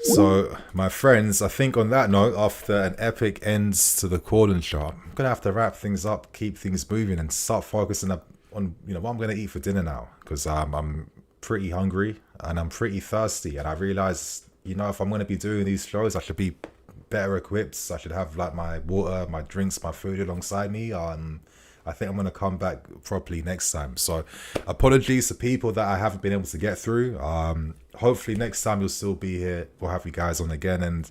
So, my friends, I think on that note, after an epic end to the Corden show, I'm going to have to wrap things up, keep things moving, and start focusing on what I'm going to eat for dinner now. Because I'm pretty hungry and I'm pretty thirsty. And I realize, if I'm going to be doing these shows, I should be better equipped. I should have like my water, my drinks, my food alongside me. I think I'm going to come back properly next time. So apologies to people that I haven't been able to get through. Hopefully next time you'll still be here. We'll have you guys on again. And,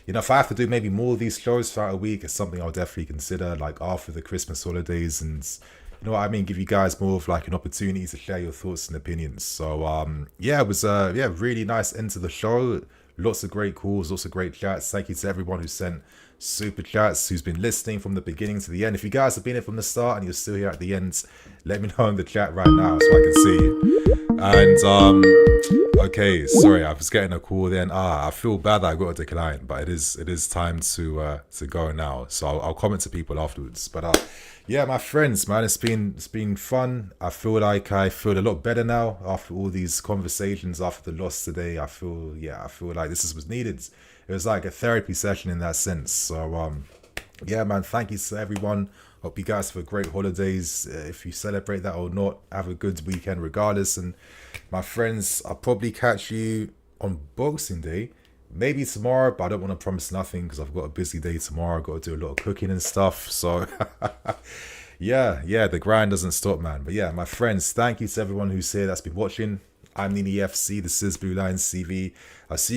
if I have to do maybe more of these shows throughout a week, it's something I'll definitely consider, like after the Christmas holidays. And, you know what I mean? Give you guys more of like an opportunity to share your thoughts and opinions. So, it was really nice end to the show. Lots of great calls, lots of great chats. Thank you to everyone who sent super chats, who's been listening from the beginning to the end. If you guys have been here from the start and you're still here at the end, let me know in the chat right now so I can see you. And okay, sorry, I was getting a call then. I feel bad that I got a decline, but it is time to go now. So I'll comment to people afterwards. But yeah, my friends, man, it's been fun. I feel like I feel a lot better now after all these conversations after the loss today. I feel like this was needed. It was like a therapy session in that sense. So yeah, man, thank you to everyone. Hope you guys have a great holidays. If you celebrate that or not, have a good weekend regardless. And my friends, I'll probably catch you on Boxing Day. Maybe tomorrow, but I don't want to promise nothing because I've got a busy day tomorrow. I've got to do a lot of cooking and stuff. So yeah, the grind doesn't stop, man. But yeah, my friends, thank you to everyone who's here that's been watching. I'm NiiNiiFC. This is Blue Lions TV. I'll see you